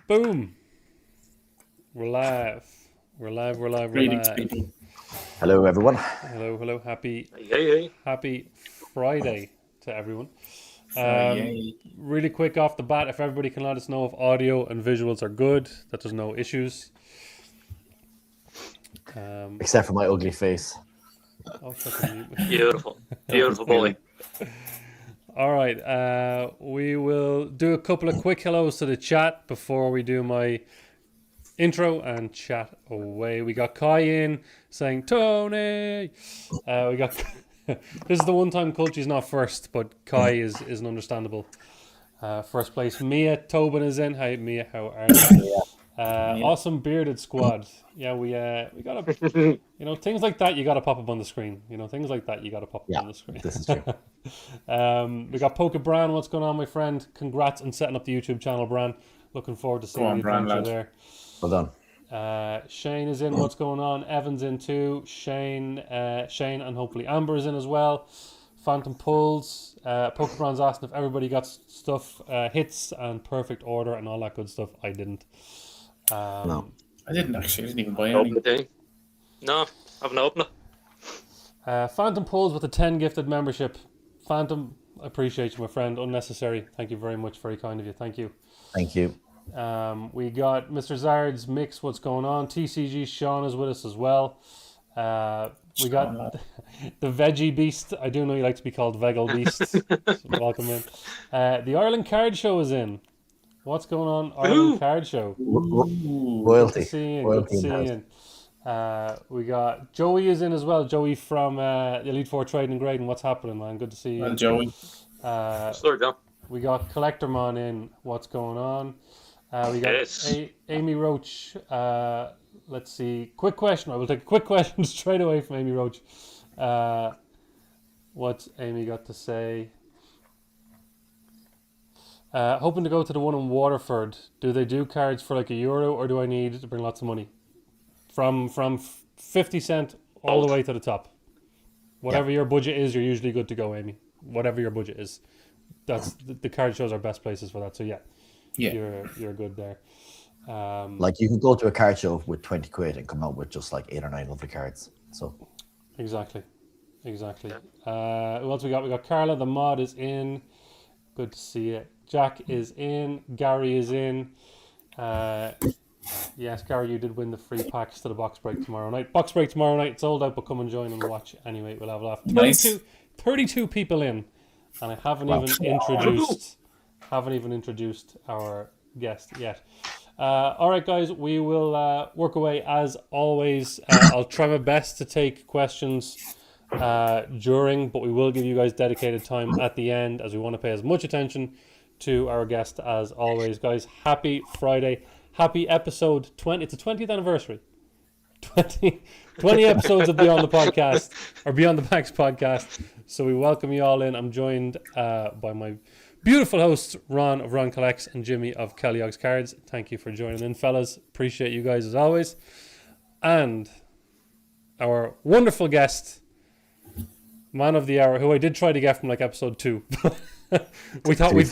Boom. We're live. We're live. Greetings, people. Hello, everyone. Hello. Happy Friday to everyone. Yay. Really quick off the bat, if everybody can let us know if audio and visuals are good, that there's no issues. Except for my ugly face. I'll fucking mute. Beautiful boy. All right, we will do a couple of quick hellos to the chat before we do my intro and chat away. We got Kai in saying Tony. We got this is the one time Culture's not first, but Kai is an understandable first place. Mia Tobin is in. Hi Mia, how are you? Awesome bearded squad. Yeah, we gotta, things like that you gotta pop up on the screen. Things like that you gotta pop up on the screen. This is true. We got PokeBundles. What's going on, my friend? Congrats on setting up the YouTube channel, Bran. Looking forward to seeing the adventure there. Well done. Shane is in. What's going on? Evan's in too. Shane, and hopefully Amber is in as well. Phantom Pulls. PokeBundles asking if everybody got stuff, hits and perfect order and all that good stuff. I didn't. No. I didn't actually. I didn't even buy anything. No, I haven't opened it. Phantom Pulls with a 10 gifted membership. Phantom, I appreciate you, my friend. Unnecessary. Thank you very much. Very kind of you. Thank you. Thank you. We got Mr. Zard's Mix. What's going on? TCG Sean is with us as well. We got the Veggie Beast. I do know you like to be called Veggle Beast. So welcome in. The Ireland Card Show is in. What's going on? Ireland Card Show. Royalty. Good to see you. We got Joey is in as well. Joey from the Elite Four Trading and Grading. What's happening, man? Good to see you. Well, Joey. Sorry, John. We got Collectormon in. What's going on? We got Amy Roach. Let's see. Quick question. I will take a quick question straight away from Amy Roach. What's Amy got to say? Hoping to go to the one in Waterford. Do they do cards for like €1 or do I need to bring lots of money? From 50 cent all the way to the top. Whatever your budget is, you're usually good to go, Amy. Whatever your budget is. That's the card shows are best places for that. So yeah. You're good there. Like you can go to a card show with 20 quid and come out with just like 8 or 9 lovely cards. So Exactly. Who else we got? We got Carla, the mod is in. Good to see you. Jack is in. Gary is in. Yes, Gary, you did win the free packs to the box break tomorrow night. Box break tomorrow night. It's sold out, but come and join and watch anyway. We'll have a laugh. Nice. 32 people in, and I haven't even introduced our guest yet. All right, guys, we will work away as always. I'll try my best to take questions during, but we will give you guys dedicated time at the end as we want to pay as much attention to our guest as always. Guys, happy Friday. Happy episode 20. It's the 20th anniversary. 20 episodes of Beyond the Podcast, or Beyond the Packs podcast. So we welcome you all in. I'm joined by my beautiful hosts, Ron of Ron Collects and Jimmy of Kellyog's Cards. Thank you for joining in, fellas. Appreciate you guys as always. And our wonderful guest, man of the hour, who I did try to get from like episode 2. we thought we'd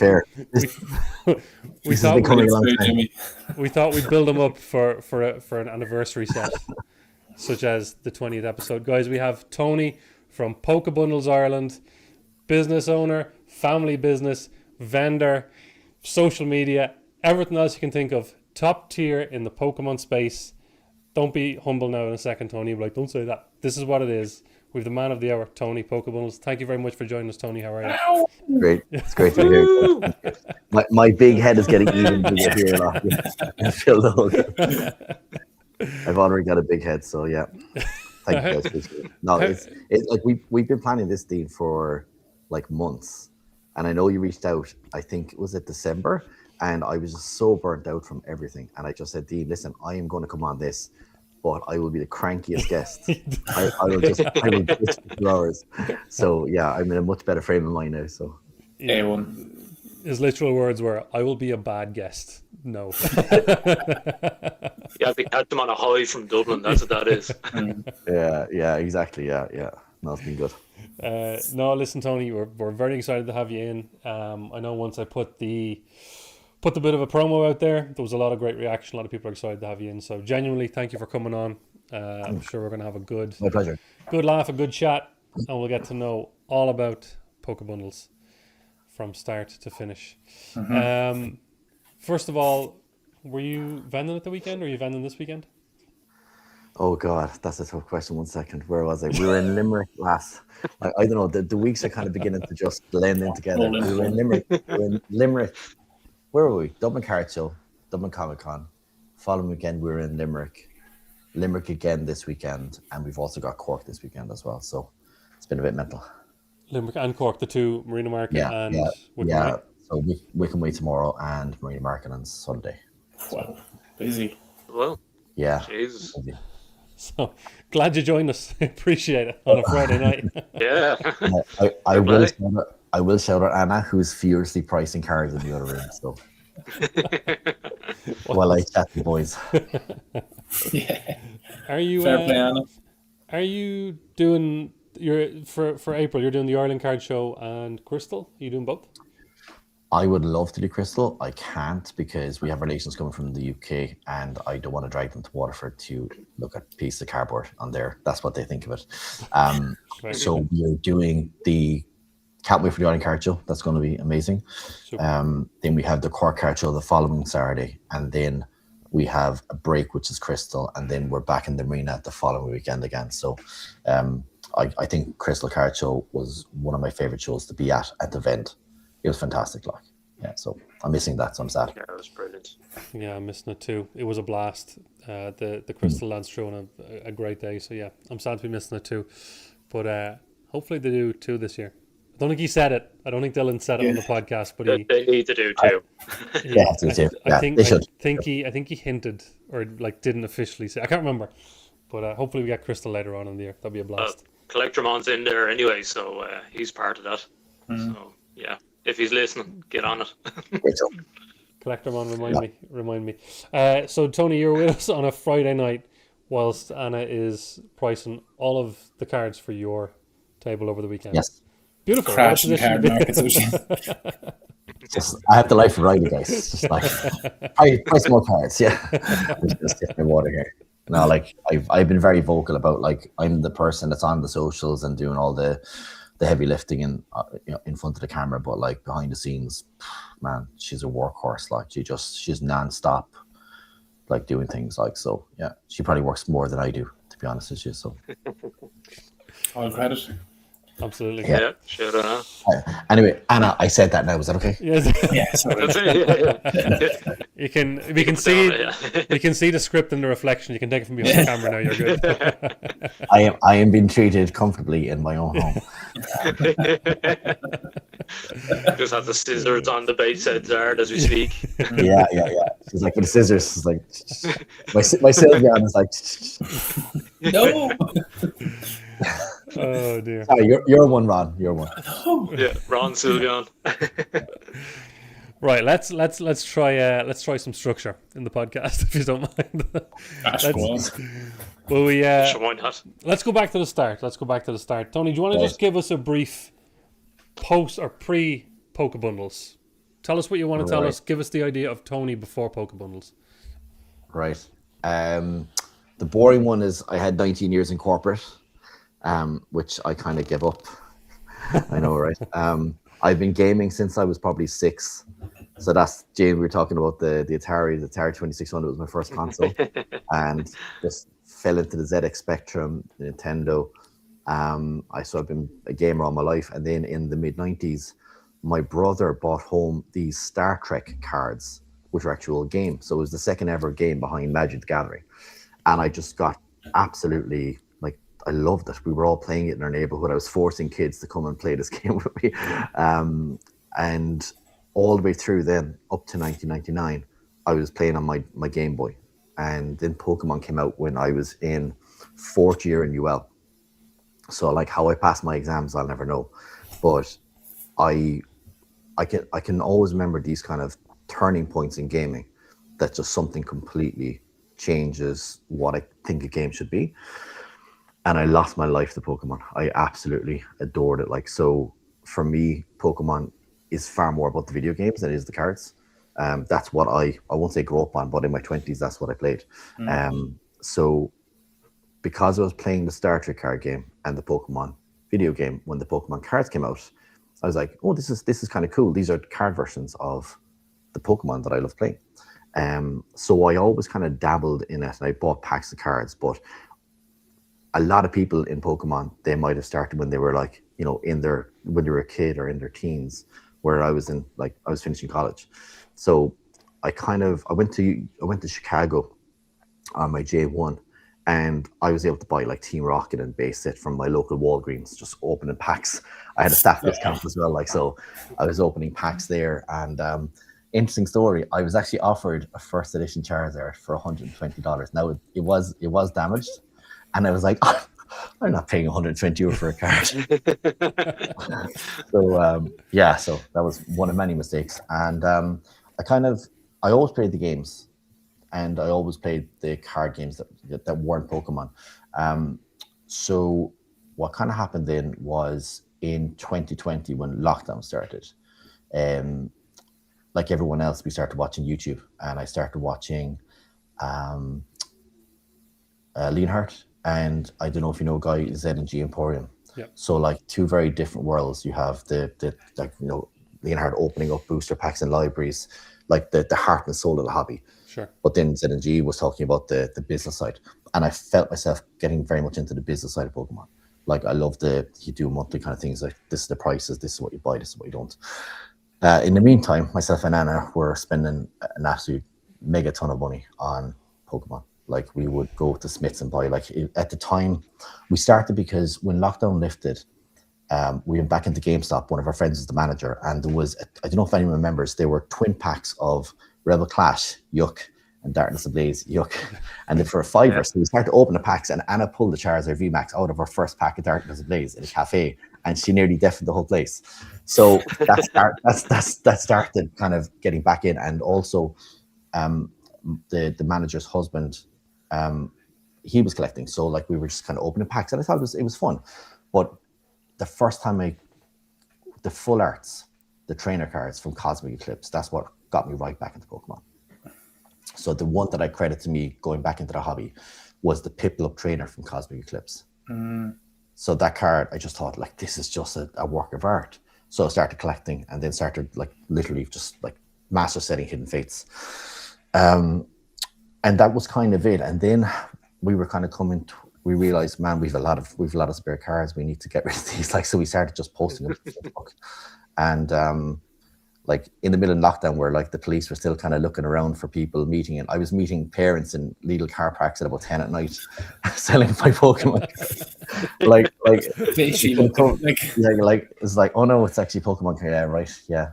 build him up for an anniversary set, such as the 20th episode. Guys, we have Tony from PokeBundles Ireland, business owner, family business, vendor, social media, everything else you can think of. Top tier in the Pokemon space. Don't be humble now in a second, Tony. Like, don't say that. This is what it is. We've the man of the hour, Tony PokeBundles. Thank you very much for joining us, Tony. How are you? Great. It's great to hear. My big head is getting even bigger here. Filled up. I've already got a big head, so yeah. Thank you guys. No, it's like we've been planning this, Dean, for like months, and I know you reached out. I think was it December, and I was just so burnt out from everything, and I just said, Dean, listen, I am going to come on this. But I will be the crankiest guest. I will bitch for hours. So yeah, I'm in a much better frame of mind now. So his literal words were, "I will be a bad guest." No. You have to catch them on a high from Dublin. That's what that is. Yeah, exactly. Yeah. No, it's been good. No, listen, Tony, we're very excited to have you in. I know once I put the put the bit of a promo out there. There was a lot of great reaction. A lot of people are excited to have you in. So genuinely, thank you for coming on. I'm sure we're going to have a My pleasure. good laugh, a good chat, and we'll get to know all about PokeBundles from start to finish. First of all, were you vending at the weekend, or are you vending this weekend? Oh God, that's a tough question. 1 second. Where was I? We were in Limerick last. I don't know. The weeks are kind of beginning to just blend in together. We were in Limerick. Where were we? Dublin Card Show, Dublin Comic Con. Following weekend, we were in Limerick. Limerick again this weekend, and we've also got Cork this weekend as well. So it's been a bit mental. Limerick and Cork, the two, Marina Market and Wickham Way. So Wickham Way tomorrow and Marina Market on Sunday. Wow, busy. Well, Yeah. Jesus. So glad you joined us. Appreciate it on a Friday night. Yeah. I will shout out Anna, who's furiously pricing cards in the other room. So while I chat to the boys. Yeah. Are you? Fair play, Anna. Are you doing for April? You're doing the Ireland Card Show and Crystal. Are you doing both? I would love to do Crystal. I can't because we have relations coming from the UK, and I don't want to drag them to Waterford to look at a piece of cardboard on there. That's what they think of it. So we're doing the. Can't wait for the Ireland Card Show. That's going to be amazing. Then we have the Cork Card Show the following Saturday, and then we have a break, which is Crystal, and then we're back in the Marina the following weekend again. So I think Crystal Card Show was one of my favorite shows to be at the event. It was fantastic, so I'm missing that, so I'm sad. Yeah, it was brilliant. Yeah, I'm missing it too. It was a blast. The Crystal Lance through on a great day. So yeah, I'm sad to be missing it too. But hopefully they do two this year. I don't think he said it. I don't think Dylan said it on the podcast, but They need to do two. I think he hinted or like didn't officially say. I can't remember, but hopefully we get Crystal later on in the year. That'd be a blast. Collectormon's in there anyway, so he's part of that. So yeah, if he's listening, get on it. Collectormon, remind me. So Tony, you're with us on a Friday night, whilst Anna is pricing all of the cards for your table over the weekend. Yes. Beautiful. Crashing card markets. I have the life of Riley, guys. Just like price more cards. Yeah, just get my water here. No, like I've been very vocal about like I'm the person that's on the socials and doing all the heavy lifting and in front of the camera, but like behind the scenes, man, she's a workhorse. Like she's nonstop, like doing things like so. Yeah, she probably works more than I do, to be honest with you. So All credit. Absolutely. Yeah, sure. Anyway, Anna, I said that now. Was that okay? Yes. Yeah, sorry. That's it. Yeah. We can see the script and the reflection. You can take it from behind the camera now. You're good. I am being treated comfortably in my own home. Just have the scissors on the base heads art as we speak. Yeah. She's like with the scissors. She's like my Sylvian is like. No. Oh dear. Sorry, you're one, Ron. You're one. Yeah, Ron Sylvian. Right, let's try some structure in the podcast if you don't mind. Why not? Let's go back to the start. Tony, do you want to just give us a brief post or pre PokeBundles? Tell us what you want to tell us. Give us the idea of Tony before PokeBundles. Right. The boring one is I had 19 years in corporate, which I kind of give up. I know, right? I've been gaming since I was probably 6. So that's Jane. We were talking about the Atari 2600 was my first console, and just fell into the ZX Spectrum, the Nintendo. I've been a gamer all my life, and then in the mid 90s, my brother bought home these Star Trek cards, which were actual games. So it was the second ever game behind Magic the Gathering, and I just got absolutely like I loved it. We were all playing it in our neighborhood. I was forcing kids to come and play this game with me, and all the way through then up to 1999, I was playing on my Game Boy, and then Pokemon came out when I was in 4th year in UL. So like how I passed my exams, I'll never know, but I can always remember these kind of turning points in gaming that just something completely changes what I think a game should be. And I lost my life to Pokemon. I absolutely adored it. Like, so for me, Pokemon is far more about the video games than it is the cards. That's what I won't say grew up on, but in my 20s, that's what I played. So because I was playing the Star Trek card game and the Pokemon video game when the Pokemon cards came out, I was like, oh, this is kind of cool. These are card versions of the Pokemon that I love playing. So I always kind of dabbled in it, and I bought packs of cards. But a lot of people in Pokemon, they might have started when they were like, when they were a kid or in their teens, where I was finishing college. So I went to Chicago on my J1, and I was able to buy like Team Rocket and base set from my local Walgreens, just opening packs. I had a staff discount as well, so I was opening packs there. And interesting story, I was actually offered a first edition Charizard for $120. Now it was damaged, and I was like, I'm not paying €120 for a card. So that was one of many mistakes. And I always played the games, and I always played the card games that weren't Pokemon. So what kind of happened then was in 2020 when lockdown started, like everyone else, we started watching YouTube, and I started watching Leonhardt, and I don't know if you know a guy, Z&G Emporium. Yeah. So like two very different worlds. You have the Leonhardt opening up booster packs and libraries, like the heart and soul of the hobby. Sure. But then Z&G was talking about the business side, and I felt myself getting very much into the business side of Pokemon. Like I love you do monthly kind of things, like this is the prices, this is what you buy, this is what you don't. In the meantime, myself and Anna were spending an absolute mega ton of money on Pokemon. Like we would go to Smith's and buy, at the time we started, because when lockdown lifted, we went back into GameStop. One of our friends is the manager, and there was, I don't know if anyone remembers, there were twin packs of Rebel Clash, yuck, and Darkness Ablaze, yuck. And then for a $5, so we started to open the packs, and Anna pulled the Charizard VMAX out of her first pack of Darkness Ablaze in a cafe, and she nearly deafened the whole place. So that started kind of getting back in. And also the manager's husband, he was collecting, so like we were just kind of opening packs, and I thought it was fun. But the first time the full arts, the trainer cards from Cosmic Eclipse, that's what got me right back into Pokemon. So the one that I credit to me going back into the hobby was the Piplup trainer from Cosmic Eclipse. So that card, I just thought, like, this is just a work of art. So I started collecting, and then started like literally just like master setting Hidden Fates. And that was kind of it. And then we were kind of we realized, man, we've a lot of spare cards. We need to get rid of these. Like, so we started just posting them on Facebook. And like in the middle of lockdown, where like the police were still kind of looking around for people meeting, and I was meeting parents in Lidl car parks at about 10 at night, selling my Pokemon cards. like it's like, oh no, it's actually Pokemon card. Yeah, right, yeah.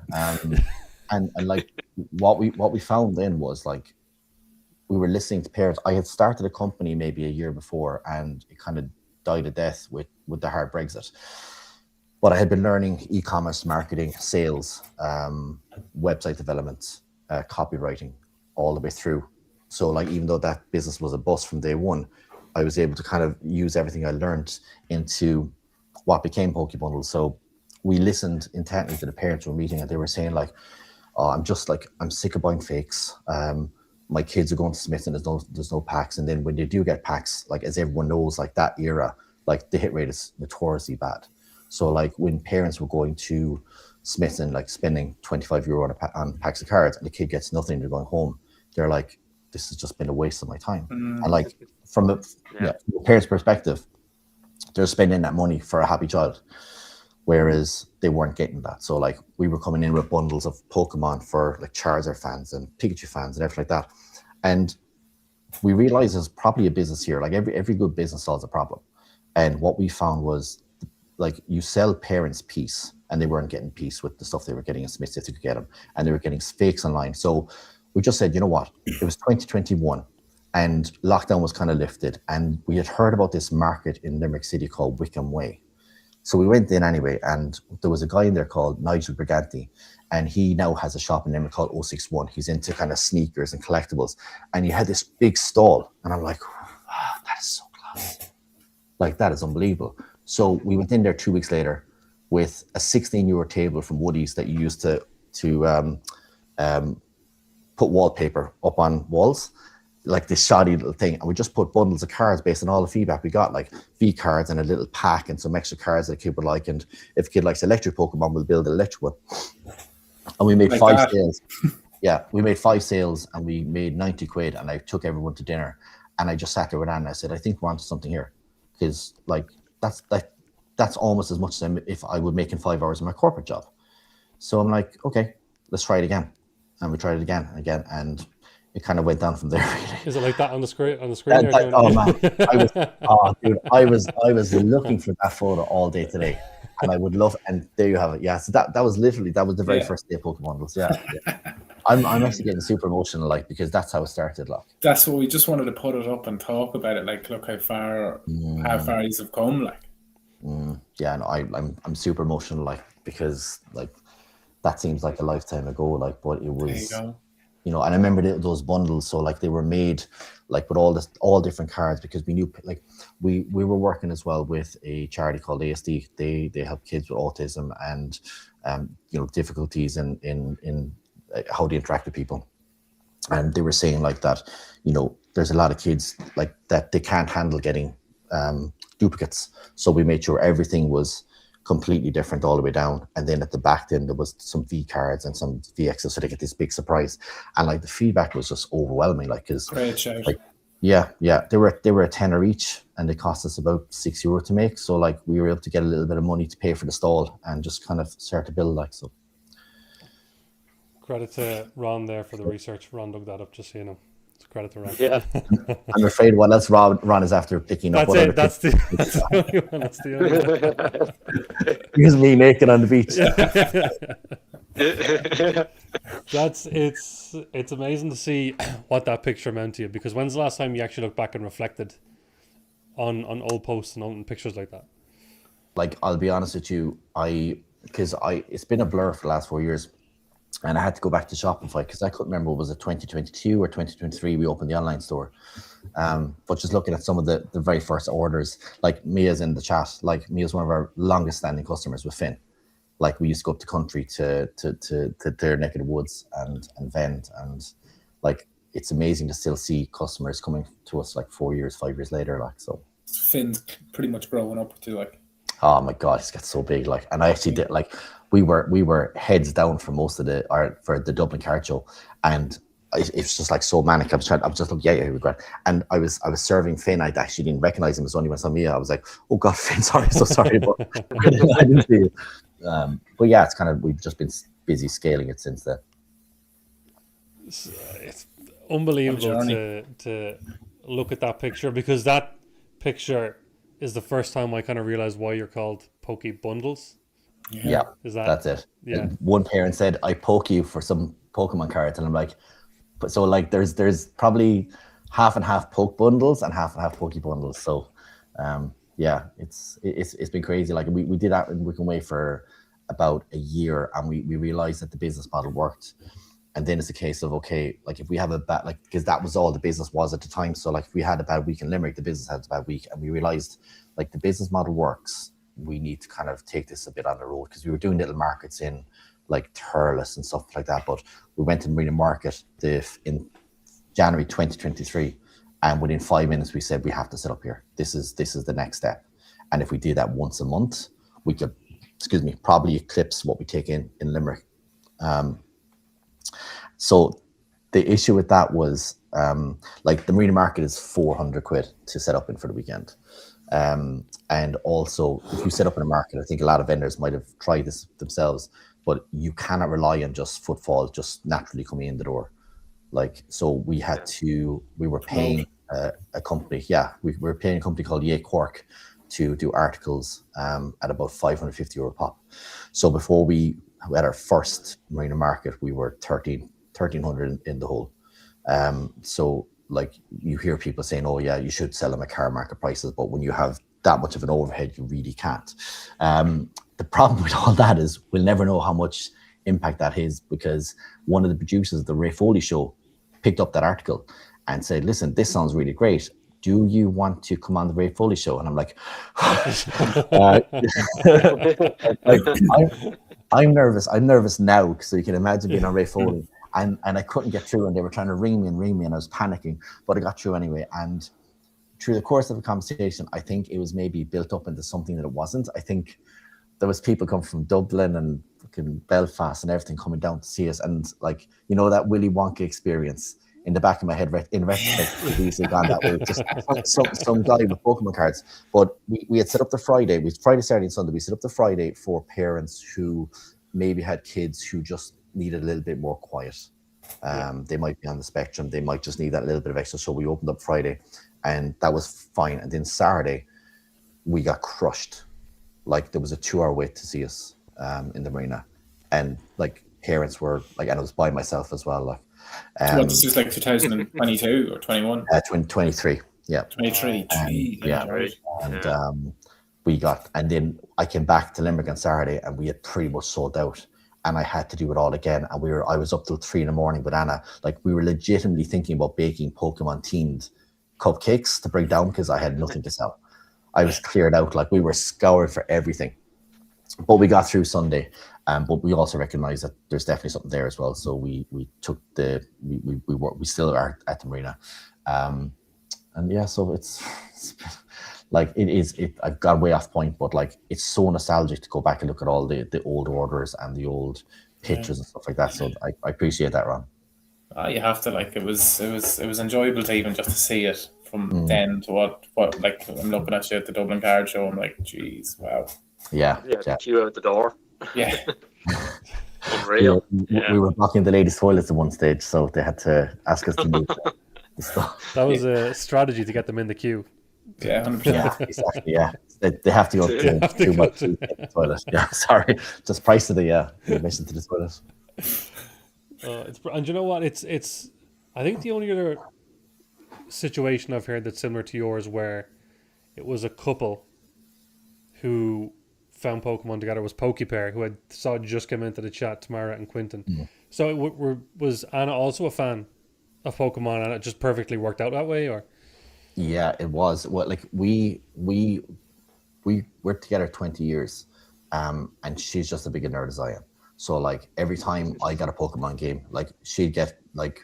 And like what we found then was, like, we were listening to parents. I had started a company maybe a year before, and it kind of died a death with the hard Brexit. But I had been learning e-commerce marketing, sales, website development, copywriting all the way through. So like, even though that business was a bust from day one, I was able to kind of use everything I learned into what became PokeBundles. So we listened intently to the parents who were meeting, and they were saying like, oh, I'm sick of buying fakes. My kids are going to Smith and there's no packs. And then when they do get packs, like, as everyone knows, like that era, like the hit rate is notoriously bad. So like when parents were going to Smith and like spending €25 on packs of cards, and the kid gets nothing, they're going home, they're like, this has just been a waste of my time. And like from the parents' perspective, they're spending that money for a happy child, whereas they weren't getting that. So like, we were coming in with bundles of Pokemon for like Charizard fans and Pikachu fans and everything like that. And we realized there's probably a business here. Like every good business solves a problem. And what we found was, like, you sell parents peace, and they weren't getting peace with the stuff they were getting in Smith's if they could get them, and they were getting fakes online. So we just said, you know what? It was 2021, and lockdown was kind of lifted, and we had heard about this market in Limerick City called Wickham Way. So we went in anyway, and there was a guy in there called Nigel Briganti, and he now has a shop in Limerick called 061. He's into kind of sneakers and collectibles, and he had this big stall, and I'm like, wow, that is so class. Like, that is unbelievable. So we went in there 2 weeks later with a €16 table from Woody's that you used to put wallpaper up on walls, like this shoddy little thing, and we just put bundles of cards based on all the feedback we got, like V cards and a little pack and some extra cards that a kid would like. And if a kid likes electric Pokemon, we'll build an electric one. And we made Like 5 that. sales. Yeah, we made 5 sales and we made 90 quid, and I took everyone to dinner, and I just sat there with Anne and I said, I think we're onto something here, because like that's almost as much as if I would make in 5 hours in my corporate job. So I'm like, okay, let's try it again. And we tried it again and again, and it kind of went down from there. Really. Is it like that on the screen? There, Oh man, I was looking for that photo all day today, and I would love. And there you have it. Yeah, so that was the very first day of PokeBundles. Yeah. I'm actually getting super emotional, like, because that's how it started. Like, That's what we just wanted to put it up and talk about it. Like, look how far he's have come. Like, yeah, no, I'm super emotional, like, because like that seems like a lifetime ago. Like, but it was. there you go. You know, and I remember those bundles. So like they were made like with all different cards, because we knew, like, we were working as well with a charity called ASD. They help kids with autism and you know, difficulties in how they interact with people. And they were saying like that, you know, there's a lot of kids like that they can't handle getting duplicates. So we made sure everything was completely different all the way down, and then at the back then there was some V cards and some VXs, so they get this big surprise. And like the feedback was just overwhelming, like, because Great shout. like yeah they were a tenner each, and they cost us about €6 to make. So like we were able to get a little bit of money to pay for the stall and just kind of start to build, like. So Credit to Ron there for the research. Ron dug that up, just so you know. It's credit to Ron. Yeah. I'm afraid what else Ron is after picking up. That's it. That's the only one. That's the only one. Here's me naked on the beach. It's amazing to see what that picture meant to you, because when's the last time you actually looked back and reflected on old posts and on pictures like that? Like, I'll be honest with you, it's been a blur for the last 4 years, and I had to go back to Shopify because I couldn't remember, was it 2022 or 2023 we opened the online store. But just looking at some of the very first orders, like Mia's in the chat, like Mia's one of our longest standing customers with Finn. Like, we used to go up the country to their neck of the woods and vend, and like it's amazing to still see customers coming to us like 4 years, 5 years later. Like, so Finn's pretty much growing up with you, like. oh my god, he's got so big. Like, and I actually did, like, we were heads down for most of for the Dublin card show, and it's just like so manic. I was just like, yeah, regret. And I was serving Finn. I actually didn't recognize him. It was only when I saw Mia. I was like, oh god, Finn, sorry, so sorry, but I didn't see you. But yeah, it's kind of, we've just been busy scaling it since then. It's unbelievable to look at that picture, because that picture is the first time I kind of realized why you're called PokeBundles. Yeah, that's it. Yeah. And one parent said, I poke you for some Pokemon cards, and I'm like, but so like there's probably half and half PokeBundles and half PokeBundles. So yeah, it's been crazy. Like, we did that in Wickham Way for about a year, and we realized that the business model worked. And then it's a case of, okay, like, if we have a bad, like, because that was all the business was at the time. So like, if we had a bad week in Limerick, the business had a bad week, and we realized, like, the business model works. We need to kind of take this a bit on the road, because we were doing little markets in like Thurles and stuff like that. But we went to Marina Market in January 2023, and within 5 minutes we said, we have to set up here. This is the next step. And if we do that once a month, we could, probably eclipse what we take in Limerick. So the issue with that was, like, the Marina Market is 400 quid to set up in for the weekend. And also, if you set up in a market, I think a lot of vendors might have tried this themselves, but you cannot rely on just footfall just naturally coming in the door. Like, so we were paying a company, we were paying a company called Ye Cork to do articles at about €550 pop. So before we had our first Marina Market, we were 1,300 in the hole. So like, you hear people saying, oh yeah, you should sell them at car market prices, but when you have that much of an overhead, you really can't. The problem with all that is we'll never know how much impact that is, because one of the producers of the Ray Foley show picked up that article and said, listen, this sounds really great. Do you want to come on the Ray Foley show? And I'm like, I'm nervous. I'm nervous now, so you can imagine being on Ray Foley. and I couldn't get through, and they were trying to ring me, and I was panicking, but I got through anyway. And through the course of the conversation, I think it was maybe built up into something that it wasn't. I think there was people coming from Dublin and fucking Belfast and everything coming down to see us, and like, you know, that Willy Wonka experience. In the back of my head, in retrospect, we easily gone that way. Just some guy with Pokemon cards. But we had set up the Friday. Friday, Saturday, and Sunday. We set up the Friday for parents who maybe had kids who just needed a little bit more quiet. They might be on the spectrum. They might just need that little bit of extra. So we opened up Friday, and that was fine. And then Saturday, we got crushed. Like, there was a 2-hour wait to see us in the marina, and like parents were like, and I was by myself as well. Like, what, this was like 2022 or 21? 23. Yeah. 23. Yeah. And we got, and then I came back to Limerick on Saturday, and we had pretty much sold out, and I had to do it all again. And I was up till 3 a.m. with Anna. Like, we were legitimately thinking about baking Pokemon themed cupcakes to bring down because I had nothing to sell. I was cleared out. Like, we were scoured for everything. But we got through Sunday, but we also recognized that there's definitely something there as well. So we took we still are at the marina, and yeah. So it's like I've got way off point, but like, it's so nostalgic to go back and look at all the old orders and the old pictures and stuff like that. So I appreciate that, Ron. You have to, like, it was enjoyable to even just to see it from then to what like, I'm looking at you at the Dublin card show. I'm like, geez, wow. Yeah. The queue out the door. Yeah. Unreal. We were blocking the ladies' toilets at one stage, so they had to ask us to move the stuff. That was a strategy to get them in the queue. Yeah, 100%. Yeah, exactly. Yeah, they have to go to too much to the toilet. Yeah, sorry, just price of the admission to the toilet. And you know what? It's. I think the only other situation I've heard that's similar to yours, where it was a couple who found Pokemon together, was PokePair, who I saw just come into the chat, Tamara and Quinton. So was Anna also a fan of Pokemon, and it just perfectly worked out that way, or? Yeah, it was. Well, like, we were together 20 years, and she's just as big a nerd as I am. So like, every time I got a Pokemon game, like, she'd get, like,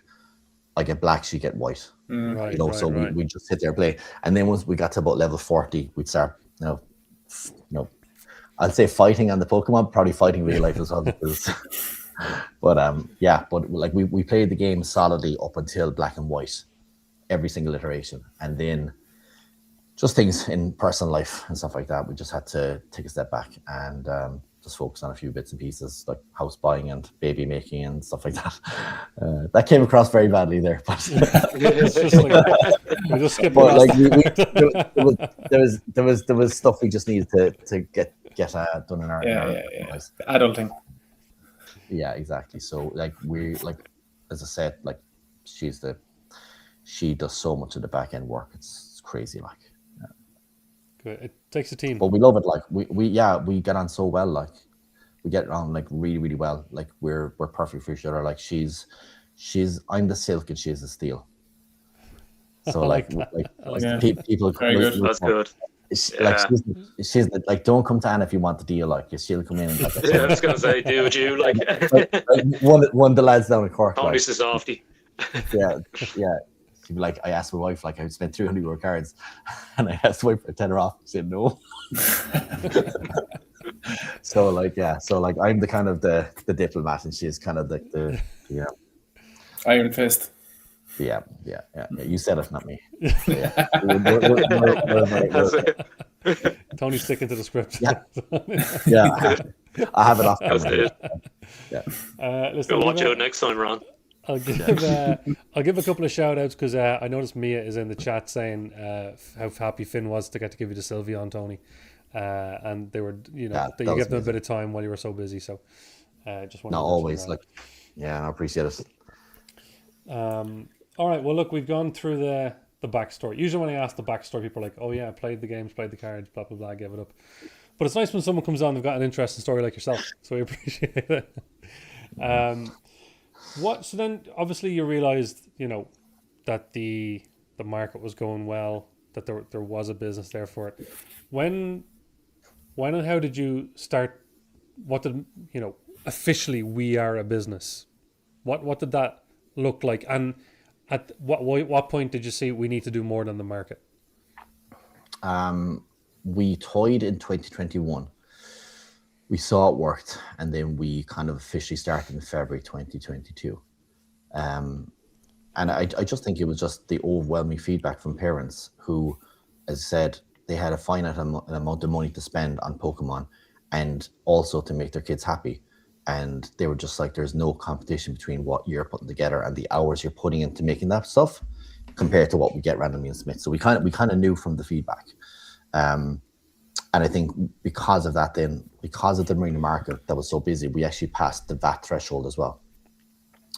I get black, she'd get white. Right, you know, so we just sit there and play. And then once we got to about level 40, we'd start, you know, I'd say fighting on the Pokemon, probably fighting real life as well. Because, but yeah, but like, we played the game solidly up until Black and White, every single iteration, and then just things in personal life and stuff like that, we just had to take a step back and just focus on a few bits and pieces, like house buying and baby making and stuff like that. That came across very badly there, but It's just like, we just skip but like, that. there was stuff we just needed to get done in our lives. Adulting. Yeah, exactly. So like, as I said, like, she does so much of the back end work. It's crazy, like. Good. It takes a team. But we love it. Like, we get on so well. Like, we get on like really, really well. Like, we're perfect for each other. Like, I'm the silk and she's the steel. So like people. Very good. That's good. Like, she's like, don't come to Anna if you want the deal. Like, she'll come in. And, like, I was gonna say, dude, you like one of the lads down in Cork. Tony's a softie. Yeah. She'd be like, I asked my wife, like, I would spend 300 euro cards, and I asked the wife for a tenner off. She said no. So like, I'm the kind of the diplomat, and she's kind of like the Iron Fist. Yeah. You said it, not me. So, yeah. Tony's sticking to the script. Yeah. I have it off. That's it. Yeah. Listen, We'll watch out next time, Ron. I'll give a couple of shout outs, because I noticed Mia is in the chat saying how happy Finn was to get to give you the Sylveon, Tony, and they were, you gave them a bit of time while you were so busy. So just want not always, like, I appreciate it. All right, well, look, we've gone through the backstory. Usually when I ask the backstory, people are like, oh yeah, I played the games, played the cards, blah blah blah, gave it up. But it's nice when someone comes on, they've got an interesting story like yourself, so we appreciate it. So then obviously you realized, that the market was going well, that there was a business there for it. When and how did you start? What did officially we are a business What did that look like? And at what point did you see we need to do more than the market? We toyed in 2021. We saw it worked, and then we kind of officially started in February 2022. And I just think it was just the overwhelming feedback from parents who, as I said, they had a finite amount of money to spend on Pokemon and also to make their kids happy. And they were just like, there's no competition between what you're putting together and the hours you're putting into making that stuff compared to what we get randomly in Smith. So we kind of knew from the feedback. And I think because of that, then because of the marina market that was so busy, we actually passed the VAT threshold as well.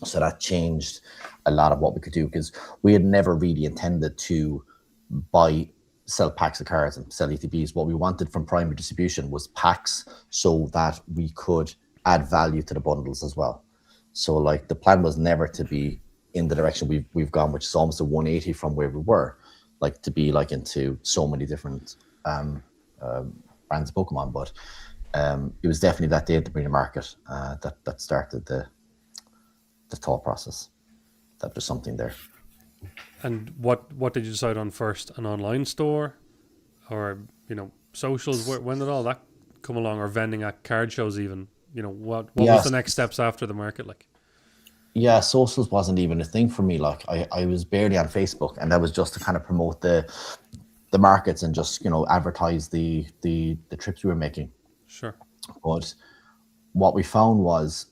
So that changed a lot of what we could do, because we had never really intended to sell packs of cards and sell ETBs. What we wanted from primary distribution was packs so that we could add value to the bundles as well. So like the plan was never to be in the direction we've gone, which is almost a 180 from where we were, like to be like into so many different brands of Pokemon. But it was definitely that day at the marina market that started the thought process that there's something there. And what did you decide on first? An online store, or socials? When did all that come along? Or vending at card shows even? What was the next steps after the market like? Yeah, socials wasn't even a thing for me. Like I was barely on Facebook, and that was just to kind of promote the markets and just advertise the trips we were making. Sure. But what we found was,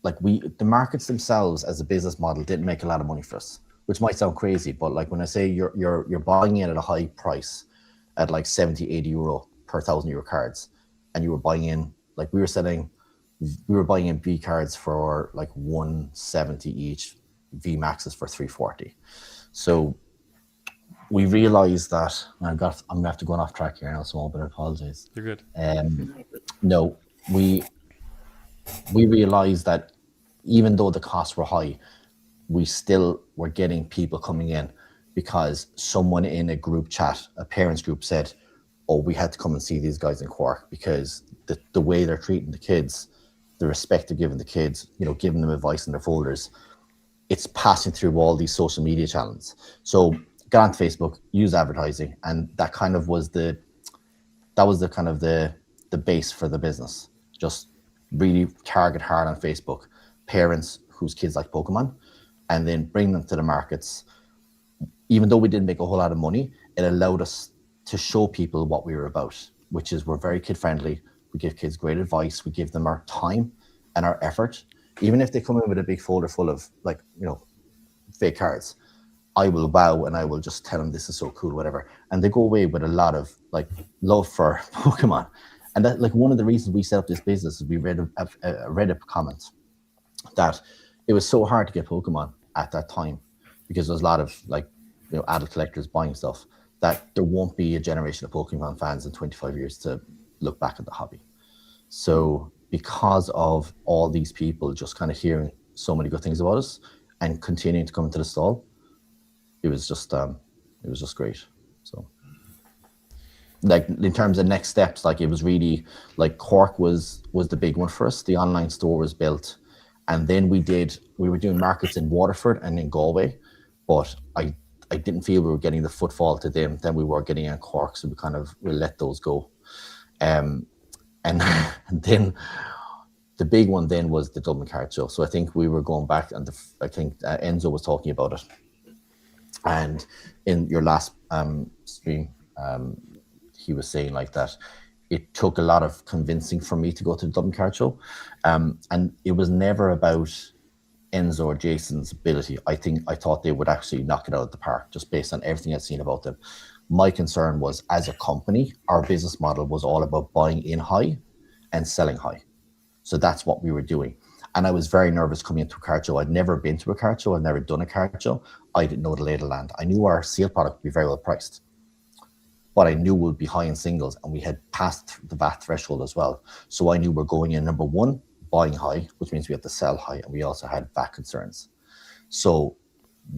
like, the markets themselves as a business model didn't make a lot of money for us, which might sound crazy, but like when I say you're buying in at a high price at like 70, 80 euro per 1,000 euro cards, and you were buying in, like we were buying in V cards for like 170 each, V maxes for 340. So we realized that, I'm gonna have to go off track here now, small, but I apologize. You're good. No, we realized that even though the costs were high, we still were getting people coming in because someone in a group chat, a parents group, said, oh, we had to come and see these guys in Cork because the way they're treating the kids, the respect they're giving the kids, giving them advice in their folders, it's passing through all these social media channels. So got on Facebook, use advertising, and that kind of was the base for the business. Just really target hard on Facebook, parents whose kids like Pokemon, and then bring them to the markets. Even though we didn't make a whole lot of money, it allowed us to show people what we were about, which is we're very kid friendly. We give kids great advice. We give them our time and our effort. Even if they come in with a big folder full of fake cards, I will bow and I will just tell them this is so cool, whatever. And they go away with a lot of love for Pokemon. And that, one of the reasons we set up this business is we read a Reddit comment that it was so hard to get Pokemon at that time because there's a lot of adult collectors buying stuff, that there won't be a generation of Pokemon fans in 25 years to look back at the hobby. So because of all these people just kind of hearing so many good things about us and continuing to come into the stall, it was just great. So in terms of next steps, it was really Cork was the big one for us. The online store was built, and then we were doing markets in Waterford and in Galway, but I didn't feel we were getting the footfall to them than we were getting in Cork, so we let those go. And then the big one then was the Dublin Card Show. So I think we were going back, and I think Enzo was talking about it. And in your last stream, he was saying that it took a lot of convincing for me to go to the Dublin Card Show. And it was never about Enzo or Jason's ability. I thought they would actually knock it out of the park just based on everything I'd seen about them. My concern was, as a company, our business model was all about buying in high and selling high. So that's what we were doing. And I was very nervous coming into a card show. I'd never been to a card show. I'd never done a card show. I didn't know the lay of the land. I knew our sealed product would be very well priced, but I knew we'd be high in singles, and we had passed the VAT threshold as well. So I knew we're going in, number one, buying high, which means we have to sell high, and we also had VAT concerns. So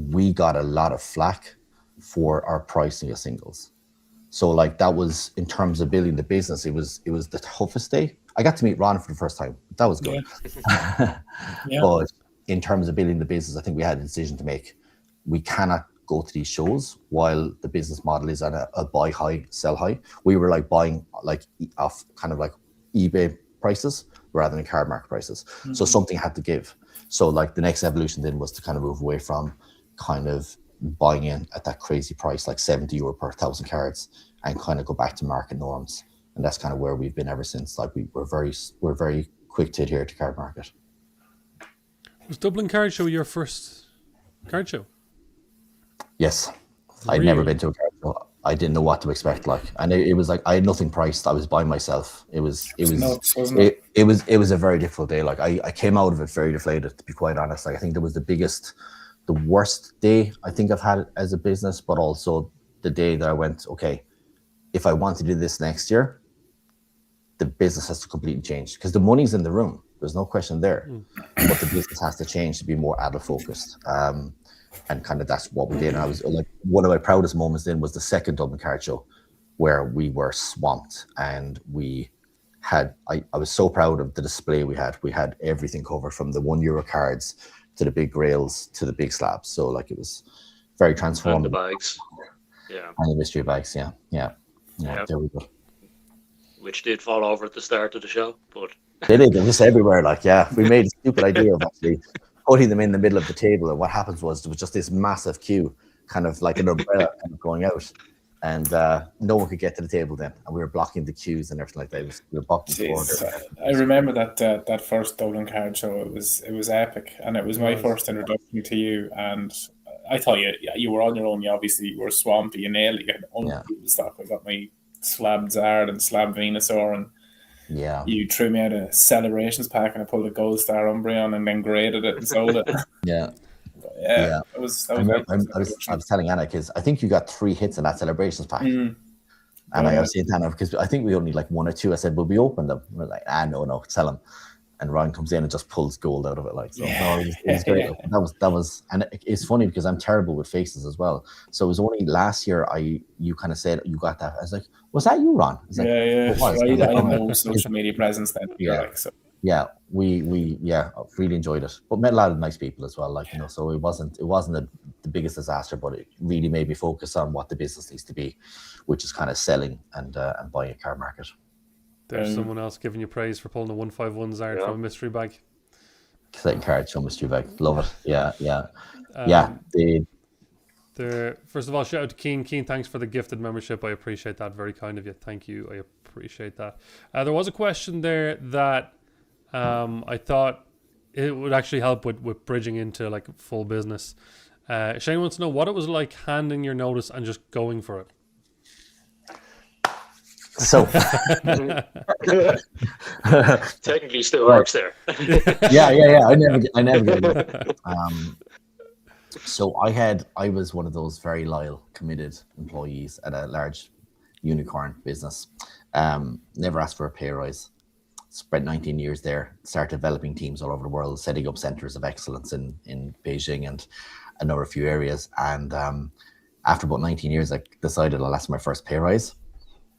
we got a lot of flack for our pricing of singles. So that was, in terms of building the business, it was the toughest day. I got to meet Ron for the first time. That was good. Yeah. But in terms of building the business, I think we had a decision to make. We cannot go to these shows while the business model is at a buy high, sell high. We were like buying like off kind of like eBay prices rather than card market prices. So something had to give. So like the next evolution then was to kind of move away from kind of buying in at that crazy price, like €70 per 1,000 cards, and kind of go back to market norms. And that's kind of where we've been ever since. Like we're very quick to adhere to card market. Was Dublin Card Show your first card show? Yes. Really? I'd never been to a card show. I didn't know what to expect. Like, and it was like I had nothing priced. I was by myself. It was nuts, wasn't it? It was a very difficult day. Like I came out of it very deflated, to be quite honest. Like I think it was the worst day I think I've had as a business, but also the day that I went, okay, if I want to do this next year, the business has to completely change, because the money's in the room. There's no question there, but the business has to change to be more adult focused. And kind of that's what we did. And I was like, one of my proudest moments then was the second Dublin Card Show, where we were swamped, and we had, I was so proud of the display we had. We had everything covered, from the €1 cards to the big grails to the big slabs. So like it was very transformative. And the bags. Yeah. And the mystery bags, yeah. There we go. Which did fall over at the start of the show, but They were just everywhere. Like, yeah, we made a stupid idea of actually putting them in the middle of the table, and what happens was there was just this massive queue, kind of like an umbrella kind of going out, and no one could get to the table then, and we were blocking the queues and everything like that. We were blocking the border. I remember that first Dublin Card Show. It was epic, and it was my first introduction to you. And I thought you were on your own. You were swamped. You nailed it. You had unbelievable stuff. I got my slab Zard and slab Venusaur, and you threw me out a celebrations pack, and I pulled a Gold Star Umbreon and then graded it and sold it. I was telling Anna, because I think you got 3 hits in that celebrations pack. And I was saying to Anna, because I think we only like 1 or 2. I said, will we open them? We're like, no, sell them. And Ryan comes in and just pulls gold out of it. Like, so no, it was great. That was, and it's funny because I'm terrible with faces as well. So it was only last year you kind of said you got that. I was like, was that you, Ron? Like, I didn't know social media presence then. We really enjoyed it, but met a lot of nice people as well. Like, so it wasn't the biggest disaster, but it really made me focus on what the business needs to be, which is kind of selling and buying a card market. There's someone else giving you praise for pulling a 151 Zard from a mystery bag. Exciting card, show mystery bag. Love it. Yeah. First of all, shout out to Keen. Keen, thanks for the gifted membership. I appreciate that. Very kind of you. Thank you. I appreciate that. There was a question there that I thought it would actually help with bridging into like full business. Shane wants to know what it was like handing your notice and just going for it. So technically still works there. I never get it. So I was one of those very loyal, committed employees at a large unicorn business. Never asked for a pay rise. Spent 19 years there, started developing teams all over the world, setting up centers of excellence in Beijing and another few areas. And after about 19 years, I decided I'll ask for my first pay rise.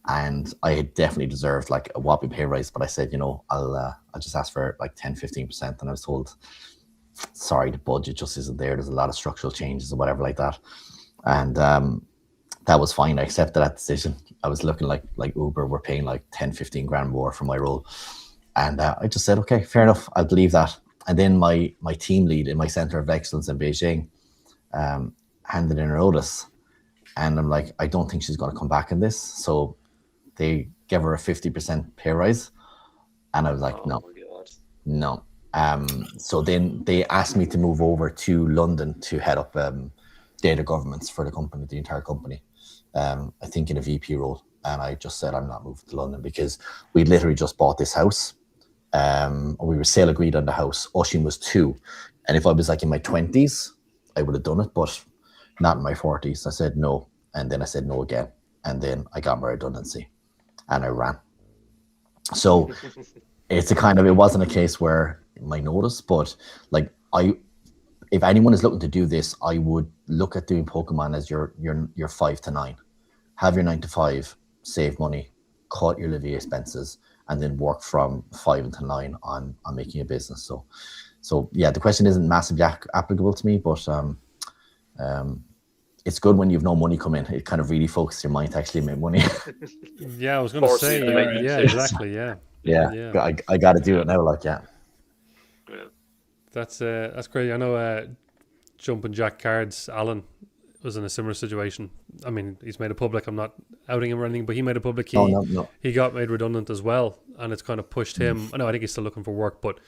And I had definitely deserved like a whopping pay rise, but I said, I'll just ask for like 10-15%. And I was told, sorry, the budget just isn't there. There's a lot of structural changes or whatever like that. And that was fine. I accepted that decision. I was looking like Uber were paying like 10-15 grand more for my role. And I just said, okay, fair enough. I'll believe that. And then my team lead in my center of excellence in Beijing handed in her notice. And I'm like, I don't think she's going to come back in this. So they gave her a 50% pay rise. And I was like, no. So then they asked me to move over to London to head up data governance for the company, the entire company. I think in a VP role. And I just said, I'm not moving to London, because we literally just bought this house. We were sale agreed on the house. Oshin was 2. And if I was like in my 20s, I would have done it, but not in my 40s. I said no. And then I said no again. And then I got my redundancy and I ran. So it wasn't a case where my notice, but like if anyone is looking to do this, I would look at doing Pokemon as your 5 to 9. Have your 9 to 5, save money, cut your living expenses, and then work from 5 until 9 on making a business. So So yeah, the question isn't massively applicable to me, but it's good when you've no money come in. It kind of really focuses your mind to actually make money. Yeah, I was going to Forces say, you to make yeah, decisions. exactly, yeah. Yeah. I got to do it now. Like, yeah. Yeah. That's great. I know Jumping Jack Cards, Alan was in a similar situation. I mean, he's made it public. I'm not outing him or anything, but he made it public. No. He got made redundant as well, and it's kind of pushed him. I know, I think he's still looking for work, but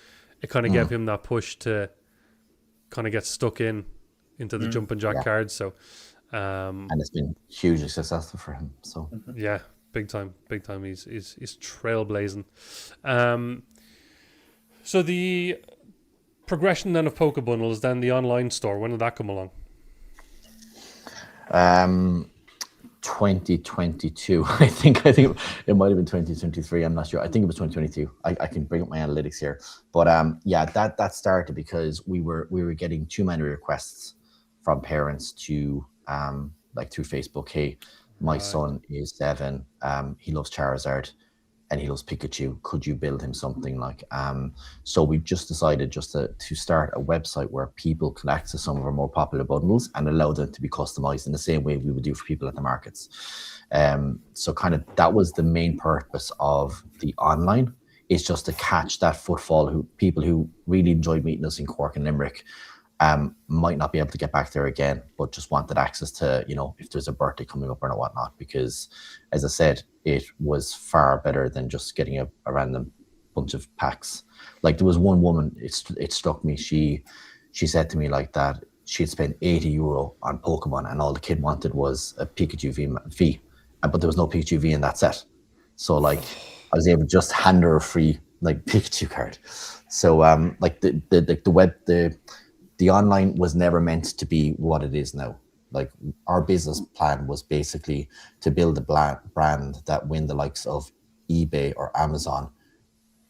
it kind of gave him that push to kind of get stuck into the Jumping Jack Cards. So, and it's been hugely successful for him. So yeah, big time. He's trailblazing. So the progression then of PokeBundles, then the online store. When did that come along? 2022. I think it might have been 2023. I'm not sure. I think it was 2022. I can bring up my analytics here, but yeah, that started because we were getting too many requests from parents to like through Facebook. Hey, my son is 7. He loves Charizard and he loves Pikachu. Could you build him something like? So we just decided to start a website where people can access some of our more popular bundles and allow them to be customized in the same way we would do for people at the markets. So kind of that was the main purpose of the online. It's just to catch that footfall, people who really enjoyed meeting us in Cork and Limerick might not be able to get back there again, but just wanted access to, if there's a birthday coming up or whatnot, because as I said, it was far better than just getting a random bunch of packs. Like there was one woman, it struck me, she said to me like that she had spent €80 on Pokemon and all the kid wanted was a Pikachu V, but there was no Pikachu V in that set. So like I was able to just hand her a free like Pikachu card. So like the online was never meant to be what it is now. Like our business plan was basically to build a brand that when the likes of eBay or Amazon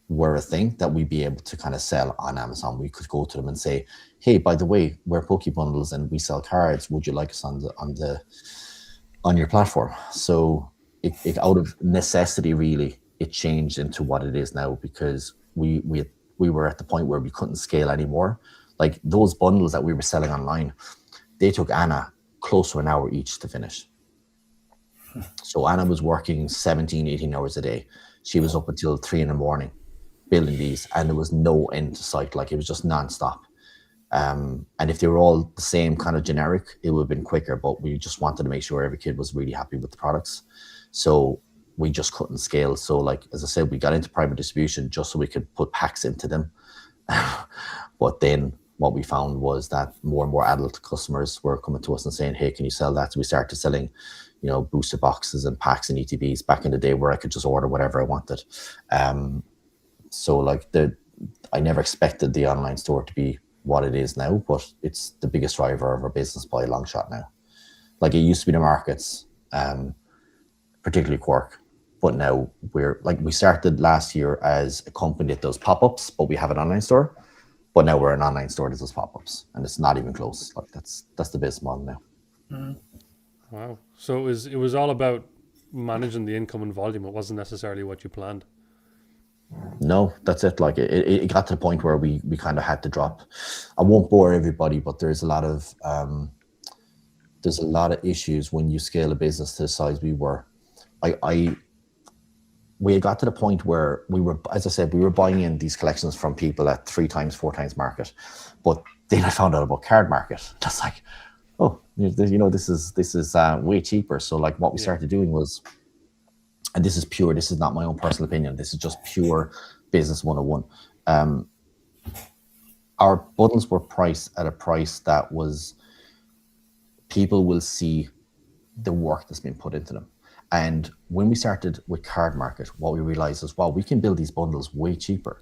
were a thing that we'd be able to kind of sell on Amazon. We could go to them and say, hey, by the way, we're PokeBundles and we sell cards. Would you like us on your platform? So it out of necessity, really, it changed into what it is now because we were at the point where we couldn't scale anymore. Like those bundles that we were selling online, they took Anna close to an hour each to finish. So Anna was working 17, 18 hours a day. She was up until 3 a.m. building these, and there was no end to sight. Like it was just nonstop. And if they were all the same kind of generic, it would have been quicker, but we just wanted to make sure every kid was really happy with the products. So we just couldn't scale. So like, as I said, we got into private distribution just so we could put packs into them. But then what we found was that more and more adult customers were coming to us and saying, hey, can you sell that? So we started selling, booster boxes and packs and ETBs back in the day where I could just order whatever I wanted. So like I never expected the online store to be what it is now, but it's the biggest driver of our business by a long shot now. Like it used to be the markets, particularly Cork, but now we started last year as a company that does pop-ups, but we have an online store. But now we're an online store that does pop-ups, and it's not even close. Like that's the business model now. Mm. Wow! So it was all about managing the income and volume. It wasn't necessarily what you planned. No, that's it. Like it got to the point where we kind of had to drop. I won't bore everybody, but there's a lot of issues when you scale a business to the size we were. We had got to the point where we were, as I said, we were buying in these collections from people at 3 times, 4 times market. But then I found out about card market. That's like, oh, this is way cheaper. So like what we started doing was, and this is not my own personal opinion. This is just pure business 101. Our bundles were priced at a price that was, people will see the work that's been put into them. And when we started with card market, what we realized is, wow, we can build these bundles way cheaper.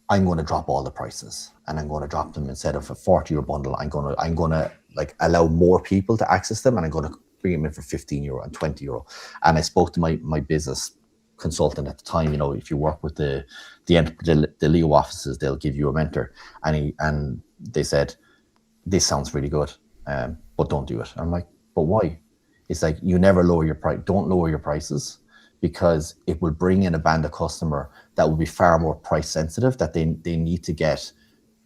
I'm going to drop all the prices, and I'm going to drop them instead of a €40 bundle. I'm going to like allow more people to access them, and I'm going to bring them in for €15 and €20. And I spoke to my business consultant at the time. If you work with the Leo offices, they'll give you a mentor, and they said, this sounds really good, but don't do it. I'm like, but why? It's like, you never lower your price. Don't lower your prices, because it will bring in a band of customer that will be far more price sensitive, that they need to get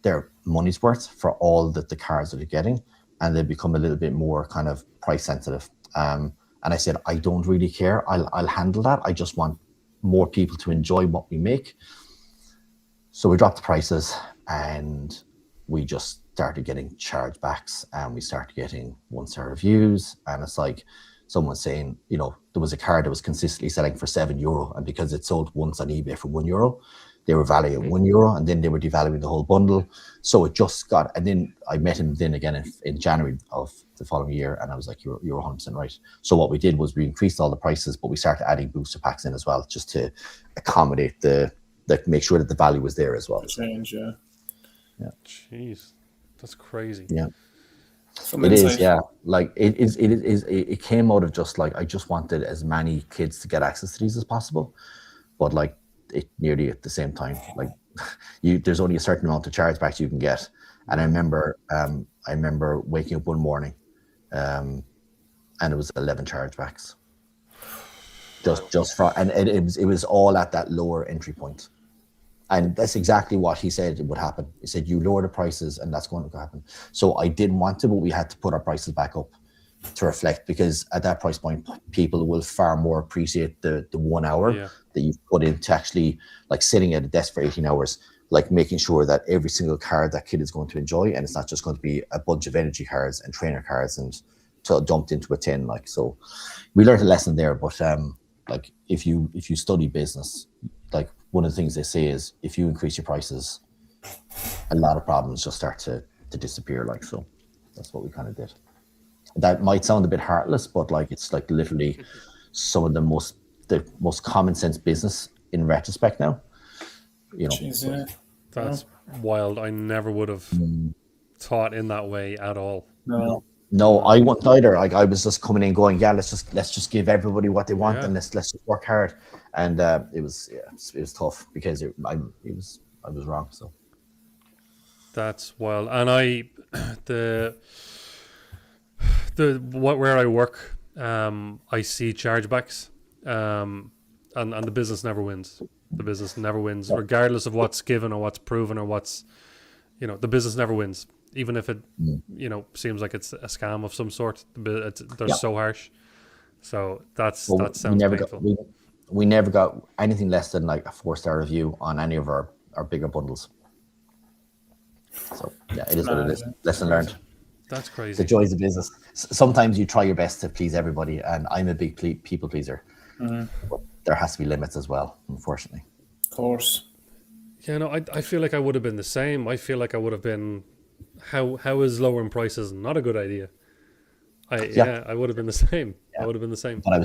their money's worth for all the cards that they're getting, and they become a little bit more kind of price sensitive. And I said, I don't really care. I'll handle that. I just want more people to enjoy what we make. So we dropped the prices, and we just started getting chargebacks, and we started getting 1-star reviews. And it's like someone saying, there was a card that was consistently selling for €7, and because it sold once on eBay for €1, they were valuing at €1, and then they were devaluing the whole bundle. So it just got, and then I met him then again in January of the following year, and I was like, you're 100% right. So what we did was we increased all the prices, but we started adding booster packs in as well, just to accommodate make sure that the value was there as well. Change, yeah. Jeez, that's crazy. Yeah. It is, yeah. Like it came out of just like, I just wanted as many kids to get access to these as possible, but like it nearly at the same time, like there's only a certain amount of chargebacks you can get. And I remember waking up one morning, and it was 11 chargebacks. Just for, and it was all at that lower entry point. And that's exactly what he said would happen. He said, you lower the prices and that's going to happen. So I didn't want to, but we had to put our prices back up to reflect, because at that price point, people will far more appreciate the 1 hour that you've put into actually like sitting at a desk for 18 hours, like making sure that every single card that kid is going to enjoy, and it's not just going to be a bunch of energy cards and trainer cards and dumped into a tin. Like, so we learned a lesson there, but like if you study business, like one of the things they say is if you increase your prices, a lot of problems just start to disappear. Like, so that's what we kind of did. That might sound a bit heartless, but like it's like literally some of the most common sense business in retrospect now. Jeez, yeah. That's wild. I never would have thought in that way at all. No, I wouldn't either. Like I was just coming in going, let's just give everybody what they want, and let's just work hard. And it was tough because I was wrong. So that's wild. And where I work, I see chargebacks, and the business never wins. The business never wins, regardless of what's given or what's proven or what's, the business never wins. Even if it, seems like it's a scam of some sort, they're so harsh. So that sounds painful. We never got anything less than like a 4-star review on any of our bigger bundles. So yeah, it is what it is. Lesson learned. That's crazy. The joys of business. Sometimes you try your best to please everybody, and I'm a big people pleaser. But there has to be limits as well, unfortunately. Of course. Yeah, no, I feel like I would have been the same. I feel like I would have been. How is lowering prices not a good idea? I would have been the same. I would have been the same. But I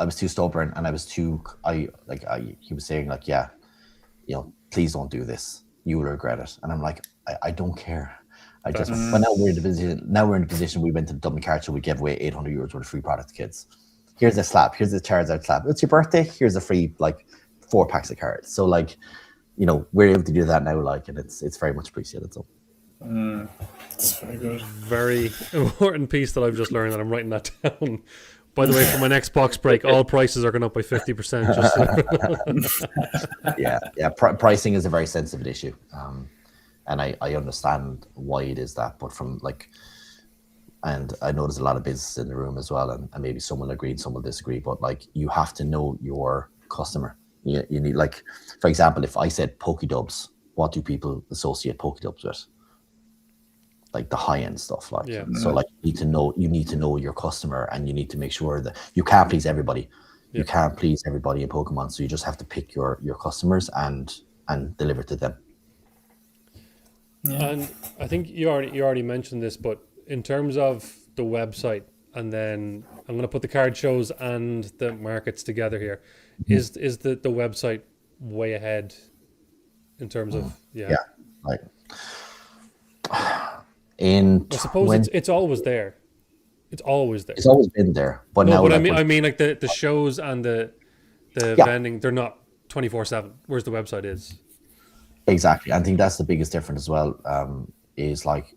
was too stubborn, and I was too. He was saying like, please don't do this. You will regret it. And I'm like, I don't care. I just. But now we're in the position. We went to the Dublin Card Show. We gave away €800 worth of free product to kids. Here's a slab. Here's a Charizard slab. It's your birthday. Here's a free 4 packs of cards. So we're able to do that now. And it's very much appreciated. So. That's very good. Very important piece that I've just learned, and I'm writing that down. By the way, for my next box break, all prices are going up by 50%. Pricing is a very sensitive issue, and I understand why it is that. But and I know there's a lot of business in the room as well, and maybe some will agree and some will disagree. But you have to know your customer. You need, for example, if I said PokeDubs, what do people associate PokeDubs with? The high-end stuff, So you need to know your customer, and you need to make sure that you can't please everybody. You can't please everybody in Pokemon, so you just have to pick your customers and deliver to them. And I think you already mentioned this, but in terms of the website, and then I'm going to put the card shows and the markets together here. Is the website way ahead in terms of I suppose it's always there. It's always there. It's always been there, but no, now. But I mean, the shows and the vending, they're not 24/7. Whereas the website is. Exactly, I think that's the biggest difference as well. Is like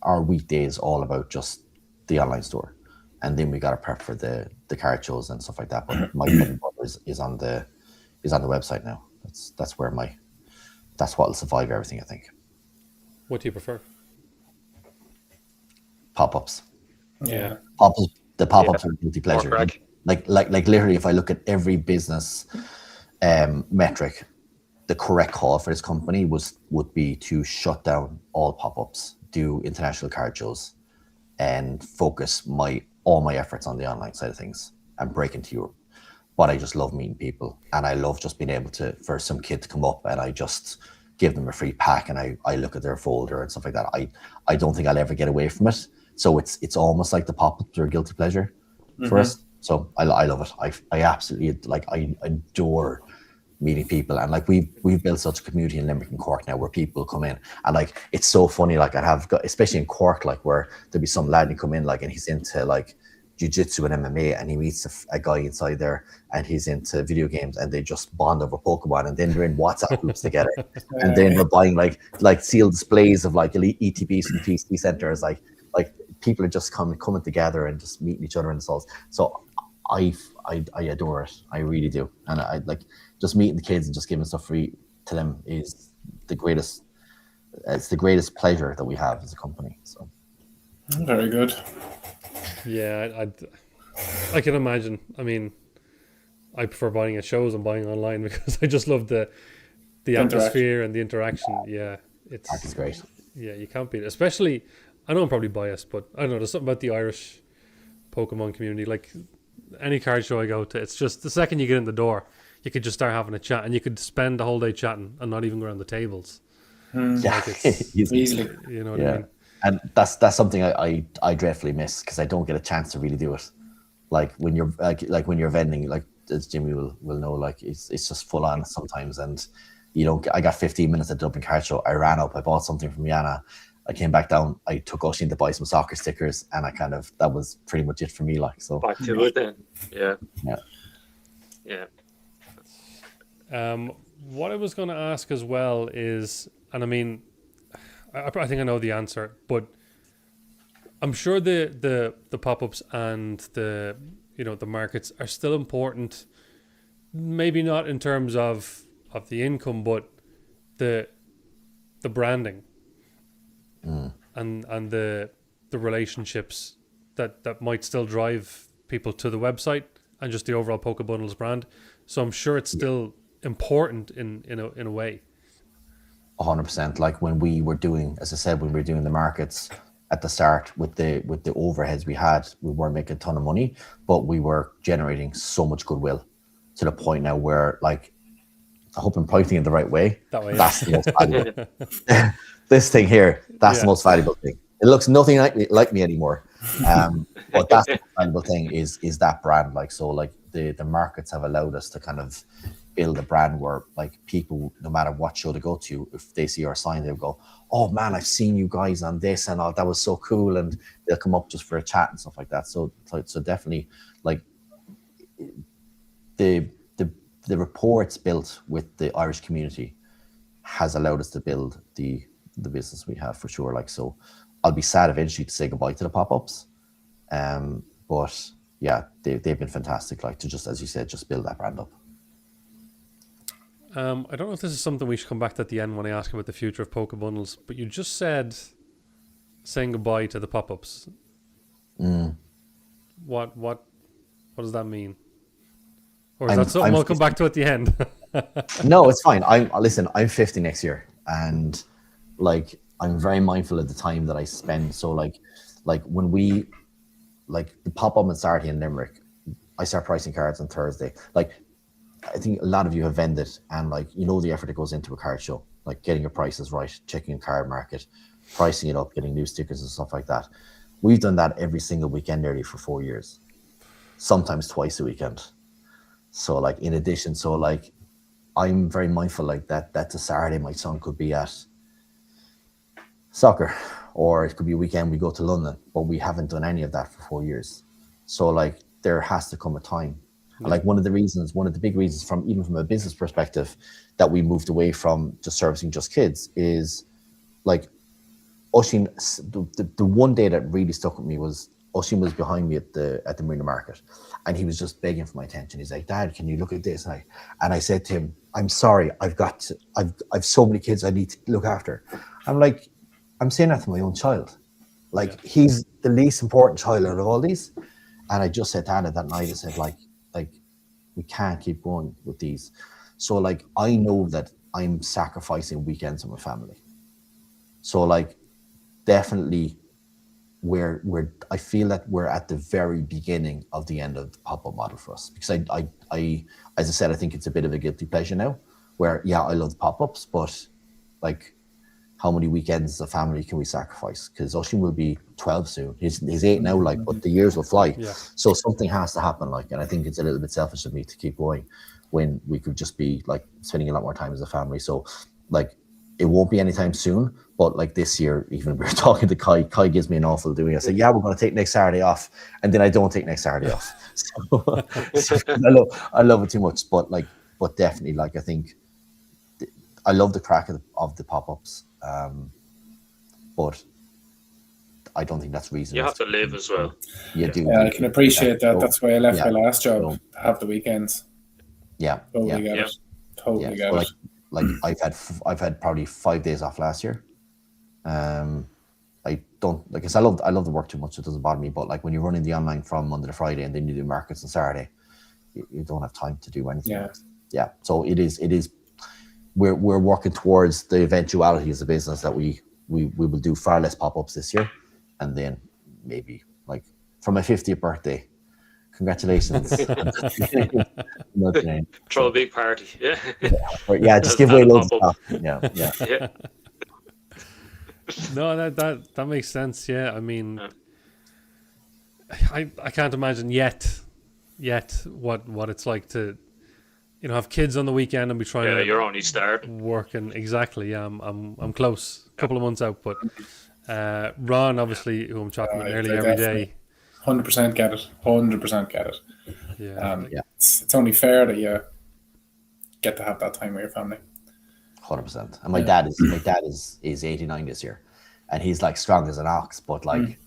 our weekdays all about just the online store, and then we got to prep for the card shows and stuff like that. But my is on the website now. That's what will survive everything, I think. What do you prefer? Pop-ups. Yeah. Pop-ups. The pop-ups are a guilty pleasure. crack. Like literally, if I look at every business metric, the correct call for this company would be to shut down all pop-ups, do international card shows, and focus all my efforts on the online side of things and break into Europe. But I just love meeting people, and I love just being able to, for some kid to come up and I just give them a free pack and I look at their folder and stuff like that. I don't think I'll ever get away from it. So it's almost like the pop-ups are a guilty pleasure for us. So I love it. I absolutely I adore meeting people, and like we've built such a community in Limerick and Cork now where people come in, and like it's so funny. Like I have got, especially in Cork, like where there'll be some lad who come in like and he's into like jiu-jitsu and MMA, and he meets a guy inside there and he's into video games, and they just bond over Pokemon, and then they're in WhatsApp groups together, and then they're buying like sealed displays of like elite ETBs from PC centers. Like people are just coming together and just meeting each other in the halls. So I adore it. I really do. And I like just meeting the kids and just giving stuff free to them is the greatest. It's the greatest pleasure that we have as a company. So Very good. Yeah, I can imagine. I mean, I prefer buying at shows and buying online because I just love the atmosphere and the interaction. Yeah, it's great. Yeah, you can't beat it. Especially, I know I'm probably biased, but I don't know, there's something about the Irish Pokemon community. Like any card show I go to, it's just the second you get in the door, you could just start having a chat, and you could spend the whole day chatting and not even go around the tables. Yeah, Like it's, Easily. you know what I mean? And that's something I dreadfully miss because I don't get a chance to really do it. Like when you're like when you're vending, like as Jimmy will know, like it's just full on sometimes, and you don't. I got 15 minutes at Dublin Card Show. I ran up, I bought something from Yana. I came back down. I took Oisín to buy some soccer stickers, and that was pretty much it for me. Like so. Back to it then. Yeah. What I was going to ask as well is, and I mean, I think I know the answer, but I'm sure the pop-ups and the markets are still important. Maybe not in terms of the income, but the branding and the relationships that might still drive people to the website and just the overall PokeBundles brand. So I'm sure it's still important in a way. 100%. Like when we were doing, as I said, when we were doing the markets at the start with the overheads we had, we weren't making a ton of money, but we were generating so much goodwill to the point now where, like, I hope I'm pointing in the right way. That's the most valuable. This thing here, that's the most valuable thing. It looks nothing like me anymore. But that's the valuable thing is that brand. Like, so like the markets have allowed us to kind of build a brand where like people, no matter what show they go to, if they see our sign, they'll go, "Oh man, I've seen you guys on this and all, that was so cool," and they'll come up just for a chat and stuff like that. So definitely, like the reports built with the Irish community has allowed us to build the business we have for sure. Like, so I'll be sad eventually to say goodbye to the pop-ups, but yeah, they've been fantastic. Like to just, as you said, just build that brand up. I don't know if this is something we should come back to at the end when I ask about the future of PokeBundles, but you just said saying goodbye to the pop-ups. What does that mean? Or is that something we'll come back to at the end? No, it's fine. I'm 50 next year, and like I'm very mindful of the time that I spend. So like when we like the pop-up and Saturday in Limerick, I start pricing cards on Thursday. Like I think a lot of you have vended, and like the effort that goes into a card show, like getting your prices right, checking a card market, pricing it up, getting new stickers and stuff like that. We've done that every single weekend nearly for 4 years, sometimes twice a weekend. So like in addition, so like I'm very mindful like that's a Saturday my son could be at soccer, or it could be a weekend we go to London, but we haven't done any of that for 4 years. So like there has to come a time. And like one of the big reasons from a business perspective that we moved away from just servicing just kids is like Oisín, the one day that really stuck with me was Oisín was behind me at the Marina Market, and he was just begging for my attention. He's like, "Dad, can you look at this?" And I said to him, "I'm sorry, I've so many kids I need to look after." I'm like, I'm saying that to my own child. Like, he's the least important child out of all these. And I just said to Anna that night, I said, like, we can't keep going with these. So, like, I know that I'm sacrificing weekends with my family. So, like, definitely I feel that we're at the very beginning of the end of the pop-up model for us. Because I as I said, I think it's a bit of a guilty pleasure now, where, yeah, I love the pop-ups, but, like, how many weekends as a family can we sacrifice? Because Oisin will be 12 soon. He's 8 now, like, but the years will fly. Yeah. So something has to happen, like, and I think it's a little bit selfish of me to keep going when we could just be, like, spending a lot more time as a family. So, like, it won't be anytime soon, but, like, this year, even we were talking to Kai gives me an awful doing. I said, yeah, we're going to take next Saturday off. And then I don't take next Saturday off. So I love it too much. But definitely, like, I think I love the crack of the pop-ups. But I don't think that's reason. You have to live as well. You do. Yeah, I can appreciate that. So, that's why I left yeah, my last job so, to have the weekends. Yeah. Totally get it. Totally get it. Like I've had probably 5 days off last year. I don't like, cause I love the work too much. It doesn't bother me. But, like, when you're running the online from Monday to Friday and then you do markets on Saturday, you don't have time to do anything. Yeah. Yeah. So it is. We're working towards the eventuality as a business that we will do far less pop-ups this year, and then maybe, like, for my 50th birthday. Congratulations. Throw a big party. Yeah. Yeah, just give away loads of stuff. Yeah. No, that makes sense. Yeah, I mean, I can't imagine yet what it's like to, have kids on the weekend and be trying to. Yeah, you're only starting. Working exactly. Yeah, I'm close. A couple of months out, but Ron, obviously, who I'm chatting with nearly every day. 100% get it. 100% get it. Yeah. It's only fair that you get to have that time with your family. 100%. And my dad is 89 this year, and he's, like, strong as an ox. But, like,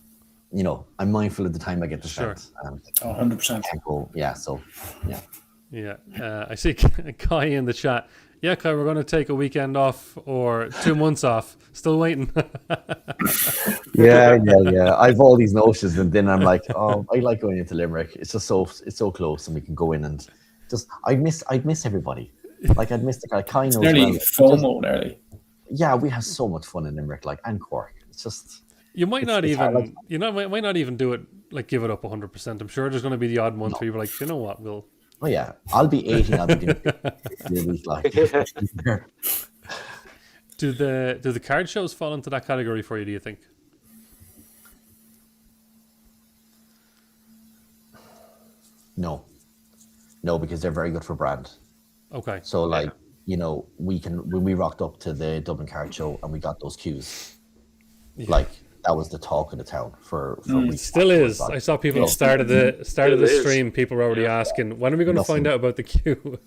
I'm mindful of the time I get to spend. 100%. I can't go. Yeah. So yeah. Yeah. I see Kai in the chat. Yeah, Kai, we're going to take a weekend off or 2 months off. Still waiting. Yeah. I've all these notions, and then I'm like, oh, I like going into Limerick. It's just it's so close, and we can go in and just. I'd miss everybody. Like, I'd miss the guy. Kai knows. Nearly FOMO, nearly. Yeah, we have so much fun in Limerick, like, and Cork. It's just. You might not even, might not even do it, like, give it up 100%. I'm sure there's going to be the odd month where you're like, you know what, we'll. Oh yeah, I'll be 80. I'll be doing it. Like. Do the card shows fall into that category for you? Do you think? No, because they're very good for brand. Okay. So, like, when we rocked up to the Dublin Card Show and we got those queues, like, that was the talk of the town for weeks. Still is. I saw people at the start of the stream. People were already asking, when are we going to find out about the queue?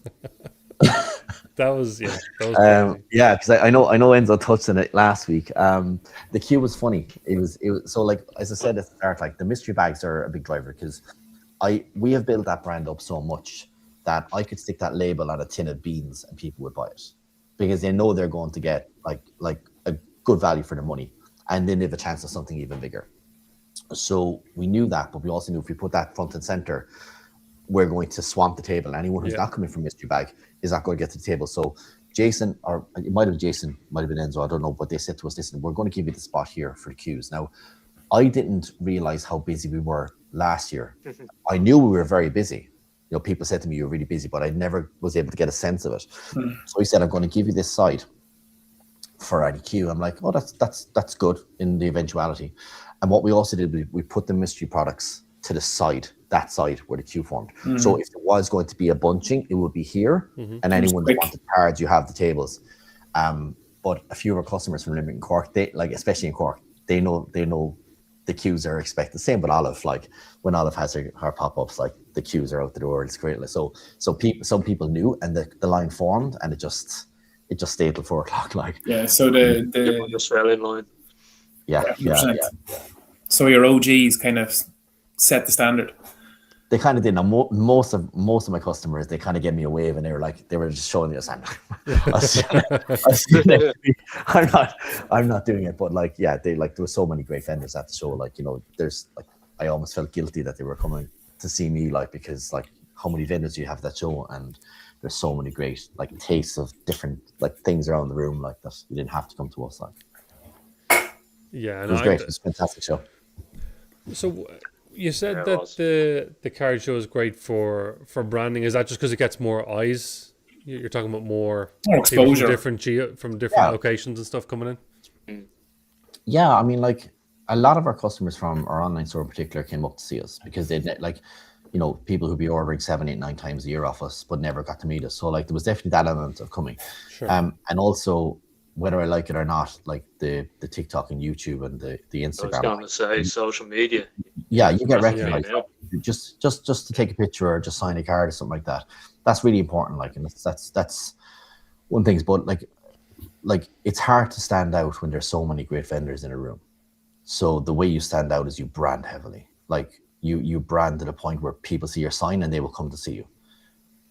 That was crazy. Yeah, because I know Enzo touched on it last week. The queue was funny. It was so, like, as I said at the start, like, the mystery bags are a big driver, because we have built that brand up so much that I could stick that label on a tin of beans and people would buy it, because they know they're going to get like a good value for their money, and then they have a chance of something even bigger. So we knew that, but we also knew if we put that front and center, we're going to swamp the table. Anyone who's not coming from mystery bag is not going to get to the table. So Jason, or it might have been Enzo, I don't know, but they said to us, listen, we're going to give you the spot here for the queues. Now, I didn't realize how busy we were last year. I knew we were very busy. People said to me, you're really busy, but I never was able to get a sense of it. So he said, I'm going to give you this side for any queue. I'm like, oh, that's good in the eventuality. And what we also did, we put the mystery products to the side, that side where the queue formed. So if there was going to be a bunching, it would be here. And anyone that wanted cards, you have the tables. But a few of our customers from Limerick and Cork, they, like, especially in Cork, they know the queues are expected. Same with Olive, like, when Olive has her pop-ups, like, the queues are out the door. It's great. So some people knew, and the line formed, and it just stayed till 4 o'clock. Like, yeah. So the just fell in line. Yeah. So your OGs kind of set the standard. They kind of did. Now, most of my customers, they kind of gave me a wave, and they were just showing me a sign. I'm not doing it, but like, yeah, there were so many great vendors at the show. Like, you know, there's like, I almost felt guilty that they were coming to see me, like, because like, how many vendors do you have at that show? And there's so many great like tastes of different like things around the room, like that you didn't have to come to us. Like, Yeah, it was great. It was a fantastic show. So you said that the card show is great for branding. Is that just because it gets more eyes? You're talking about more exposure from different locations and stuff coming in. Yeah, I mean, like a lot of our customers from our online store in particular came up to see us because they'd like, you know, people who'd be ordering 7, 8, 9 times a year off us, but never got to meet us. So like, there was definitely that element of coming. Sure. And also, whether I like it or not, like the TikTok and YouTube and the Instagram. I was going to say social media. Yeah, you get recognized. Just to take a picture or just sign a card or something like that. That's really important. Like, and that's one thing. But like it's hard to stand out when there's so many great vendors in a room. So the way you stand out is you brand heavily. Like you brand to the point where people see your sign and they will come to see you.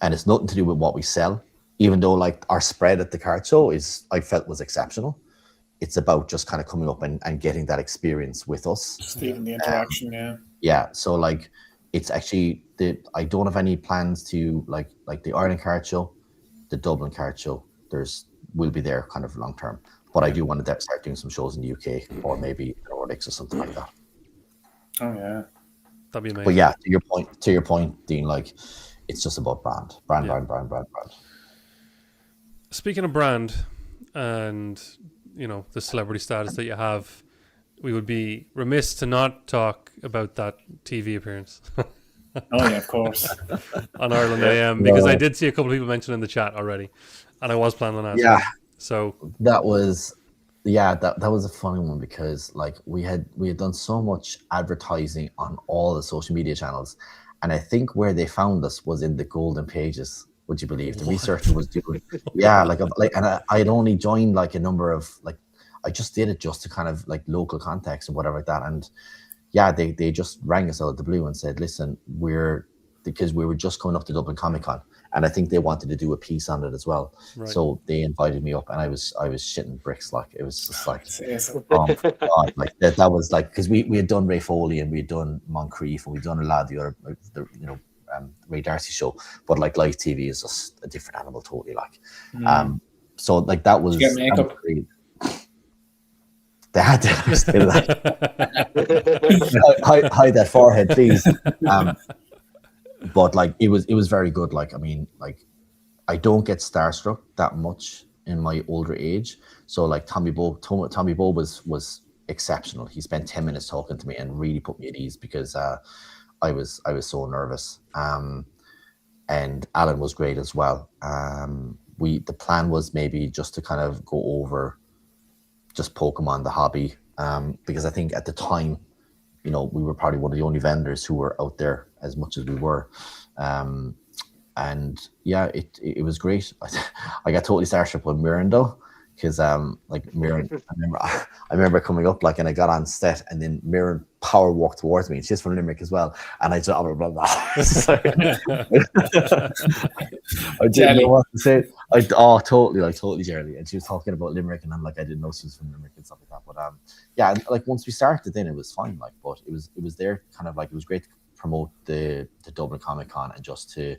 And it's nothing to do with what we sell, even though like our spread at the card show I felt was exceptional. It's about just kind of coming up and getting that experience with us. Just even the interaction, yeah. Yeah. So like it's actually I don't have any plans to like the Ireland card show, the Dublin card show. Will be there kind of long term. But I do want to start doing some shows in the UK or maybe Nordics or something like that. Oh yeah. That'd be amazing. But yeah, to your point, Dean, like it's just about brand. Speaking of brand and, you know, the celebrity status that you have, we would be remiss to not talk about that TV appearance. Oh yeah, of course. On Ireland AM, because I did see a couple of people mention in the chat already, and I was planning on asking. Yeah. So that was a funny one because like we had done so much advertising on all the social media channels, and I think where they found us was in the golden pages. Would you believe the researcher was doing? Yeah, and I had only joined like a number of like, I just did it just to kind of like local contacts and whatever like that, and yeah, they just rang us out of the blue and said, listen, because we were just coming up to Dublin Comic Con, and I think they wanted to do a piece on it as well. Right. So they invited me up, and I was shitting bricks. Like it was just like, oh my God, like that was like, because we had done Ray Foley and we had done Moncrief and we'd done a lot of the other, Ray Darcy show, but like live TV is just a different animal totally. Like, so like that was. Did you get makeup? They had to still hide that forehead, please. But like it was very good. Like I mean, like I don't get starstruck that much in my older age. So like Tommy Bow was exceptional. He spent 10 minutes talking to me and really put me at ease because I was so nervous. And Alan was great as well. The plan was maybe just to kind of go over just Pokemon, the hobby, because I think at the time, you know, we were probably one of the only vendors who were out there as much as we were. And yeah, it was great. I got totally starstruck with Mirren though, because like Mirren, I remember coming up like, and I got on set, and then Mirren power walked towards me. She's from Limerick as well, and I just blah, blah, blah. I didn't know what to say. Totally Jerry. And she was talking about Limerick, and I'm like, I didn't know she was from Limerick and stuff like that. But yeah, like once we started, then it was fine. Like, but it was there kind of like, it was great to promote the Dublin Comic Con and just to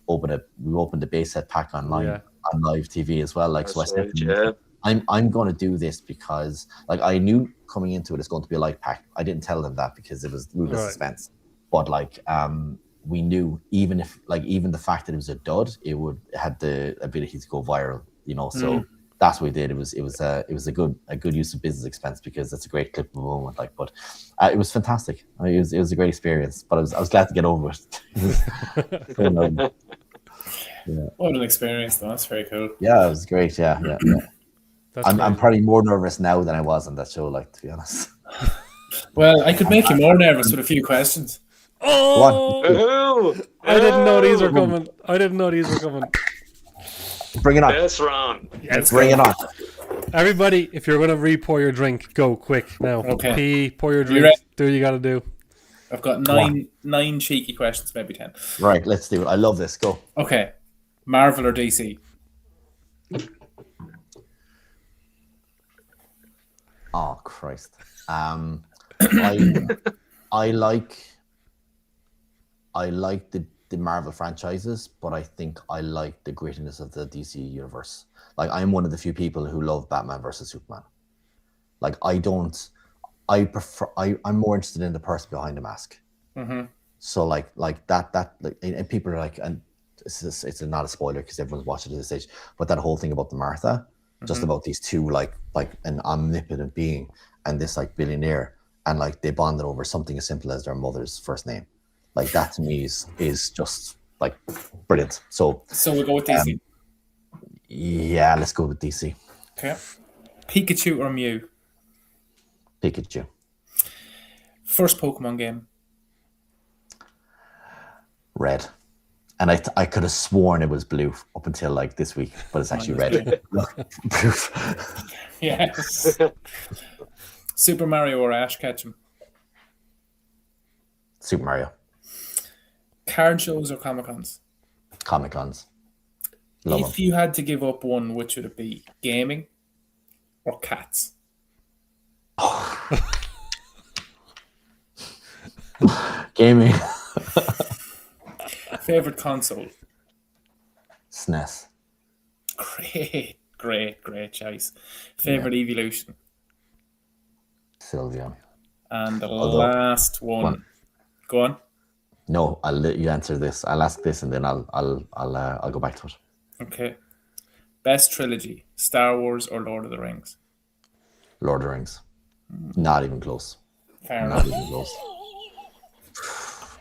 we opened the base set pack online on live TV as well. Like, that's so I said, I'm going to do this because like I knew coming into it, it's going to be a light pack. I didn't tell them that because it was rule of suspense. But like we knew even the fact that it was a dud, it had the ability to go viral, you know. So that's what we did. It was a good use of business expense because it's a great clip of a moment. Like, but it was fantastic. It was a great experience. But I was glad to get over it. Yeah. What an experience, though. That's very cool. Yeah, it was great. Yeah. I'm probably more nervous now than I was on that show, like, to be honest. Well, I could make you more nervous with a few questions. Oh! I didn't know these were coming. Bring it on. Yes, Ron. Yes, bring it on. Everybody, if you're going to re-pour your drink, go quick now. Okay. Pour your drink. Do what you got to do. I've got nine cheeky questions, maybe 10. Right, let's do it. I love this. Go. Okay. Marvel or DC? Oh Christ. I like the Marvel franchises, but I think I like the grittiness of the DC universe. Like, I'm one of the few people who love Batman versus Superman. Like, I'm more interested in the person behind the mask. Mm-hmm. So like that and people are like, and it's not a spoiler because everyone's watching it at this stage, but that whole thing about the Martha, just about these two like an omnipotent being and this like billionaire, and like they bonded over something as simple as their mother's first name. Like, that to me is just like brilliant. So we'll go with DC. Yeah, let's go with DC. Okay. Pikachu or Mew? Pikachu. First Pokemon game? Red. And I could have sworn it was blue up until like this week, but it's actually red. Proof. Yes. Super Mario or Ash Ketchum? Super Mario. Card shows or Comic-Cons? Comic-Cons. Love If you had to give up one, which would it be? Gaming or cats? Gaming. Favorite console? SNES. Great choice. Favorite evolution? Sylveon. And the last one. Go on. No, I'll let you answer this. I'll ask this and then I'll go back to it. Okay. Best trilogy: Star Wars or Lord of the Rings? Lord of the Rings. Not even close. Fair Not enough. even close.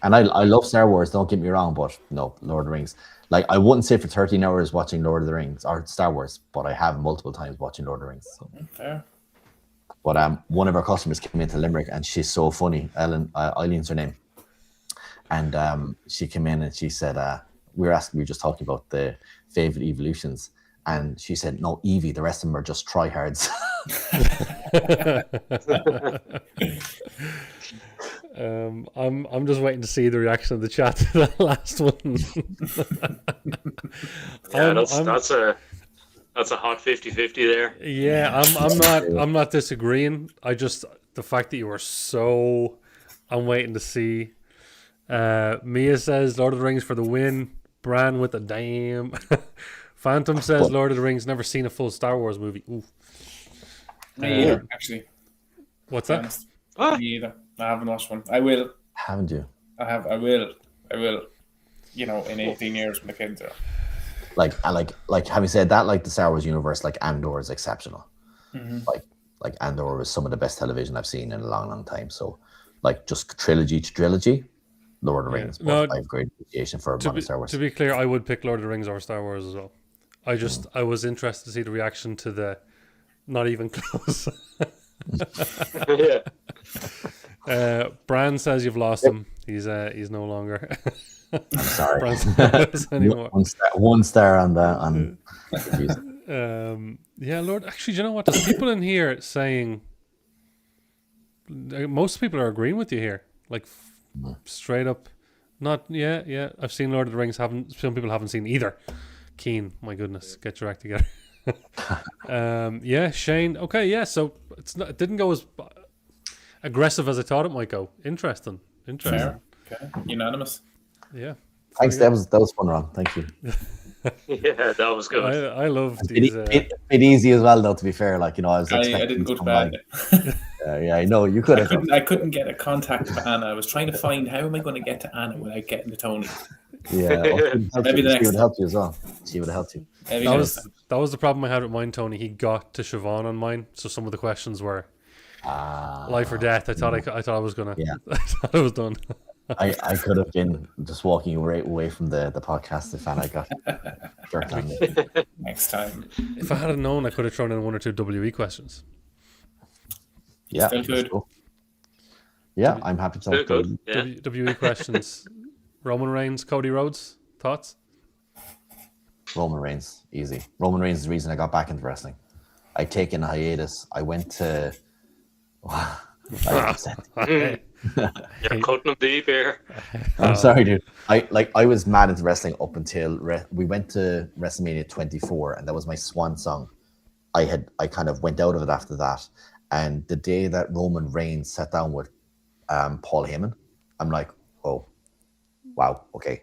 And I love Star Wars, don't get me wrong, but no, Lord of the Rings. Like, I wouldn't sit for 13 hours watching Lord of the Rings or Star Wars, but I have multiple times watching Lord of the Rings. So. Fair. But one of our customers came into Limerick and she's so funny. Eileen's her name. And she came in and she said, we were just talking about the favorite evolutions. And she said, no, Eevee, the rest of them are just tryhards. I'm just waiting to see the reaction of the chat to that last one. That's a hot 50-50 there. Yeah, I'm not disagreeing. The fact that you were so, I'm waiting to see. Mia says Lord of the Rings for the win. Bran with a damn. Phantom says Lord of the Rings, never seen a full Star Wars movie. Ooh. Me either, actually. What's that? Me either. I haven't watched one. I will. Haven't you? I will. You know, in 18 years when the kids are. Like having said that, like the Star Wars universe, like Andor is exceptional. Mm-hmm. Like Andor was some of the best television I've seen in a long time. So, like, just trilogy to trilogy, Lord of the Rings. But I have great appreciation for modern Star Wars. To be clear, I would pick Lord of the Rings over Star Wars as well. I was interested to see the reaction to the not even close. Yeah. Bran says you've lost him. He's no longer. I'm sorry. Bran's not with us anymore. One star on that. Yeah, Lord. Actually, do you know what? There's people in here saying. Most people are agreeing with you here. Like, straight up. Not yeah. I've seen Lord of the Rings. Some people haven't seen either. Keen, my goodness, get your act together. Yeah, Shane. Okay, yeah. So it didn't go as aggressive as I thought it might go. Interesting. Fair. Okay. Unanimous. Yeah. Thanks. That was fun, Ron. Thank you. Yeah, that was good. I love these. Bit easy as well, though. To be fair, like, you know, I didn't go to bed. Yeah, I know you could have. I couldn't get a contact with Anna. I was trying to find how am I going to get to Anna without getting to Tony. Yeah, Maybe the next. She would help you as well. She would have helped you. That was the problem I had with mine, Tony. He got to Siobhan on mine, so some of the questions were life or death. I thought I was gonna. Yeah. I thought it was done. I could have been just walking right away from the podcast if I got dirt on me. Next time. If I had known, I could have thrown in one or two WE questions. Yeah, Still good. Cool. Yeah, I'm happy to Still talk good. to Yeah. WE questions. Roman Reigns, Cody Rhodes, thoughts? Roman Reigns, easy. Roman Reigns is the reason I got back into wrestling. I'd taken a hiatus. I went to You're cutting them deep here. I'm sorry, dude. I was mad into wrestling up until we went to WrestleMania 24, and that was my swan song. I kind of went out of it after that, and the day that Roman Reigns sat down with Paul Heyman, I'm like, oh, wow, okay,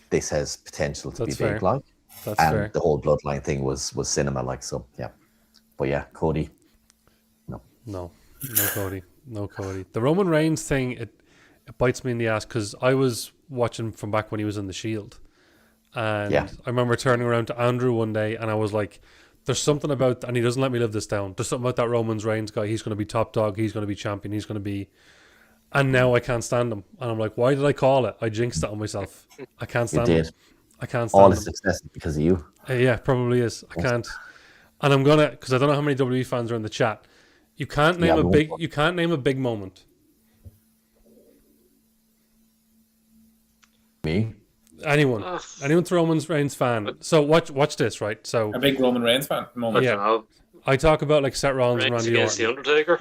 this has potential to be fair. big, like, That's and fair. the whole bloodline thing was cinema, like, so yeah, but yeah, Cody, No, Cody. No, Cody. The Roman Reigns thing, it bites me in the ass because I was watching from back when he was in the Shield. And Yeah. I remember turning around to Andrew one day and I was like, there's something about, and he doesn't let me live this down, there's something about that Roman Reigns guy. He's going to be top dog. He's going to be champion. He's going to be... And now I can't stand him. And I'm like, why did I call it? I jinxed it on myself. I can't you stand him. did. I can't stand All him. his success is because of you. Yeah, probably is. I can't. And I'm gonna, because I don't know how many WWE fans are in the chat. You can't name a big. You can't name a big moment. Me? Anyone's a Roman Reigns fan. So watch this, right? So A big Roman Reigns fan moment. yeah, I talk about like Seth Rollins and Reigns Randy against Orton. the Undertaker.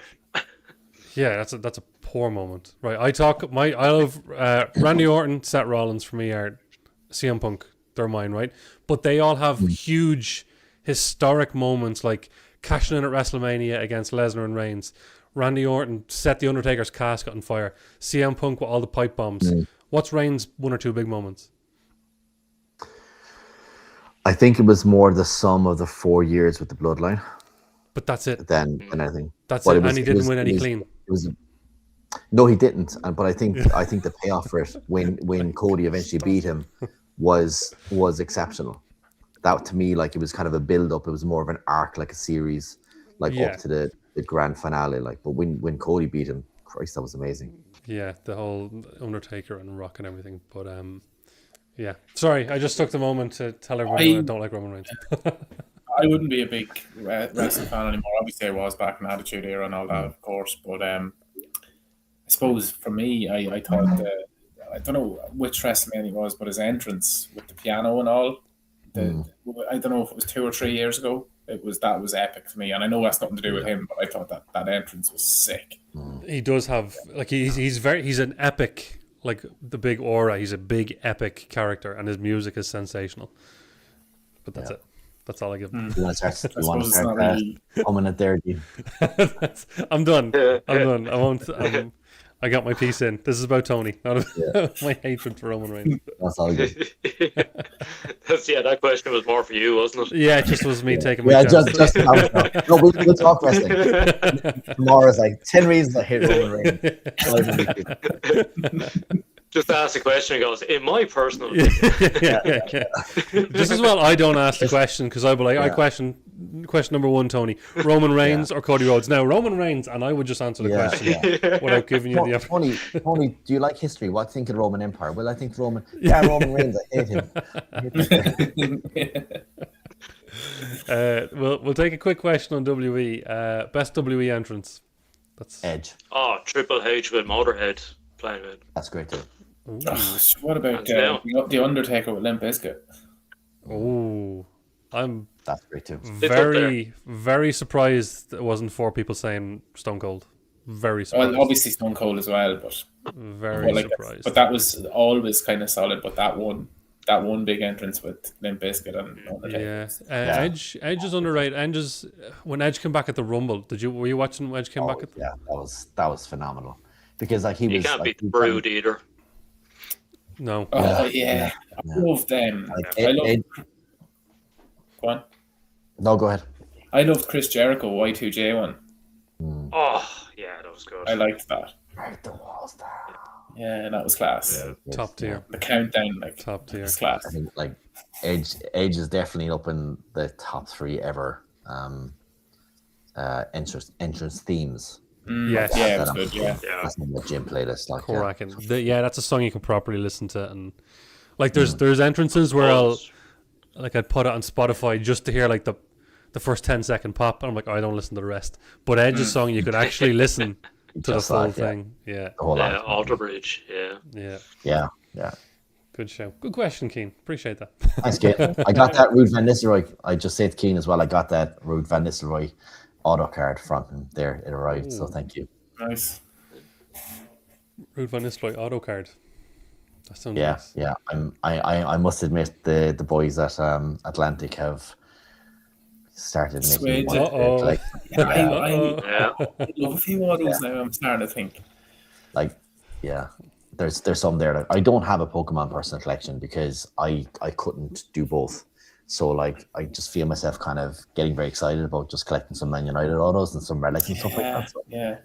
Yeah, that's a poor moment, right? I love Randy Orton, Seth Rollins for me are CM Punk. They're mine, right? But they all have huge historic moments, like cashing in at WrestleMania against Lesnar and Reigns. Randy Orton set the Undertaker's casket on fire. CM Punk with all the pipe bombs. What's Reigns' one or two big moments? I think it was more the sum of the 4 years with the bloodline But that's it. than anything. That's But it. And he didn't win any clean. No, he didn't. But I think the payoff for it when Cody eventually beat him was exceptional. That to me, like, it was kind of a build up. It was more of an arc, like a series, like up to the grand finale. Like, but when Cody beat him, Christ, that was amazing. Yeah, the whole Undertaker and Rock and everything. But yeah. Sorry, I just took the moment to tell everybody I don't like Roman Reigns. I wouldn't be a big wrestling fan anymore. Obviously, I was back in Attitude Era and all that, of course. But I suppose for me, I thought I don't know which WrestleMania it was, but his entrance with the piano and all. I don't know if it was 2 or 3 years ago. That was epic for me, and I know that's nothing to do with him, but I thought that entrance was sick. He does have like he's an epic, like the big aura. He's a big epic character, and his music is sensational. But that's it. That's all I give him. You want to start coming at there, Dean? I'm done. I won't. I got my piece in. This is about Tony, not about my hatred for Roman Reigns. That's all good. That question was more for you, wasn't it? Yeah, it just was me taking my chance. just no, we'll talk wrestling. Tomorrow's like 10 reasons I hate Roman Reigns. Just ask the question and goes, in my personal yeah. Just as well I don't ask the question, because I'll be like, I question number one, Tony, Roman Reigns or Cody Rhodes. Now Roman Reigns, and I would just answer the question without giving you the opportunity. Tony, do you like history? What do you think of the Roman Empire? Well, I think Roman Reigns, I hate him. We'll take a quick question on WE. Best WE entrance. That's Edge. Oh, Triple H with Motorhead playing it. That's great too. What about the Undertaker with Limp Bizkit? Oh, that's great too. Very, very surprised it wasn't 4 people saying Stone Cold. Very surprised. Well, obviously Stone Cold as well, but very surprised. But that was always kind of solid. But that one big entrance with Limp Bizkit and Undertaker. Edge is underrated. When Edge came back at the Rumble, were you watching when Edge came back at? Yeah, that was phenomenal, because like You can't beat the Brood either. No. I love them. Go on. No, go ahead. I loved Chris Jericho Y2J one. Oh yeah, that was good. I liked that. Right, the walls there. Yeah, that was class. Top tier. The countdown, like Top tier. was class. I think like Edge is definitely up in the top 3 ever entrance themes. Yes. Yeah, it was good. Yeah. That's in the gym playlist. Like, Cracking. That's a song you can properly listen to, and like there's entrances where I'd put it on Spotify just to hear like the first 10-second pop, and I'm like, I don't listen to the rest. But Edge's song you could actually listen to the full thing. Yeah. The whole lot. Alter Bridge. Yeah. Yeah. Good show. Good question, Keen. Appreciate that. Thanks, Keen. I got that Rude Van Nistelrooy. I just said to Keen as well. I got that Rude Van Nistelrooy auto card from him there. It arrived. So thank you. Nice. Ruud van Nistelrooy auto card. That sounds Yeah, nice. yeah. I must admit the boys at Atlantic have started making me Swayed want you. to Uh-oh. collect. I Yeah. love a few autos now. I'm starting to think. Like, yeah, there's some there that I don't have a Pokemon personal collection because I couldn't do both. So like I just feel myself kind of getting very excited about just collecting some Man United autos and some relics and stuff like that. So, Yeah.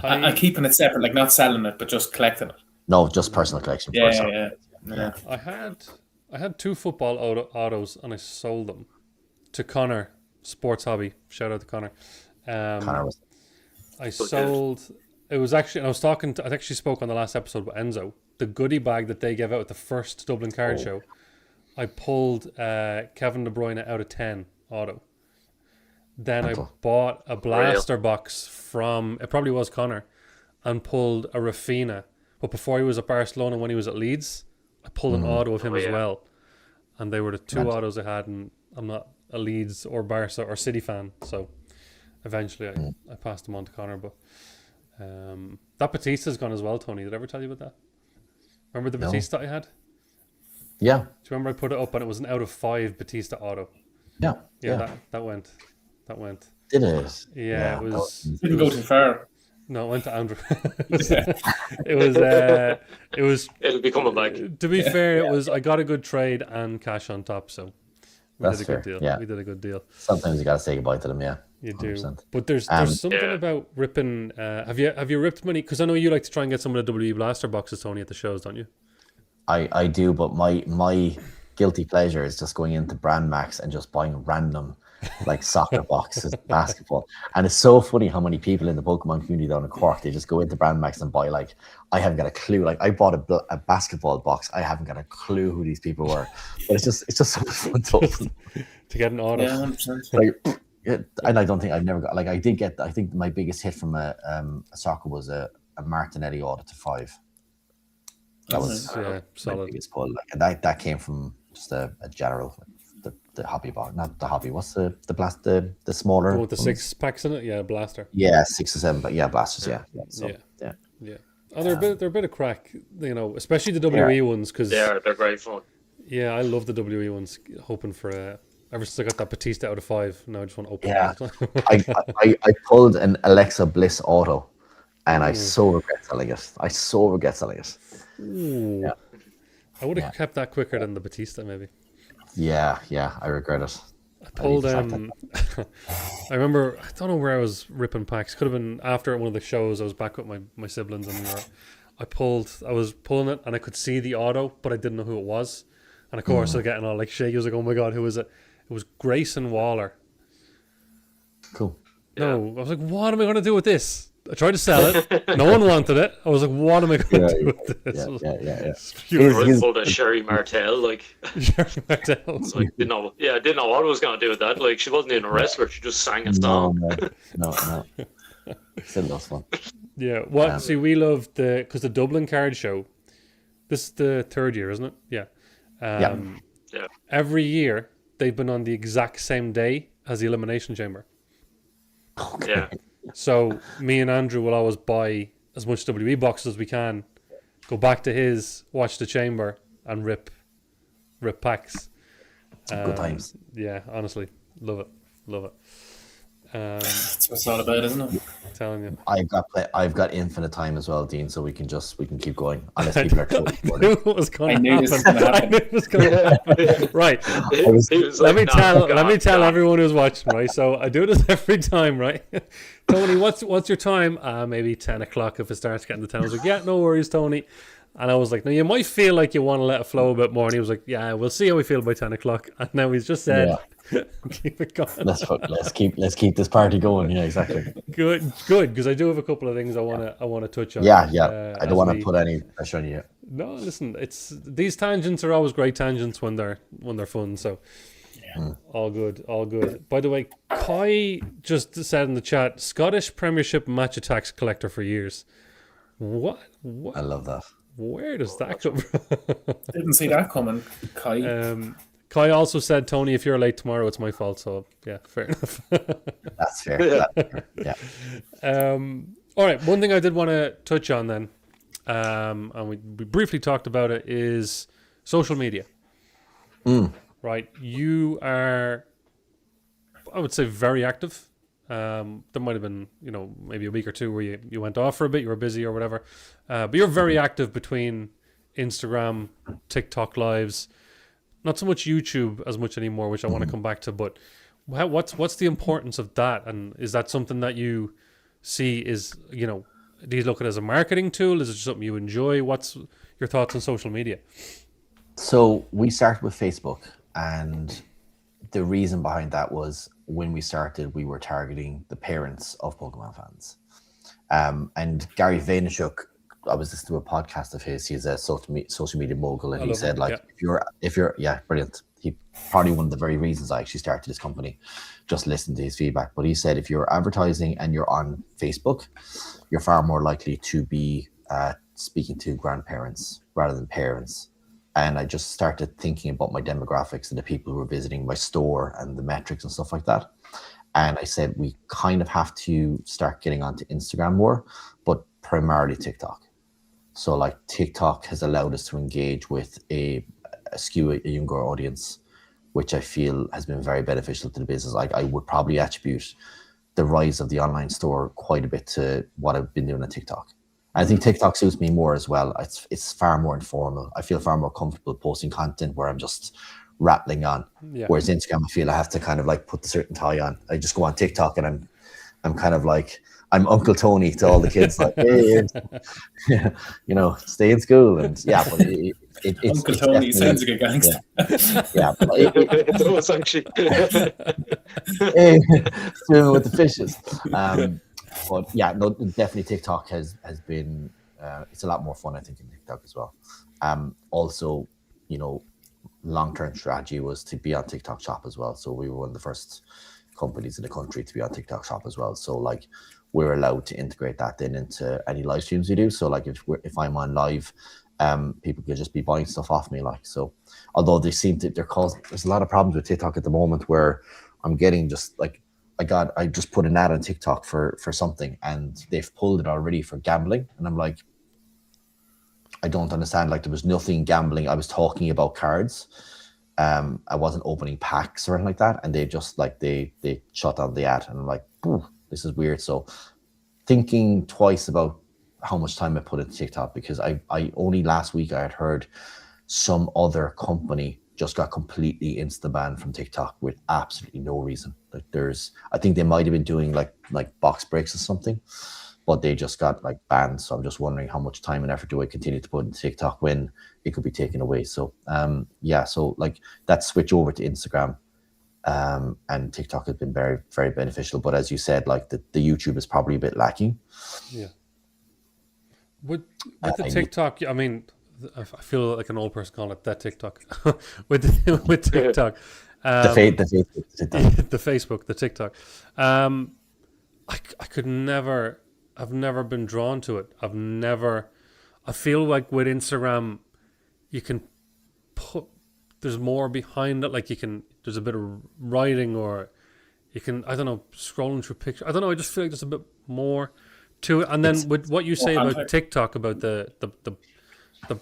I'm keeping it separate, like not selling it, but just collecting it. no, just personal collection. Yeah. I had 2 football autos and I sold them to Connor, Sports Hobby. Shout out to Connor. Connor was I sold. It was actually. And I was talking. I actually spoke on the last episode with Enzo. The goodie bag that they gave out at the first Dublin Card Show. I pulled Kevin De Bruyne out of 10 auto. Then I bought a blaster box from. It probably was Connor, and pulled a Rafinha. But before he was at Barcelona, when he was at Leeds, I pulled an auto of him as well. And they were the 2 autos I had, and I'm not a Leeds or Barca or City fan, so eventually I passed them on to Connor. But that Batista's gone as well, Tony. Did I ever tell you about that? Remember the Batista I had? Yeah. Do you remember I put it up and it was an out of 5 Batista auto? Yeah. That went. Did it? Yeah, it was. Didn't go too far. No, it went to Andrew. It was. It'll be coming back. To be fair, it was. I got a good trade and cash on top, so we That's did a good fair, deal. yeah. We did a good deal. Sometimes you got to say goodbye to them. Yeah. You do, 100%. but there's something about ripping. Have you ripped many? Because I know you like to try and get some of the WE Blaster boxes, Tony, at the shows, don't you? I do, but my guilty pleasure is just going into Brand Max and just buying random like soccer boxes, basketball. And it's so funny how many people in the Pokemon community down in Cork, they just go into Brand Max and buy, like, I haven't got a clue. Like, I bought a basketball box. I haven't got a clue who these people were. But it's just so much fun to open. To get an auto. Yeah, 100%. Like, yeah, and I don't think I've never got, like, I did get, I think my biggest hit from a soccer was a Martinelli auto to 5. That was my solid. biggest pull. Like, and that came from just a general, the hobby box, not the hobby. What's the smaller? Oh, with the 6 packs in it, yeah, blaster. Yeah, 6 or 7, but yeah, blasters. Yeah. So, yeah. Oh, they're a bit of crack, you know, especially the WE ones, because They're great fun. Yeah, I love the WE ones. Hoping for ever since I got that Batista out of 5, now I just want to open it. I pulled an Alexa Bliss auto, and I so regret selling it. Ooh. Yeah. I would have kept that quicker than the Batista, maybe. Yeah, I regret it. I pulled. I remember. I don't know where I was ripping packs. Could have been after one of the shows. I was back with my siblings, and I was pulling it, and I could see the auto, but I didn't know who it was. And of course, I was getting all like shaky. I was like, "Oh my god, who is it?" It was Grayson Waller. Cool. No, I was like, "What am I going to do with this?" I tried to sell it. No one wanted it. I was like, "What am I going to do with this?" I pulled a Sherry Martel, like Sherry Martel. Like, didn't know what I was going to do with that. Like, she wasn't even a wrestler; she just sang a song. No. Still lots fun. Yeah. See, we loved because the Dublin Card Show. This is the 3rd year, isn't it? Yeah. Yeah. Every year they've been on the exact same day as the Elimination Chamber. Okay. Yeah. So me and Andrew will always buy as much WE boxes as we can, go back to his, watch the chamber, and rip packs. Good times. Yeah, honestly, love it. That's what it's all about, isn't it? Telling you. I've got infinite time as well, Dean. So we can keep going. Unless people are close. I knew it was going to happen. I knew it was going to happen. Right. Let me tell everyone who's watching. Right. So I do this every time. Right. Tony, what's your time? Maybe 10 o'clock if it starts getting to 10. I was like, yeah, no worries, Tony. And I was like, now you might feel like you want to let it flow a bit more. And he was like, yeah, we'll see how we feel by 10 o'clock. And now he's just said, keep it going. Let's keep this party going. Yeah, exactly. Good. Because I do have a couple of things I want to touch on. Yeah. I don't want to put any pressure on you. No, listen, these tangents are always great tangents when they're fun. So all good. By the way, Kai just said in the chat, Scottish Premiership match attacks collector for years. What? I love that. Where does that come from? Didn't see that coming, Kai. Kai also said, Tony, if you're late tomorrow, it's my fault. So, yeah, fair enough. That's fair. Yeah. All right. One thing I did want to touch on then. and we briefly talked about it, is social media. Right? You are, I would say, very active. There might have been, maybe a week or two where you went off for a bit, you were busy or whatever. But you're very active between Instagram, TikTok lives, not so much YouTube as much anymore, which I want to come back to. But what's the importance of that? And is that something that you see is, do you look at it as a marketing tool? Is it just something you enjoy? What's your thoughts on social media? So we started with Facebook, and the reason behind that was when we started, we were targeting the parents of Pokemon fans. And Gary Vaynerchuk, I was listening to a podcast of his. He's a social media mogul, and he said, if you're brilliant. He probably one of the very reasons I actually started this company, just listening to his feedback. But he said, if you're advertising and you're on Facebook, you're far more likely to be speaking to grandparents rather than parents. And I just started thinking about my demographics and the people who were visiting my store and the metrics and stuff like that. And I said, we kind of have to start getting onto Instagram more, but primarily TikTok. So like TikTok has allowed us to engage with a younger audience, which I feel has been very beneficial to the business. Like I would probably attribute the rise of the online store quite a bit to what I've been doing on TikTok. I think TikTok suits me more as well. It's far more informal. I feel far more comfortable posting content where I'm just rattling on. Yeah. Whereas Instagram, I feel I have to kind of like put the suit and tie on. I just go on TikTok and I'm kind of like, I'm Uncle Tony to all the kids, like, hey, stay in school. And but it's Uncle Tony sounds like a gangster. Yeah, but it does actually. Hey, swimming with the fishes. But yeah, no, definitely TikTok has been, it's a lot more fun, I think, in TikTok as well. Also, long-term strategy was to be on TikTok Shop as well. So we were one of the first companies in the country to be on TikTok Shop as well. So like we're allowed to integrate that then into any live streams we do. So like if I'm on live, people could just be buying stuff off me. Like, so although there's a lot of problems with TikTok at the moment where I'm getting just like, I just put an ad on TikTok for something and they've pulled it already for gambling. And I'm like, I don't understand. Like there was nothing gambling. I was talking about cards. I wasn't opening packs or anything like that. And they just like, they shut down the ad. And I'm like, this is weird. So thinking twice about how much time I put into TikTok, because I only last week I had heard some other company just got completely insta-banned from TikTok with absolutely no reason. Like I think they might have been doing like box breaks or something, but they just got like banned. So I'm just wondering how much time and effort do I continue to put into TikTok when it could be taken away. So so like that switch over to Instagram and TikTok has been very, very beneficial. But as you said, like the YouTube is probably a bit lacking. Yeah. With the TikTok, I mean, I feel like an old person calling it that TikTok. with TikTok, the Facebook, the TikTok. I could never. I've never been drawn to it. I feel like with Instagram, you can put. There's more behind it. Like there's a bit of writing, or you can. I don't know, scrolling through pictures. I don't know. I just feel like there's a bit more to it. And then with what you say about TikTok, about the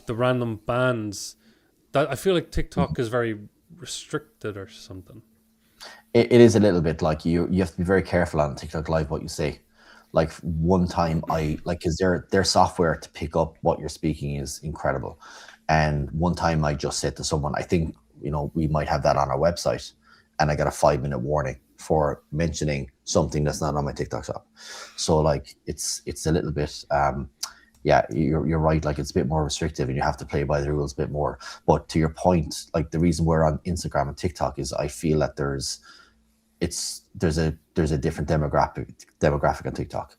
random bans, that I feel like TikTok is very restricted or something. It is a little bit like you have to be very careful on TikTok Live what you say. Like one time because their software to pick up what you're speaking is incredible. And one time I just said to someone, I think, we might have that on our website. And I got a 5-minute warning for mentioning something that's not on my TikTok shop. So like, it's a little bit, you're right. Like it's a bit more restrictive and you have to play by the rules a bit more. But to your point, like the reason we're on Instagram and TikTok is I feel that there's a different demographic on TikTok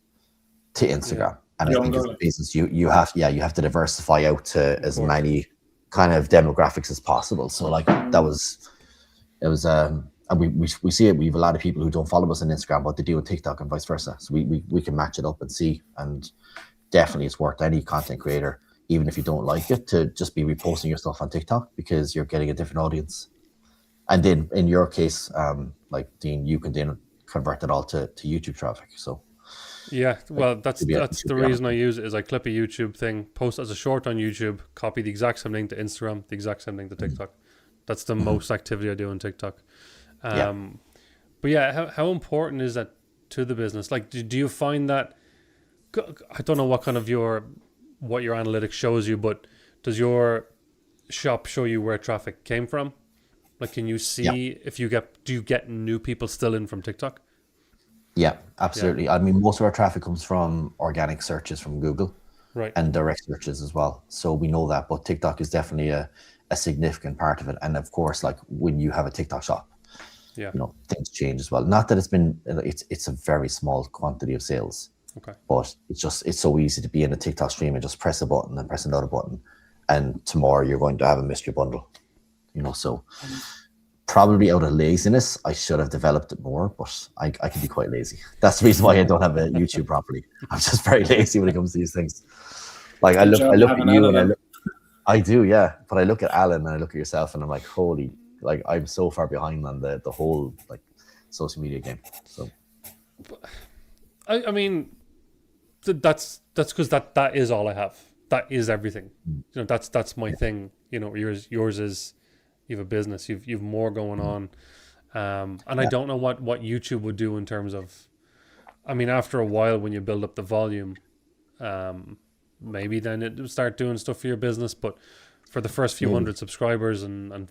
to Instagram. And I think as a business, you have to diversify out to as many kind of demographics as possible. So like it was and we see it. We have a lot of people who don't follow us on Instagram, but they do on TikTok and vice versa. So we can match it up and see. And definitely it's worth any content creator, even if you don't like it, to just be reposting your stuff on TikTok because you're getting a different audience. And then in your case, like Dean, you can then convert it all to YouTube traffic. So Yeah, well, that's to be the honest. reason I use it is I clip a YouTube thing, post as a short on YouTube, copy the exact same thing to Instagram, the exact same thing to TikTok. That's the most activity I do on TikTok. But yeah, how important is that to the business? Like, do you find that? I don't know what kind of what your analytics shows you, but does your shop show you where traffic came from? Like, can you see if do you get new people still in from TikTok? Yeah, absolutely. I mean, most of our traffic comes from organic searches from Google, Right, and direct searches as well. So we know that, but TikTok is definitely a significant part of it. And of course, like when you have a TikTok shop, yeah, things change as well. Not that it's a very small quantity of sales, okay, but it's so easy to be in a TikTok stream and just press a button and press another button, and tomorrow you're going to have a mystery bundle. So probably out of laziness, I should have developed it more, but I can be quite lazy. That's the reason why I don't have a YouTube properly. I'm just very lazy when it comes to these things. Like I look at you and I do, yeah. But I look at Alan and I look at yourself and I'm like, holy, like I'm so far behind on the whole like social media game. So I mean, that's because that is all I have. That is everything. That's my thing. Yours is, you have a business. You've more going on, and I don't know what YouTube would do in terms of. I mean, after a while, when you build up the volume, maybe then it will start doing stuff for your business. But for the first few hundred subscribers and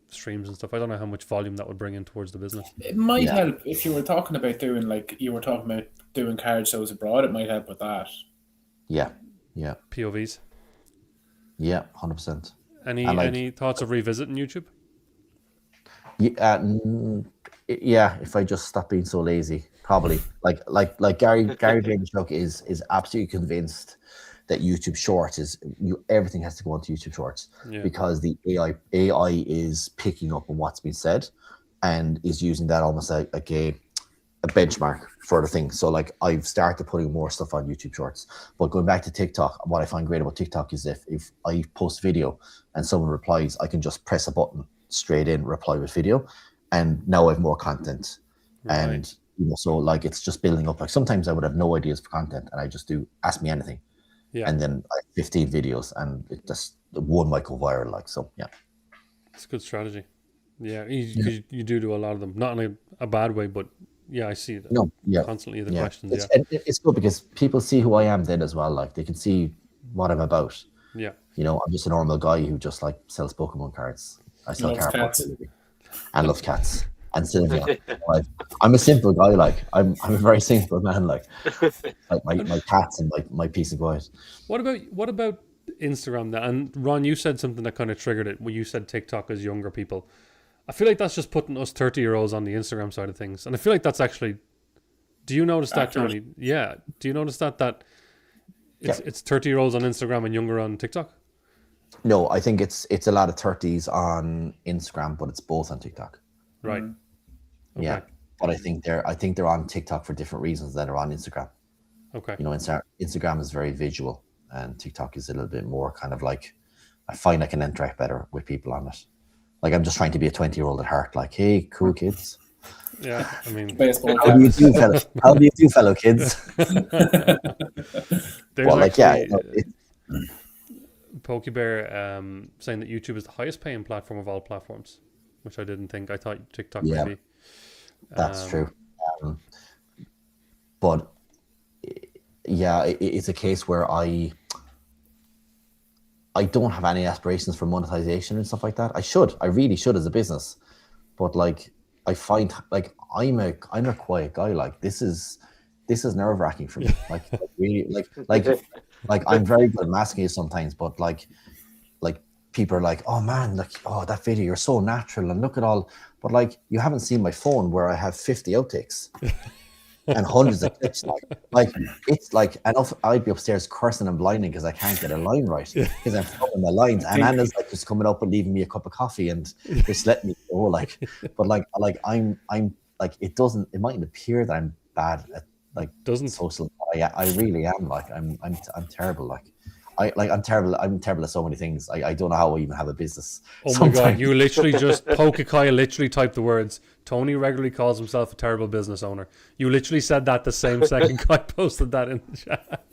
streams and stuff, I don't know how much volume that would bring in towards the business. It might help if you were talking about doing card shows abroad. It might help with that. yeah, POVs. yeah, 100%. Any thoughts of revisiting YouTube? Yeah, if I just stop being so lazy, probably. Like Gary Vaynerchuk is absolutely convinced that YouTube Shorts everything has to go onto YouTube Shorts because the AI is picking up on what's been said and is using that almost like a benchmark for the thing. So like I've started putting more stuff on YouTube Shorts. But going back to TikTok, what I find great about TikTok is if I post a video and someone replies, I can just press a button straight in, reply with video, and now I have more content. Right. And so like it's just building up. Like sometimes I would have no ideas for content and I just do ask me anything. Yeah. And then I have 15 videos and it just one might go viral. Like, so yeah. It's a good strategy. Yeah, you do a lot of them, not in a bad way, but yeah, I see that. No, yeah, constantly the questions. It's good because people see who I am then as well. Like they can see what I'm about. Yeah, I'm just a normal guy who just like sells Pokemon cards. I sell cats and loves cats and Sylvia. I'm a simple guy. Like I'm a very simple man. Like my cats and my peace and quiet. What about Instagram? And Ron, you said something that kind of triggered it. When you said TikTok as younger people. I feel like that's just putting us 30-year-olds on the Instagram side of things. And I feel like that's actually... Do you notice that, Tony? Yeah. Do you notice that it's 30-year-olds on Instagram and younger on TikTok? No, I think it's a lot of 30s on Instagram, but it's both on TikTok. Right. Okay. Yeah. But I think they're on TikTok for different reasons than they're on Instagram. Okay. Instagram is very visual and TikTok is a little bit more kind of like... I find I can interact better with people on it. Like I'm just trying to be a 20-year-old at heart. Like, hey, cool kids. Yeah, I mean, how do you do, fellow kids? Well, like, PokeBear saying that YouTube is the highest paying platform of all platforms, which I didn't think. I thought TikTok would be. That's true. But yeah, it's a case where I don't have any aspirations for monetization and stuff like that. I really should as a business. But like, I find like I'm a quiet guy. Like this is nerve-wracking for me. Like really, like I'm very good at masking it sometimes, but like people are like, oh man, like, oh, that video, you're so natural and look at all, but like you haven't seen my phone where I have 50 outtakes. And hundreds of clips, like it's like enough. I'd be upstairs cursing and blinding because I can't get a line right because I'm following my lines. And Anna's like just coming up and leaving me a cup of coffee and just letting me go. Like, but like I'm like it mightn't appear that I'm bad at like doesn't social. I really am. Like I'm terrible. Like I'm terrible. I'm terrible at so many things. I don't know how I even have a business. Oh my sometimes. God, you literally just, Pokekaya literally typed the words, Tony regularly calls himself a terrible business owner. You literally said that the same second Kai posted that in the chat.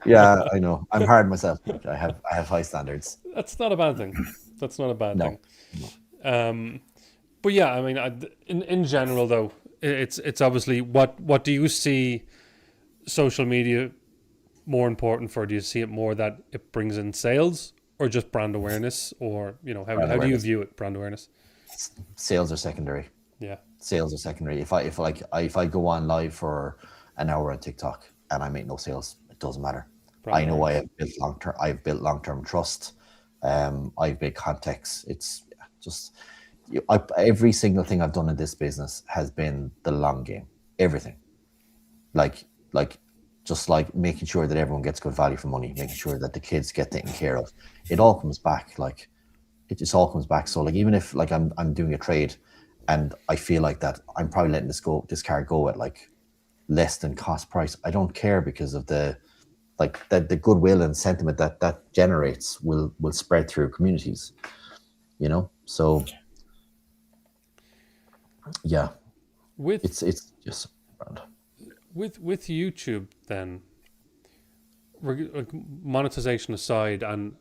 Yeah, I know. I'm hard myself. I have high standards. That's not a bad thing. That's not a bad No. thing. But yeah, I mean, in general though, it's obviously what do you see social media more important for? Do you see it more that it brings in sales or just brand awareness, or how do you view it, brand awareness? Sales are secondary. Yeah. Sales are secondary. If I go on live for an hour on TikTok and I make no sales, it doesn't matter. Brand I know awareness. I've built long-term trust. I've built context. It's just every single thing I've done in this business has been the long game. Everything, like just like making sure that everyone gets good value for money, making sure that the kids get taken care of. It all comes back. Like it just all comes back. So like even if like I'm doing a trade, and I feel like that I'm probably letting this card go at like less than cost price, I don't care, because of the goodwill and sentiment that generates will spread through communities, so yeah, it's just brand. With YouTube then, like, monetization aside, and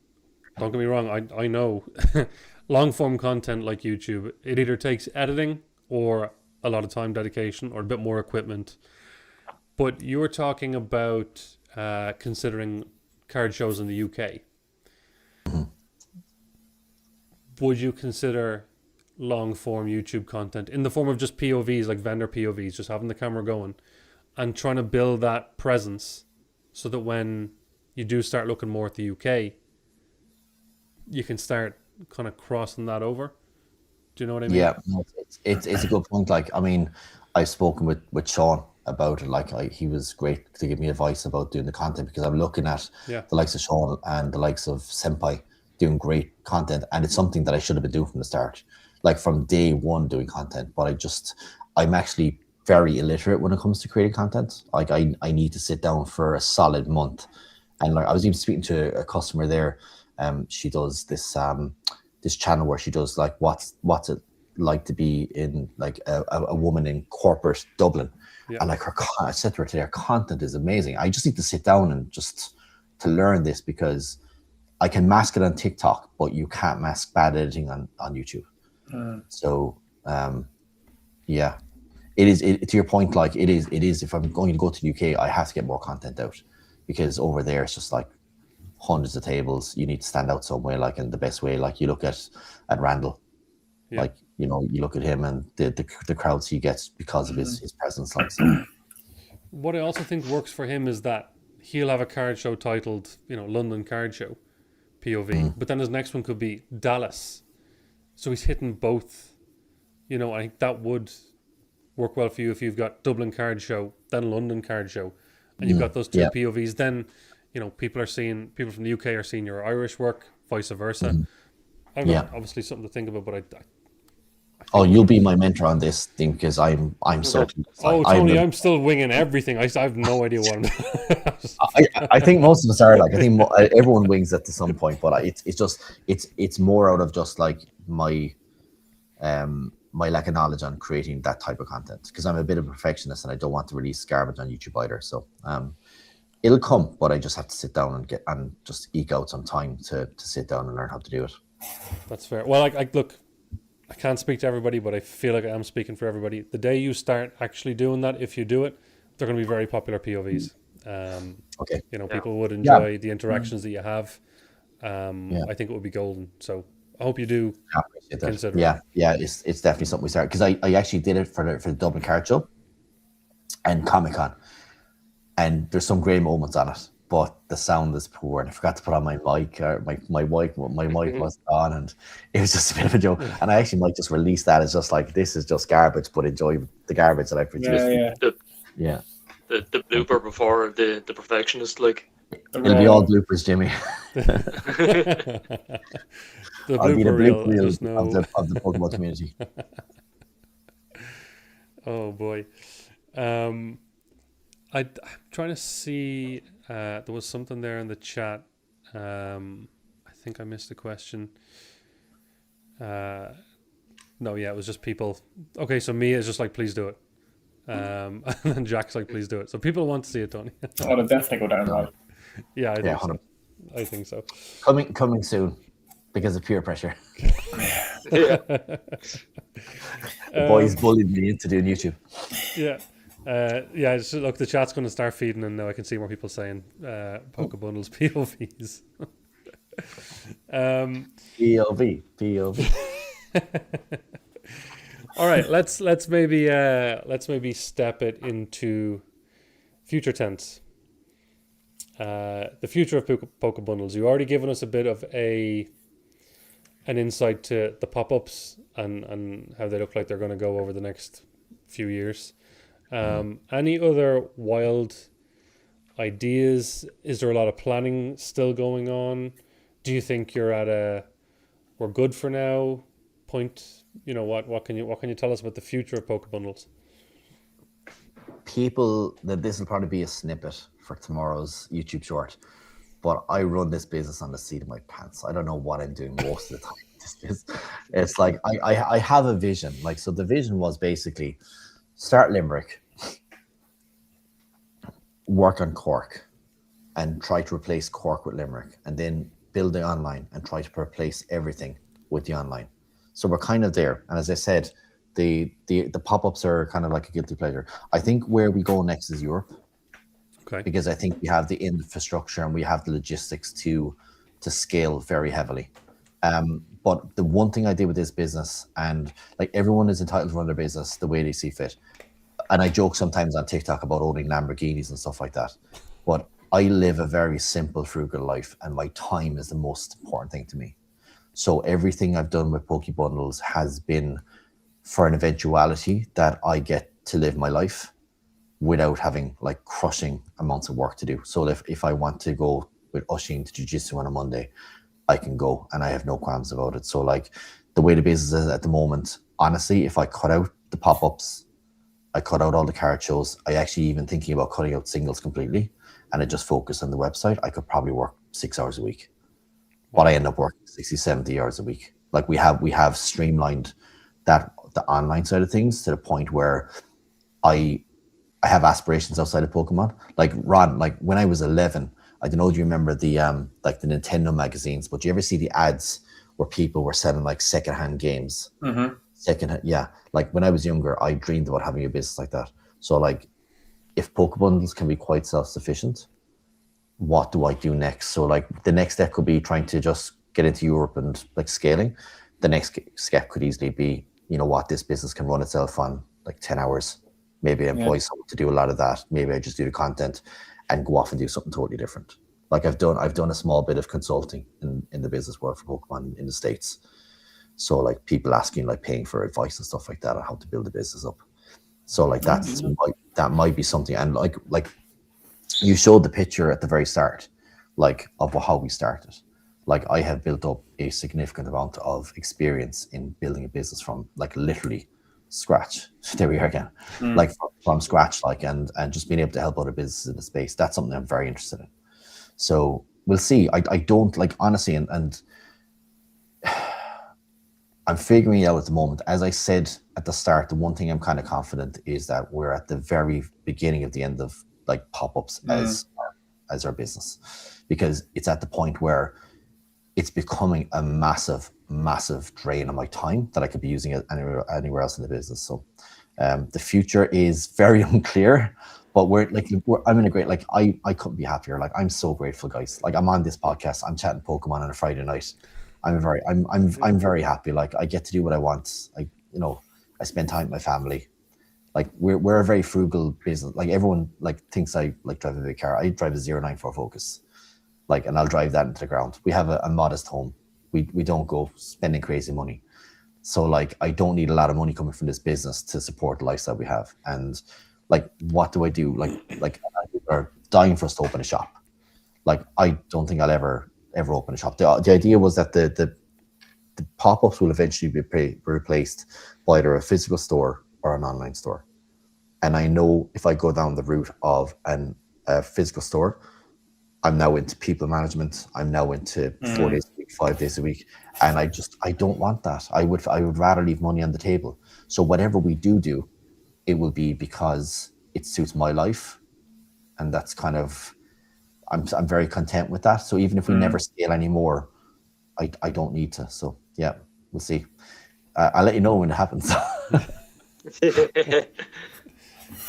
don't get me wrong, I know long form content like YouTube, it either takes editing or a lot of time dedication or a bit more equipment. But you were talking about considering card shows in the UK. Mm-hmm. Would you consider long form YouTube content in the form of just POVs, like vendor POVs, just having the camera going and trying to build that presence so that when you do start looking more at the UK, you can start kind of crossing that over? Do you know what I mean? Yeah, no, it's a good point. Like, I mean, I've spoken with Sean about it. Like, he was great to give me advice about doing the content, because I'm looking at the likes of Sean and the likes of Senpai doing great content, and it's something that I should have been doing from the start, like from day one, doing content. But I'm actually very illiterate when it comes to creating content. Like, I need to sit down for a solid month, and like I was even speaking to a customer there. She does this channel where she does like what's it like to be in like a woman in corporate Dublin. And like I said to her today, her content is amazing. I just need to sit down and just to learn this, because I can mask it on TikTok, but you can't mask bad editing on YouTube. So yeah, it is to your point. Like it is if I'm going to go to the UK, I have to get more content out, because over there it's just like hundreds of tables. You need to stand out some way, like in the best way. Like you look at Randall, like you look at him and the crowds he gets because of his presence. Like, so. What I also think works for him is that he'll have a card show titled, London Card Show POV, but then his next one could be Dallas. So he's hitting both. I think that would work well for you if you've got Dublin Card Show, then London Card Show, and you've got those two POVs. Then people from the UK are seeing your Irish work, vice versa. I don't know, obviously something to think about, but I you'll be my mentor on this thing, because I'm so. Tony, I'm still winging everything. I have no idea what I'm doing. I think most of us are like. I think everyone wings it to some point, but it's more out of just like my lack of knowledge on creating that type of content, because I'm a bit of a perfectionist and I don't want to release garbage on YouTube either. So it'll come, but I just have to sit down and just eke out some time to sit down and learn how to do it. That's fair. Well, look, I can't speak to everybody, but I feel like I am speaking for everybody. The day you start actually doing that, if you do it, they're going to be very popular POVs. Okay. People would enjoy the interactions that you have. I think it would be golden. So I hope you do consider it. Yeah, it's definitely something we start, because I actually did it for the Dublin Card Show and Comic-Con, and there's some great moments on it, but the sound is poor, and I forgot to put on my mic. My mic wasn't on, and it was just a bit of a joke. And I actually might just release that as just like, this is just garbage, but enjoy the garbage that I produced. The blooper before the perfectionist, like. It'll be all bloopers, Jimmy. I'll be the blooper reel of the Pokemon community. Oh boy. I'm trying to see. There was something there in the chat. I think I missed the question. No, yeah, it was just people. Okay, so Mia is just like, please do it. And then Jack's like, please do it. So people want to see it, Tony. I'll definitely go down well. Yeah, I think so. I think so. Coming soon because of peer pressure. Yeah. The boys bullied me into doing YouTube. Yeah. Yeah, just, look, the chat's going to start feeding, and now I can see more people saying PokeBundles POVs. POV. All right, let's maybe step it into future tense. The future of PokeBundles. You've already given us a bit of an insight to the pop-ups and how they look like they're going to go over the next few years. Any other wild ideas? Is there a lot of planning still going on? Do you think you're at we're good for now point? What can you tell us about the future of PokeBundles? People, that this will probably be a snippet for tomorrow's YouTube short, but I run this business on the seat of my pants. I don't know what I'm doing most of the time. It's like I have a vision. Like, so the vision was basically start Limerick, work on Cork, and try to replace Cork with Limerick, and then build the online and try to replace everything with the online. So we're kind of there. And as I said, the pop-ups are kind of like a guilty pleasure. I think where we go next is Europe. Okay. Because I think we have the infrastructure and we have the logistics to scale very heavily. But the one thing I did with this business, and like everyone is entitled to run their business the way they see fit. And I joke sometimes on TikTok about owning Lamborghinis and stuff like that. But I live a very simple, frugal life, and my time is the most important thing to me. So everything I've done with PokeBundles has been for an eventuality that I get to live my life without having like crushing amounts of work to do. So if I want to go with Oshin to Jiu-Jitsu on a Monday, I can go and I have no qualms about it. So like the way the business is at the moment, honestly, if I cut out the pop-ups, I cut out all the card shows, I actually even thinking about cutting out singles completely, and I just focus on the website, I could probably work 6 hours a week. But I end up working 60, 70 hours a week. Like we have streamlined the online side of things to the point where I have aspirations outside of Pokemon. Like Ron, like when I was 11, I don't know if you remember the like the Nintendo magazines, but do you ever see the ads where people were selling like secondhand games? Mm-hmm. Yeah. Like when I was younger, I dreamed about having a business like that. So like if PokeBundles can be quite self-sufficient, what do I do next? So like the next step could be trying to just get into Europe and like scaling. The next step could easily be, you know what, this business can run itself on like 10 hours. Maybe I employ someone to do a lot of that. Maybe I just do the content and go off and do something totally different. Like I've done a small bit of consulting in the business world for Pokemon in the States. So like people asking, like paying for advice and stuff like that on how to build a business up. So like that might be something. And like you showed the picture at the very start, like of how we started. Like I have built up a significant amount of experience in building a business from like literally scratch. There we are again. Like from scratch, like and just being able to help other businesses in the space. That's something I'm very interested in. So we'll see. I don't like honestly, and I'm figuring it out at the moment. As I said at the start, the one thing I'm kind of confident is that we're at the very beginning of the end of like pop-ups as our business, because it's at the point where it's becoming a massive drain on my time that I could be using it anywhere else in the business. So the future is very unclear, but I'm in a great, like I couldn't be happier. Like I'm so grateful, guys. Like I'm on this podcast, I'm chatting Pokemon on a Friday night. I'm very happy. Like I get to do what I want. I spend time with my family. Like we're a very frugal business. Like everyone like thinks I like drive a big car. I drive a 094 Focus. Like, and I'll drive that into the ground. We have a modest home. We don't go spending crazy money. So like, I don't need a lot of money coming from this business to support the lifestyle we have. And like, what do I do? Like are dying for us to open a shop. Like, I don't think I'll ever open a shop. The idea was that the pop-ups will eventually be replaced by either a physical store or an online store. And I know if I go down the route of a physical store, I'm now into people management. I'm now into 4 days a week, 5 days a week. And I don't want that. I would rather leave money on the table. So whatever we do, it will be because it suits my life. And that's kind of, I'm very content with that. So even if we never scale anymore, I don't need to. So yeah, we'll see. I'll let you know when it happens.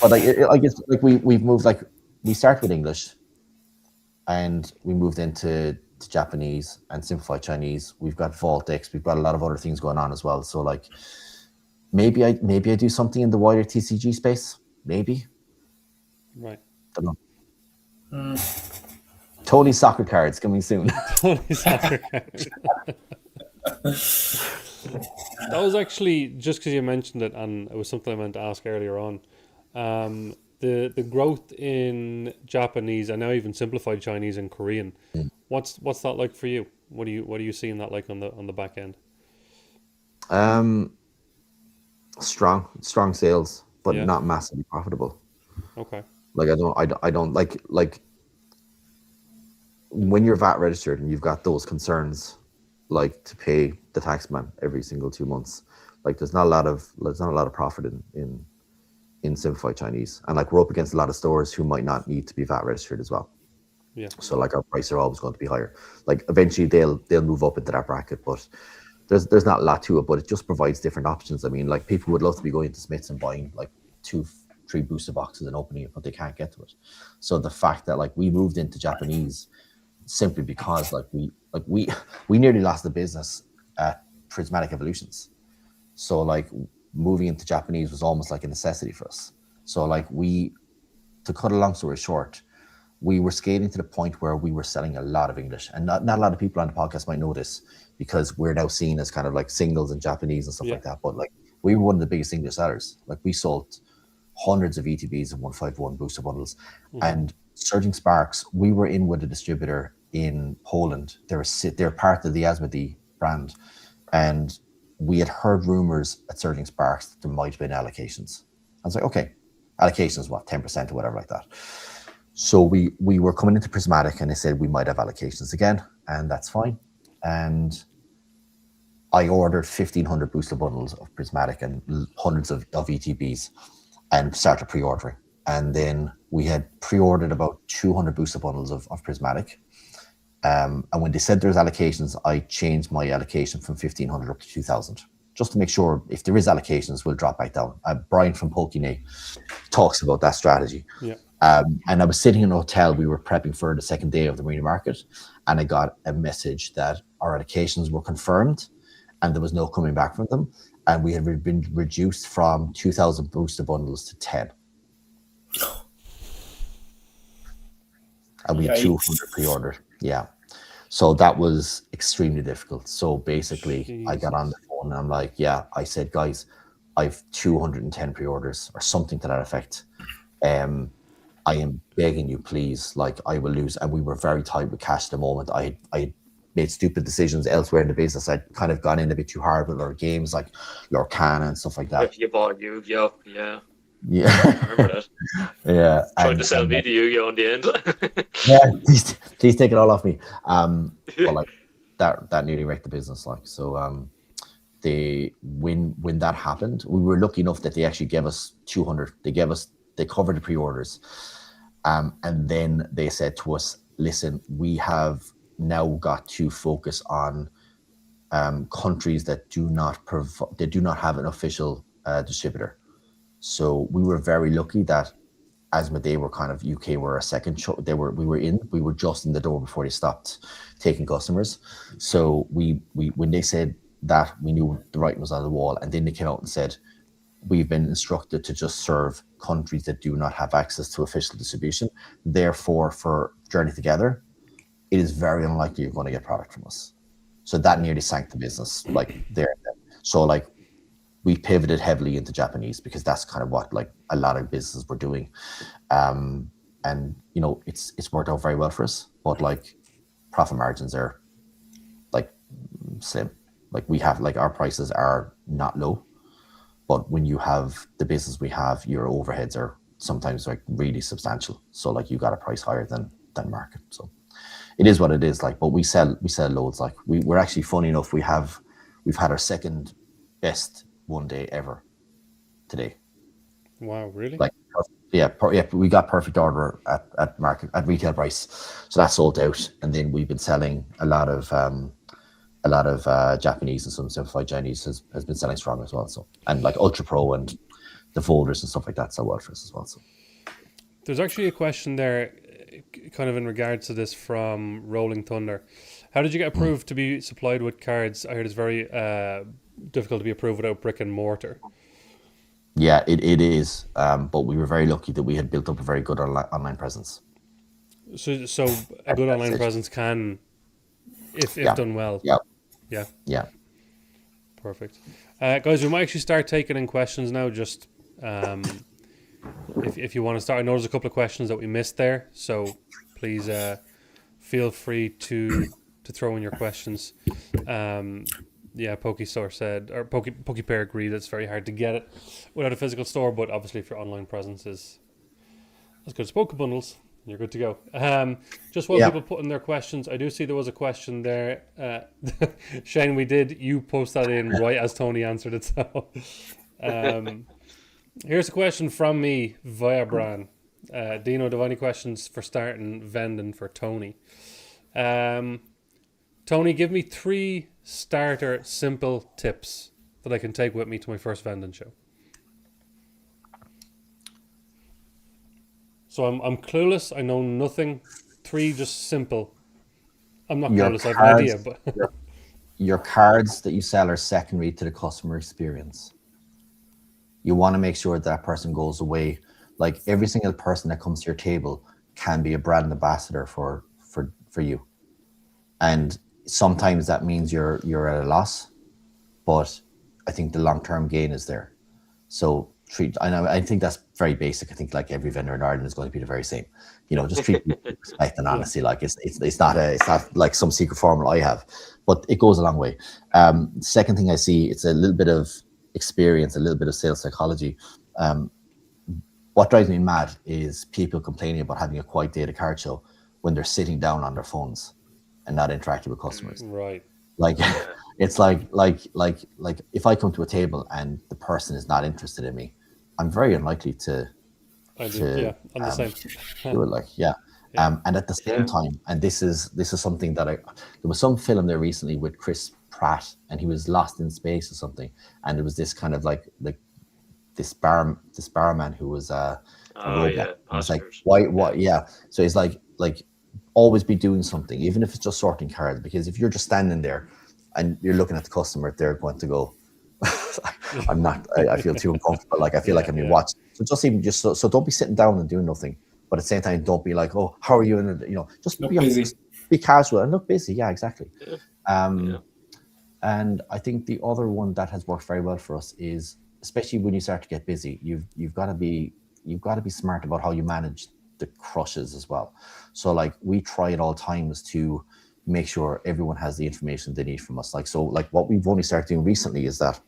But I guess like we've moved, like we started with English and we moved into Japanese and simplified Chinese. We've got Vault X. We've got a lot of other things going on as well. So like maybe I do something in the wider TCG space. Maybe. Right. Don't know. Tony's soccer cards coming soon. Tony's soccer cards. That was actually just because you mentioned it, and it was something I meant to ask earlier on. The growth in Japanese and now even simplified Chinese and Korean. What's that like for you? What are you seeing that like on the back end? Strong sales, but Yeah. not massively profitable. Okay. Like I don't like when you're VAT registered and you've got those concerns, like to pay the taxman every single 2 months. Like there's not a lot of profit in simplified Chinese, and like we're up against a lot of stores who might not need to be VAT registered as well. Yeah. So like our prices are always going to be higher. Like eventually they'll move up into that bracket, but there's not a lot to it. But it just provides different options. I mean, like people would love to be going to Smith's and buying like 2-3 booster boxes and opening it, but they can't get to it. So the fact that like we moved into Japanese simply because like we nearly lost the business at Prismatic Evolutions. So like moving into Japanese was almost like a necessity for us. So like to cut a long story short, we were scaling to the point where we were selling a lot of English, and not a lot of people on the podcast might know this because we're now seen as kind of like singles in Japanese and stuff like that. But like we were one of the biggest English sellers. Like we sold hundreds of ETBs and 151 booster bundles, and Surging Sparks. We were in with a distributor in Poland. They're part of the Asmodee brand, and we had heard rumors at Surging Sparks that there might have been allocations. I was like, okay, allocations, what, 10% or whatever like that. So we were coming into Prismatic and they said we might have allocations again, and that's fine. And I ordered 1,500 booster bundles of Prismatic and hundreds of ETBs and started pre-ordering. And then we had pre-ordered about 200 booster bundles of Prismatic. And when they said there's allocations, I changed my allocation from 1,500 up to 2,000, just to make sure if there is allocations, we'll drop back down. Brian from Pokémon talks about that strategy. Yeah. And I was sitting in a hotel. We were prepping for the second day of the Marina Market, and I got a message that our allocations were confirmed, and there was no coming back from them. And we had been reduced from 2,000 booster bundles to 10. And we had 200 pre-ordered. Yeah. So that was extremely difficult. So basically, I got on the phone and I'm like, yeah, I said, guys, I've 210 pre-orders or something to that effect. I am begging you, please, like I will lose. And we were very tight with cash at the moment. I made stupid decisions elsewhere in the business. I'd kind of gone in a bit too hard with our games like Lorcana and stuff like that. If you bought Yu-Gi-Oh, yeah. Yeah. I remember that. Yeah. Trying to sell me the Yu-Gi-Oh in the end. Yeah, please take it all off me. But like that nearly wrecked the business. Like so, when that happened, we were lucky enough that they actually gave us 200. They covered the pre-orders, and then they said to us, "Listen, we have now got to focus on countries that do not have an official distributor." So we were very lucky that Asmodee were kind of UK were a second we were just in the door before they stopped taking customers. So we when they said that, we knew the writing was on the wall, and then they came out and said, we've been instructed to just serve countries that do not have access to official distribution. Therefore, for Journey Together, it is very unlikely you're going to get product from us. So that nearly sank the business like there. So like we pivoted heavily into Japanese because that's kind of what like a lot of businesses were doing. And you know, it's worked out very well for us, but like profit margins are like slim. Like we have, like our prices are not low. But when you have the business we have, your overheads are sometimes like really substantial. So like you got a price higher than market. So it is what it is. Like, but we sell loads. Like we're actually, funny enough, we've had our second best one day ever today. Wow, really? Like, yeah, we got perfect order at retail price, so that's sold out. And then we've been selling a lot of Japanese and some simplified Chinese has been selling strong as well. So, and like Ultra Pro and the folders and stuff like that sell well for us as well. So there's actually a question there, kind of in regards to this from Rolling Thunder. How did you get approved to be supplied with cards? I heard it's very difficult to be approved without brick and mortar. Yeah, it is. But we were very lucky that we had built up a very good online presence. So a good online presence can, if done well. Yeah. Perfect. Guys, we might actually start taking in questions now. Just if you want to start. I know there's a couple of questions that we missed there, so please feel free to throw in your questions. PokeStore said, or PokePair agreed, it's very hard to get it without a physical store, but obviously if your online presence is as good as PokeBundles, you're good to go. Just while people put in their questions, I do see there was a question there. Shane, you post that in right as Tony answered it. So here's a question from me via Bran. Dino, do you have any questions for starting vending for Tony? Tony, give me 3 starter simple tips that I can take with me to my first vending show. So I'm clueless. I know nothing. 3 just simple. I'm not clueless. I have an idea, but your cards that you sell are secondary to the customer experience. You want to make sure that person goes away. Like every single person that comes to your table can be a brand ambassador for you, and sometimes that means you're at a loss, but I think the long-term gain is there. So I think that's very basic. I think like every vendor in Ireland is going to be the very same. Just treat people with respect and honesty. Like it's not like some secret formula I have, but it goes a long way. Second thing I see, it's a little bit of experience, a little bit of sales psychology. What drives me mad is people complaining about having a quiet day at a card show when they're sitting down on their phones and not interacting with customers. Right. Like it's like if I come to a table and the person is not interested in me, I'm very unlikely to. I'm the same. Do it and at the same time, and this is something that there was some film there recently with Chris Pratt, and he was lost in space or something, and it was this kind of like this barman who was a robot. It's like why. So it's like always be doing something, even if it's just sorting cards, because if you're just standing there and you're looking at the customer, they're going to go, I feel too uncomfortable. Like I feel like I'm being watched. So so don't be sitting down and doing nothing, but at the same time, don't be like, oh, how are you? And just look busy. Be casual and look busy. Yeah, exactly. And I think the other one that has worked very well for us is, especially when you start to get busy, you've got to be smart about how you manage the crushes as well. So like we try at all times to make sure everyone has the information they need from us. Like what we've only started doing recently is that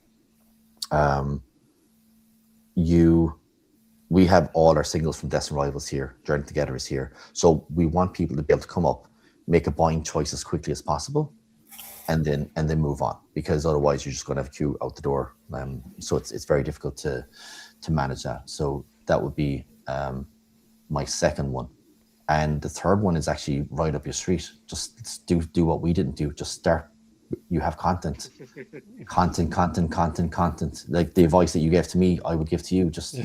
we have all our signals from Destined Rivals here, Journey Together is here. So we want people to be able to come up, make a buying choice as quickly as possible, and then move on, because otherwise you're just going to have a queue out the door. So it's very difficult to manage that. So that would be my second one. And the third one is actually right up your street. Just do what we didn't do. Just start. You have content. Like the advice that you gave to me, I would give to you. Just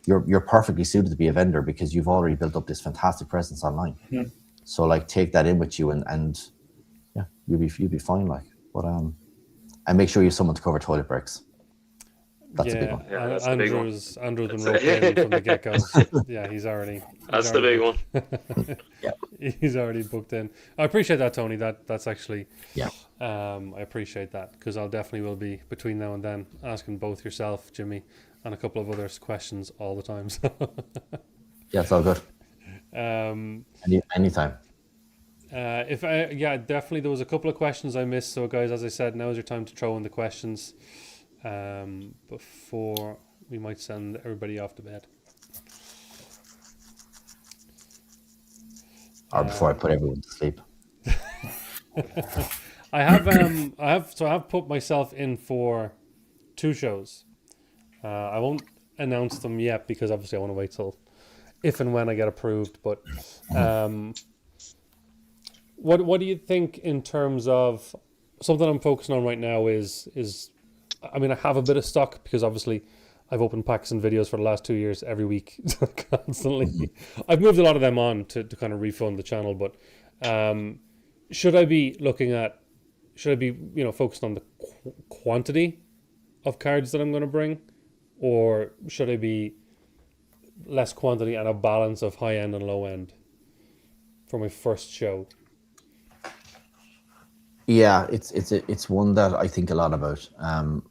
you're perfectly suited to be a vendor because you've already built up this fantastic presence online. Yeah. So like take that in with you and you'll be fine. Like, but and make sure you have someone to cover toilet breaks. That's a big one. Yeah, that's the big one. Andrew's been roped in from the get-go. Yeah, he's already. That's the big one. Yeah, he's already booked in. I appreciate that, Tony. That's actually. Yeah. I appreciate that because I'll definitely will be between now and then asking both yourself, Jimmy, and a couple of others questions all the time. So. Yeah, it's all good. Anytime. Definitely there was a couple of questions I missed. So guys, as I said, now is your time to throw in the questions. before we might send everybody off to bed. Or before I put everyone to sleep. I have put myself in for 2 shows. I won't announce them yet because obviously I want to wait till if and when I get approved. But what do you think in terms of something I'm focusing on right now is I mean, I have a bit of stock because obviously I've opened packs and videos for the last 2 years every week constantly. I've moved a lot of them on to kind of refund the channel, but should I be focused on the quantity of cards that I'm going to bring, or should I be less quantity and a balance of high end and low end for my first show? Yeah, it's one that I think a lot about.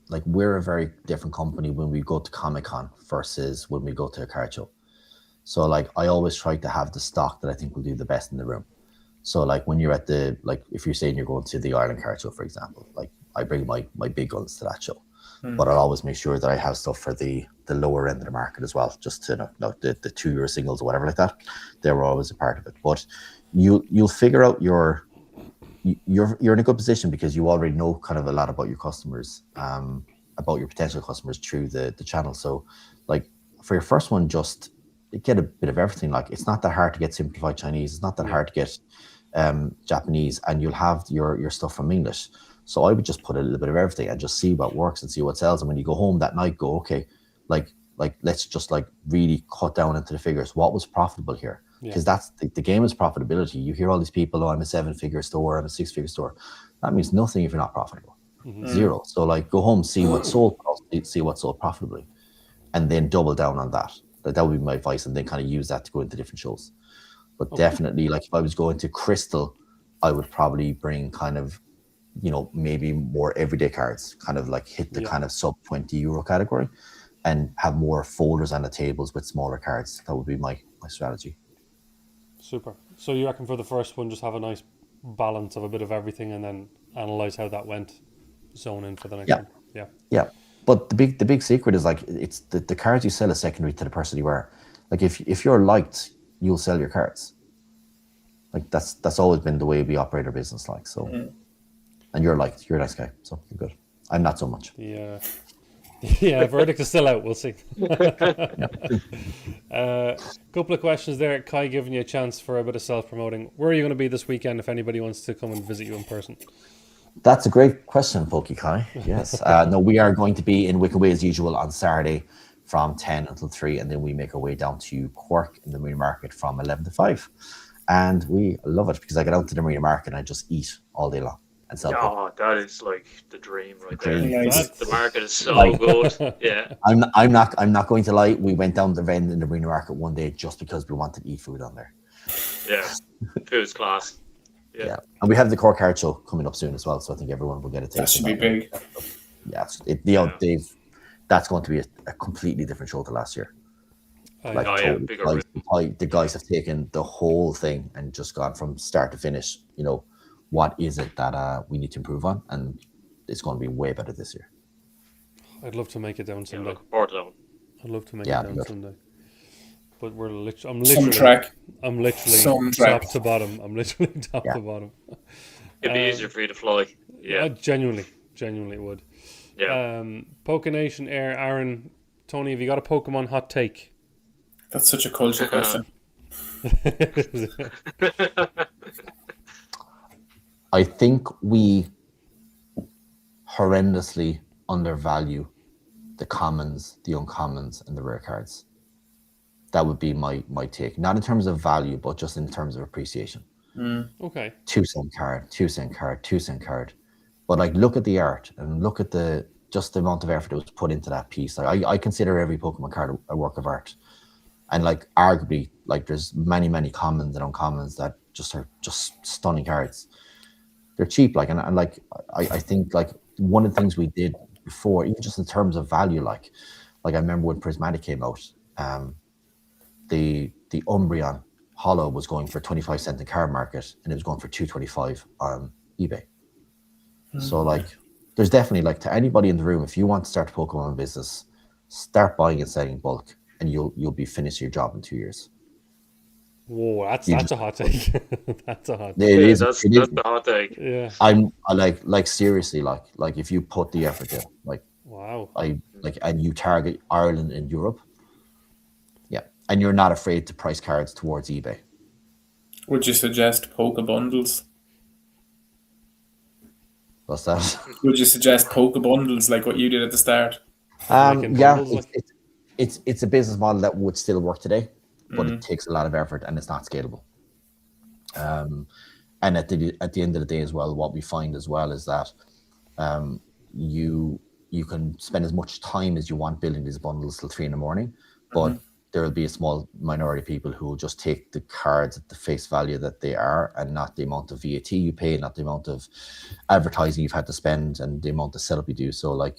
Like, we're a very different company when we go to Comic-Con versus when we go to a card show. So like, I always try to have the stock that I think will do the best in the room. So like, when you're at if you're saying you're going to the Ireland card show, for example, like I bring my big guns to that show, but I'll always make sure that I have stuff for the lower end of the market as well, just to the €2 singles or whatever like that. They're always a part of it. But you'll figure out you're in a good position because you already know kind of a lot about your customers, about your potential customers through the channel. So like, for your first one, just get a bit of everything. Like, it's not that hard to get simplified Chinese. It's not that hard to get Japanese, and you'll have your stuff from English. So I would just put a little bit of everything and just see what works and see what sells. And when you go home that night, go, okay, like let's just like really cut down into the figures. What was profitable here? Because that's the game is profitability. You hear all these people, oh, I'm a 7-figure store, I'm a 6-figure store. That means nothing if you're not profitable. Zero. So like, go home, see what sold profitably, and then double down on that. Like, that would be my advice, and then kind of use that to go into different shows. But definitely, like, if I was going to Crystal, I would probably bring kind of, maybe more everyday cards, kind of like hit the kind of sub €20 category, and have more folders on the tables with smaller cards. That would be my strategy. Super. So you reckon for the first one, just have a nice balance of a bit of everything, and then analyze how that went, zone in for the next one. Yeah. But the big secret is like, it's the cards you sell is secondary to the person you are. Like, if you're liked, you'll sell your cards. Like, that's always been the way we operate our business. Like, so, and you're liked, you're a nice guy, so you're good. I'm not so much. Yeah. Yeah, verdict is still out. We'll see. Couple of questions there. Kai, giving you a chance for a bit of self-promoting. Where are you going to be this weekend if anybody wants to come and visit you in person? That's a great question, Pokey Kai. Yes. No, we are going to be in Wicked Way as usual on Saturday from 10 until 3, and then we make our way down to Cork in the Marina Market from 11 to 5. And we love it because I get out to the Marina Market and I just eat all day long. Oh, that is like the dream right there. Nice. The market is so good. Yeah. I'm not going to lie. We went down the vend in the Marina Market one day just because we wanted to eat food on there. Yeah. Food's class. Yeah. And we have the Cork Card Show coming up soon as well, so I think everyone will get a taste. That should be big. Yeah, that's going to be a completely different show to last year. Bigger. The guys have taken the whole thing and just gone from start to finish. What is it that we need to improve on? And it's going to be way better this year. I'd love to make it down someday. Looking forward to that one. I'd love to make it down someday. But I'm Some track. literally top to bottom. I'm literally top to bottom. It'd be easier for you to fly. Yeah. Genuinely it would. Yeah. Pokenation Aaron, Tony, have you got a Pokemon hot take? That's such a culture question. I think we horrendously undervalue the commons, the uncommons, and the rare cards. That would be my take. Not in terms of value, but just in terms of appreciation. Okay. 2-cent card, 2-cent card, 2-cent card. But like, look at the art and look at the amount of effort that was put into that piece. Like, I consider every Pokemon card a work of art. And like, arguably, like, there's many commons and uncommons that are just stunning cards. They're cheap, like, and like, I think like one of the things we did before, even just in terms of value, like I remember when Prismatic came out, the Umbreon Hollow was going for 25 cents in card market, and it was going for $2.25 on eBay. So like, there's definitely, like, to anybody in the room, if you want to start a Pokemon business, start buying and selling in bulk, and you'll be finished your job in 2 years. Whoa, that's a hot take. That's a hot take. It is. That's the hot take. Yeah. I like seriously, like if you put the effort in, like, Wow. and you target Ireland and Europe, yeah, and you're not afraid to price cards towards eBay. Would you suggest PokeBundles? What's that? Would you suggest PokeBundles like what you did at the start? Making Yeah, bundles, like- it's a business model that would still work today, but it takes a lot of effort and it's not scalable. And at the end of the day as well, what we find as well is that you can spend as much time as you want building these bundles till 3 a.m, but there will be a small minority of people who will just take the cards at the face value that they are, and not the amount of VAT you pay, not the amount of advertising you've had to spend, and the amount of setup you do. So, like,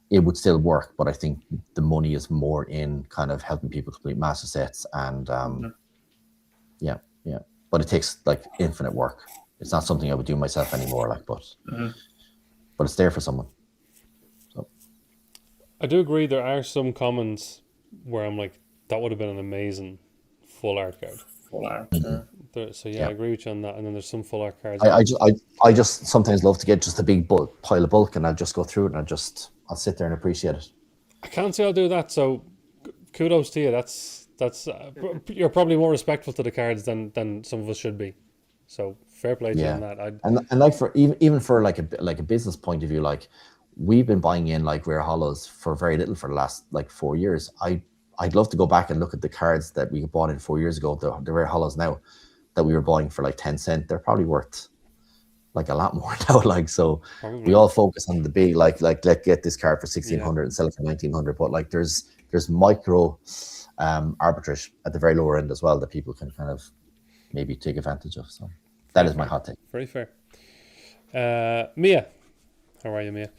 it would still work, but I think the money is more in kind of helping people complete master sets, and yeah. But it takes, like, infinite work. It's not something I would do myself anymore, like, but it's there for someone. So I do agree. There are some commons where I'm like, that would have been an amazing full art card. Full art. So yeah, I agree with you on that. And then there's some full art cards. I just sometimes love to get just a big pile of bulk, and I'll just go through it, and I'll sit there and appreciate it. I can't say I'll do that. So kudos to you. That's you're probably more respectful to the cards than some of us should be. So fair play to you on that. And like, for even for like a business point of view, like, we've been buying in, like, rare hollows for very little for the last, like, 4 years. I'd love to go back and look at the cards that we bought in 4 years ago, the rare hollows now that we were buying for like 10 cents. They're probably worth, like, a lot more now. Like, so we all focus on the big, like let's get this card for 1,600 and sell it for 1,900. But, like, there's micro arbitrage at the very lower end as well that people can kind of maybe take advantage of. So that is my hot take. Very fair. Mia, how are you, Mia?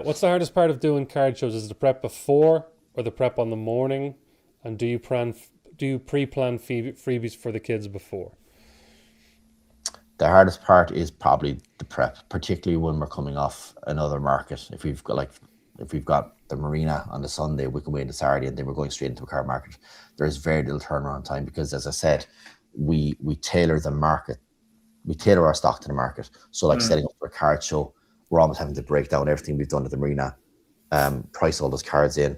What's the hardest part of doing card shows? Is it the prep before or the prep on the morning? And do you pre-plan freebies for the kids before? The hardest part is probably the prep, particularly when we're coming off another market. If we've got the marina on the Sunday, we can wait on the Saturday, and then we're going straight into a card market. There's very little turnaround time because, as I said, we tailor the market. We tailor our stock to the market. So, like, setting up for a card show, we're almost having to break down everything we've done at the marina, price all those cards in,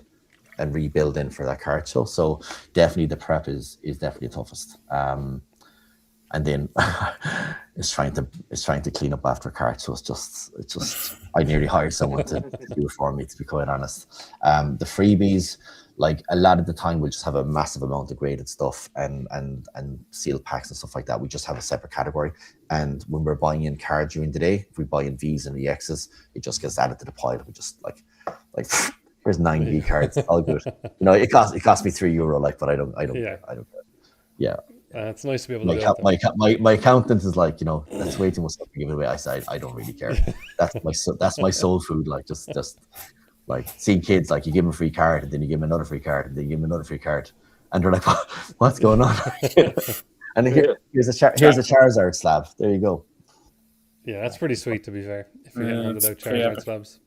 and rebuild in for that card show. So definitely the prep is definitely the toughest. And then it's trying to clean up after a card show. It's just I nearly hired someone to do it for me, to be quite honest. The freebies, like, a lot of the time we'll just have a massive amount of graded stuff and sealed packs and stuff like that. We just have a separate category. And when we're buying in cards during the day, if we buy in V's and EXs, it just gets added to the pile. We just like here's 9 V cards, all good. You know, it cost me €3, like, but I don't care. Yeah. It's nice to be able to do that. My accountant is like, you know, that's way too much stuff to give away. I said, I don't really care. That's my soul food. Like, just like, seeing kids, like, you give them a free card, and then you give them another free card, and then you give them another free card, and they're like, what's going on? And here's a Charizard slab. There you go. Yeah, that's pretty sweet, to be fair. If you're getting handed out Charizard slabs.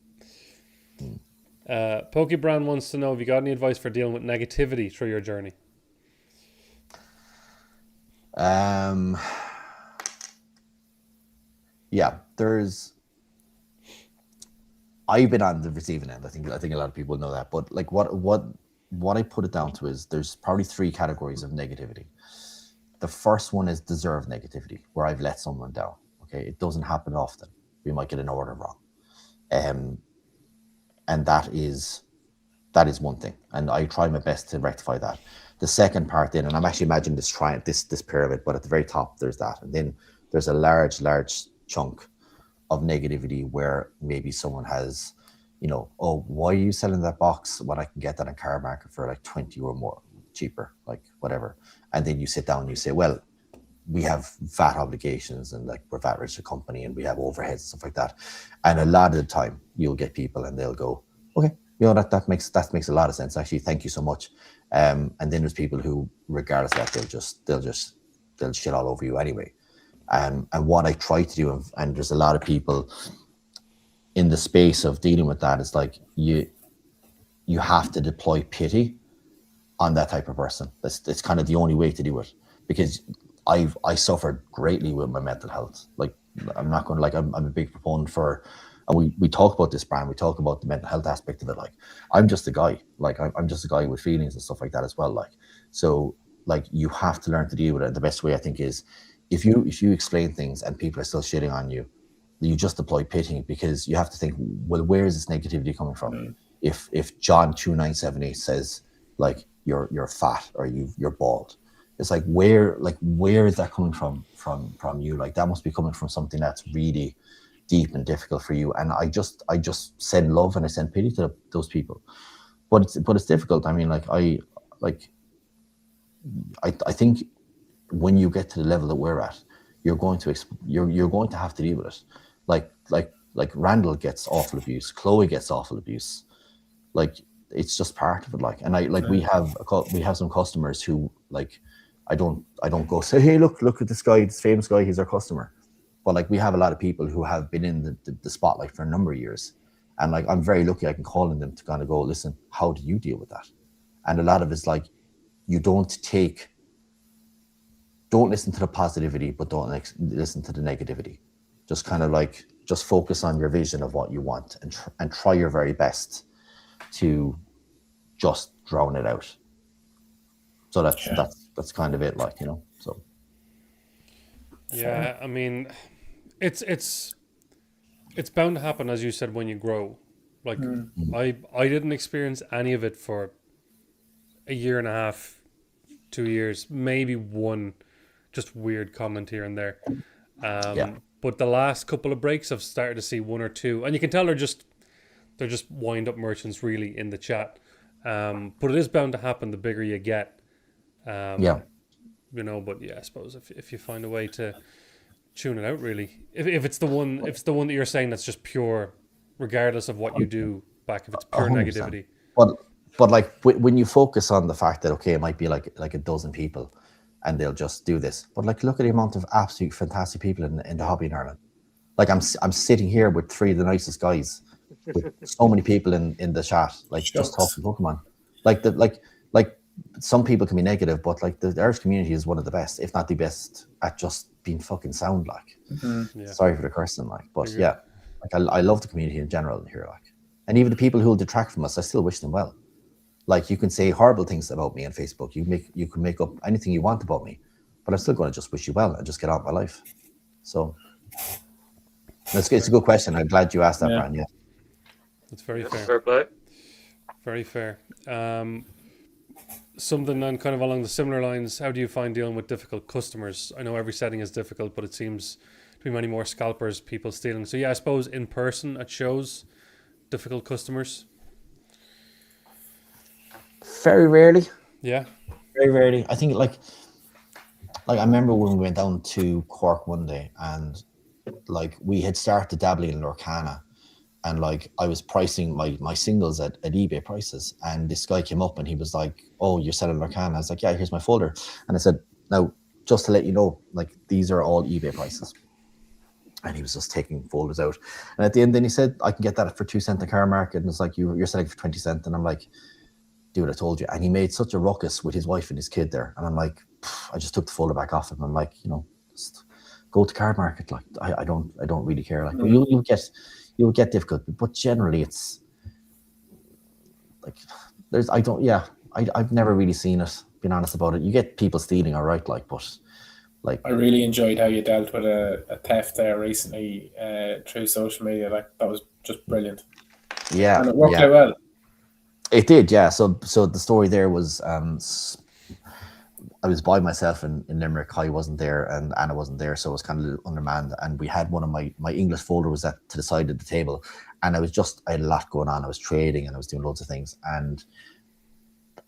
PokeBrand wants to know, have you got any advice for dealing with negativity through your journey? Yeah, I've been on the receiving end. I think a lot of people know that. But, like, what I put it down to is there's probably 3 categories of negativity. The first one is deserved negativity, where I've let someone down. Okay, it doesn't happen often. We might get an order wrong, and that is one thing, and I try my best to rectify that. The second part then, and I'm actually imagining this pyramid, but at the very top there's that, and then there's a large chunk of negativity where maybe someone has, you know, oh, why are you selling that box when I can get that in car market for like 20 or more cheaper, like, whatever. And then you sit down and you say, well, we have VAT obligations, and, like, we're VAT registered company, and we have overheads and stuff like that. And a lot of the time you'll get people and they'll go, okay, you know, that makes a lot of sense, actually, thank you so much. And then there's people who, regardless of that, they'll shit all over you anyway. And what I try to do, and there's a lot of people in the space of dealing with that, it's like you have to deploy pity on that type of person. It's kind of the only way to do it, because I suffered greatly with my mental health. Like, I'm not going to, like, I'm a big proponent for, and we talk about this, Brian, we talk about the mental health aspect of it. Like, I'm just a guy, like, I'm just a guy with feelings and stuff like that as well. Like, so, like, you have to learn to deal with it. And the best way, I think, is if you explain things and people are still shitting on you, you just deploy pity, because you have to think, well, where is this negativity coming from? If John 2978 says, like, you're fat or you're bald, it's like, where is that coming from you? Like, that must be coming from something that's really deep and difficult for you. And I just send love and I send pity to those people. But it's difficult. I mean, like, I think when you get to the level that we're at, you're going to have to deal with it. Like Randall gets awful abuse, Chloe gets awful abuse. Like, it's just part of it. Like, and we have some customers who, like, I don't go say, hey, look at this guy, this famous guy, he's our customer. But, like, we have a lot of people who have been in the spotlight for a number of years, and, like, I'm very lucky I can call on them to kind of go, listen, how do you deal with that? And a lot of it's like, you don't listen to the positivity, but don't listen to the negativity. Just kind of, like, just focus on your vision of what you want, and try your very best to just drown it out. So that's kind of it, like, you know. So yeah, I mean, it's bound to happen, as you said, when you grow. Like, I didn't experience any of it for a year and a half, 2 years, maybe one just weird comment here and there. But the last couple of breaks, I've started to see one or two, and you can tell they're just wind up merchants really in the chat. But it is bound to happen the bigger you get. You know, but yeah, I suppose if you find a way to tune it out, really, if it's the one that you're saying that's just pure, regardless of what you do back, if it's pure 100%. Negativity. But like, when you focus on the fact that, okay, it might be like a dozen people, and they'll just do this, but, like, look at the amount of absolute fantastic people in the hobby in Ireland. Like, I'm sitting here with three of the nicest guys, with so many people in the chat, like, just talking Pokemon. Like some people can be negative, but, like, the Irish community is one of the best, if not the best, at just being fucking sound. Like, sorry for the cursing, like, but yeah, like, I love the community in general here, like, and even the people who will detract from us, I still wish them well. Like, you can say horrible things about me on Facebook, you can make up anything you want about me, but I'm still going to just wish you well and just get on with my life. So it's a good question. I'm glad you asked that, Brian. Yeah, that's very fair. Fair play. Very fair. Something then kind of along the similar lines, how do you find dealing with difficult customers? I know every setting is difficult, but it seems to be many more scalpers, people stealing. So yeah, I suppose in person at shows, difficult customers? Very rarely. Yeah. Very rarely. I think, like I remember when we went down to Cork one day, and, like, we had started dabbling in Lorcana, and, like, I was pricing my singles at eBay prices, and this guy came up and he was like, oh, you're selling Lorcana? I was like, yeah, here's my folder. And I said, now, just to let you know, like, these are all eBay prices. And he was just taking folders out. And at the end, then he said, I can get that for 2 cents in the car market. And it's like, you're selling for 20 cents. And I'm like, dude, I told you. And he made such a ruckus with his wife and his kid there. And I'm like, I just took the folder back off him. I'm like, you know, just go to car market. Like, I don't really care. Like, you'll get difficult, but generally it's like, I've never really seen it, being honest about it. You get people stealing, all right, like, but, like, I really enjoyed how you dealt with a theft there recently through social media. Like, that was just brilliant. Yeah, and it worked out well. It did, yeah. So the story there was, I was by myself in Limerick. Kai wasn't there and Anna wasn't there, so it was kind of undermanned. And we had one of my English folder was to the side of the table, and I had a lot going on. I was trading and I was doing loads of things, and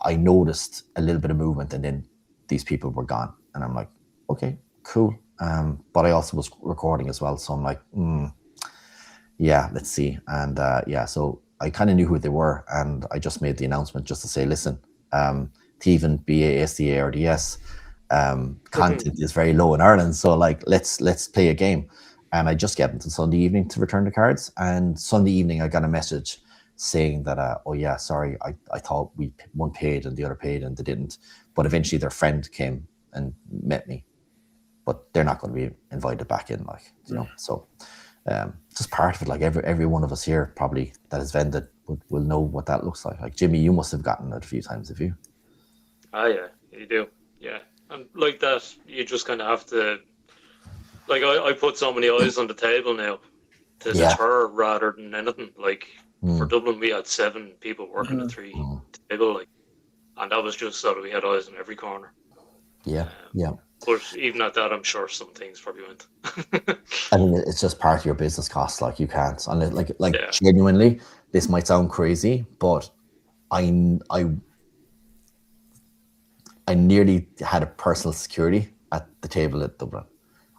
I noticed a little bit of movement, and then these people were gone. And I'm like, okay, cool. But I also was recording as well, so I'm like, yeah, let's see. And so I kind of knew who they were, and I just made the announcement just to say, listen, Teven, BASDARDS, content is very low in Ireland, so, like, let's play a game. and I just get them to Sunday evening to return the cards. And Sunday evening, I got a message saying that, oh yeah, sorry, I thought one paid and the other paid and they didn't. But eventually their friend came and met me. But they're not going to be invited back in, like, you know. So just part of it, like every one of us here probably that is vended will know what that looks like. Like Jimmy, you must have gotten it a few times, have you? Ah, yeah, you do. Yeah. And like that, you just kind of have to, like, I put so many eyes on the table now to deter rather than anything. Like, for Dublin, we had 7 people working at 3 table, like, and that was just so that we had eyes in every corner. Yeah, But even at that, I'm sure some things probably went. I mean, it's just part of your business costs. Like, you can't, and genuinely, this might sound crazy, but I nearly had a personal security at the table at Dublin.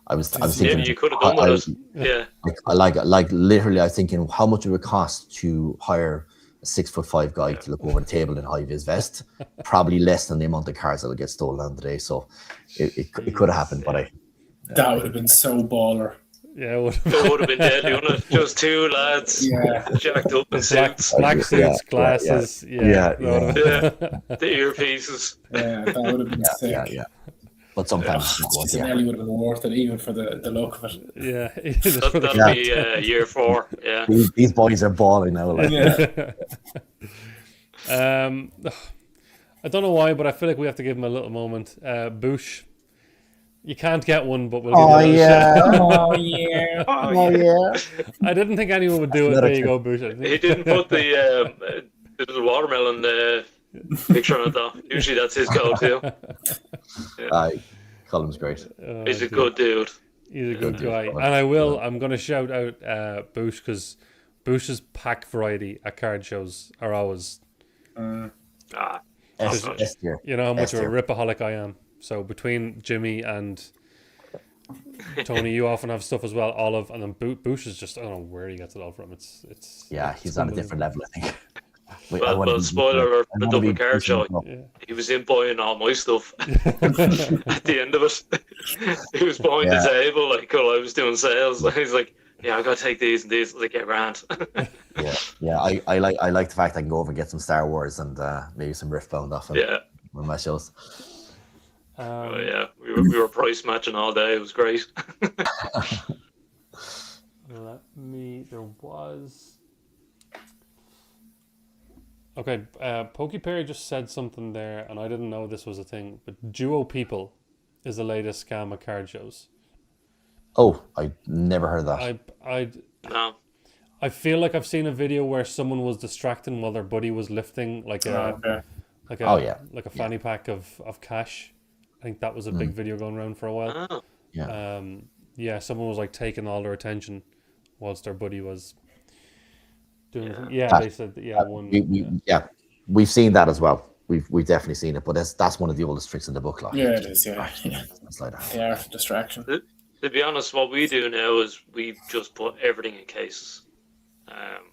I was thinking, you could have done with it. Yeah. Like literally, I was thinking, how much it would cost to hire a 6'5" guy to look over the table in a high-vis vest? Probably less than the amount of cars that'll get stolen on the day. So it could have happened, but that would have been so baller. Yeah, it would have been deadly, wouldn't it? Just 2 lads, jacked up in suits, black suits, glasses, the earpieces. Yeah, that would have been sick. Yeah. But sometimes it nearly would have been worth it, even for the look of it. Yeah, that'll be year 4. Yeah, these boys are balling now. Like. I don't know why, but I feel like we have to give him a little moment. Bush, you can't get one, but we'll give you a shot. I didn't think anyone would do it. There you go, Bush. He didn't put the little watermelon picture on it though. Usually that's his go-to. Column's great. He's a good dude. He's a good guy. And I'm going to shout out Bush, because Bush's pack variety at card shows are always... you know how much of a ripaholic I am. So between Jimmy and Tony, you often have stuff as well, Olive, and then Bush is just, I don't know where he gets it all from. It's he's on a different level, I think. Well, spoiler alert, the Dublin card show, he was in buying all my stuff at the end of it. He was buying the table, like, while I was doing sales. He's like, I gotta take these and these. I was like, grand. I like the fact I can go over and get some Star Wars and maybe some Riftbound off one of my shows. We were price matching all day. It was great. There was... Okay, PokePerry just said something there, and I didn't know this was a thing, but Duo People is the latest scam at card shows. Oh, I never heard that. No. I feel like I've seen a video where someone was distracting while their buddy was lifting like a fanny pack of cash. I think that was a big video going around for a while. Oh. Someone was like taking all their attention whilst their buddy was doing they said we've seen that as well. We've definitely seen it, but that's one of the oldest tricks in the book. Like. Yeah, it is. Yeah. It's like that. They are distraction. To be honest, what we do now is we just put everything in cases.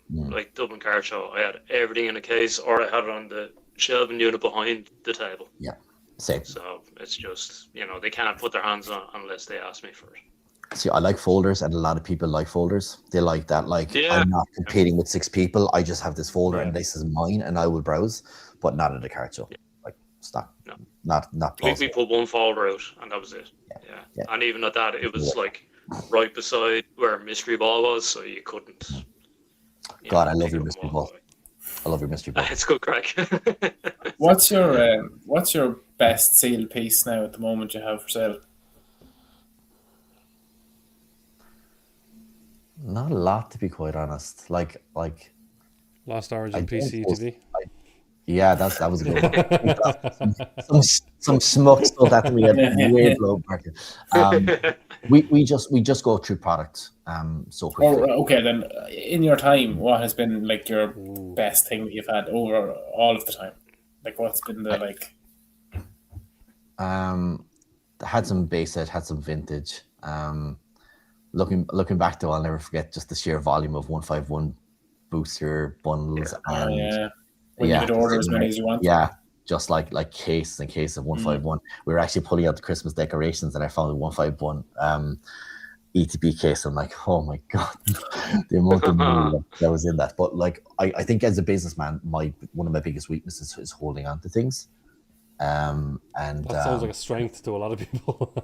Like Dublin Card Show, I had everything in a case, or I had it on the shelving unit behind the table. Yeah, same. So it's just, they can't put their hands on it unless they ask me for it. See, I like folders, and a lot of people like folders. They like that. Like, I'm not competing with 6 people. I just have this folder, and this is mine, and I will browse, but not at a card show. Like, stop. No. Not we put one folder out, and that was it. Yeah. And even at that, it was like right beside where Mystery Ball was, so you couldn't. God, I love your Mystery Ball. I love your Mystery Ball. It's good crack. What's your best sealed piece now at the moment you have for sale? Not a lot, to be quite honest. Like Lost Origin PCTV. That was a good one. some smoke stuff that we had way below market. We just go through product so quickly. Okay, then in your time, what has been like your best thing that you've had over all of the time? Like, what's been the like? Had some base set, had some vintage. Looking back though, I'll never forget just the sheer volume of 151 booster bundles. When you could order as many as you want. Yeah, just like cases and cases of 151. We were actually pulling out the Christmas decorations, and I found 151 ETB case. I'm like, oh my god, the amount of money that was in that. But like, I think as a businessman, one of my biggest weaknesses is holding on to things. And That sounds like a strength to a lot of people.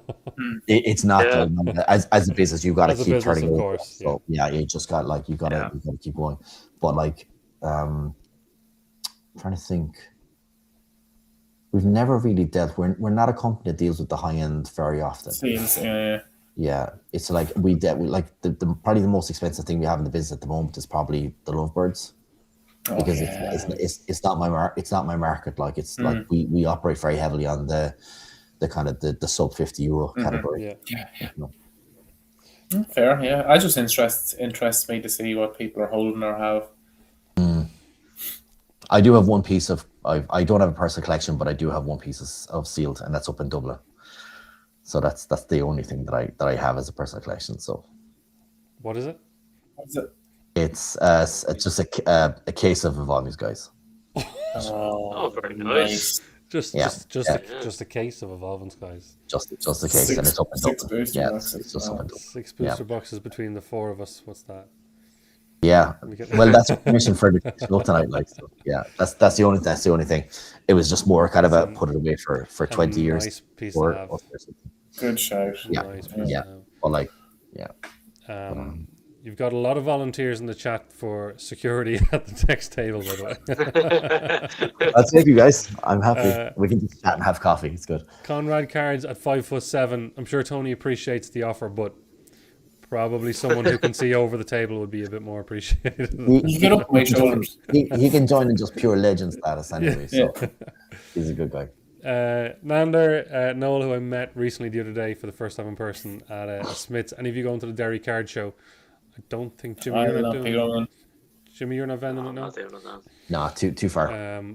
it's not Yeah. though. As a business, you got to As a keep business, turning of over. course, So you just got like you got to keep going. But like, I'm trying to think. We've never really dealt. We're not a company that deals with the high end very often. Seems, yeah. Yeah, it's like we like the probably the most expensive thing we have in the business at the moment is probably the lovebirds, because it's not my market. Like it's like we operate very heavily on the kind of the sub €50 category. Yeah. You know. Fair, yeah. I just interests me to see what people are holding or have. I do have one piece of I don't have a personal collection, but I do have one piece of sealed, and that's up in Dublin. So that's the only thing that I have as a personal collection. So, What is it? What is it? it's just a case of Evolving Skies. Oh, very nice. Just a case of Evolving Skies. Just a case, and it's up in Six Dublin. booster Yeah, boxes. it's just up in Dublin. 6 booster boxes between the 4 of us. What's that? Yeah, well, that's permission for the show tonight. Like, so, yeah, that's the only thing. It was just more kind of a put it away for 20 years. Nice piece to have. Good shout. Yeah, Nice piece yeah. to have. Well, like, yeah. You've got a lot of volunteers in the chat for security at the text table, by the way. That's it, you guys. I'm happy. We can just chat and have coffee. It's good. Conrad Cards at 5'7". I'm sure Tony appreciates the offer, but probably someone who can see over the table would be a bit more appreciated. You get up my shoulders. He can join in just pure legend status anyway. So he's a good guy. Nander, Noel, who I met recently the other day for the first time in person at Smith's. Any of you going to the Derry Card Show? I don't think Jimmy, you're not doing it. Jimmy, you're not vending it now? Not doing it now. Nah, too far.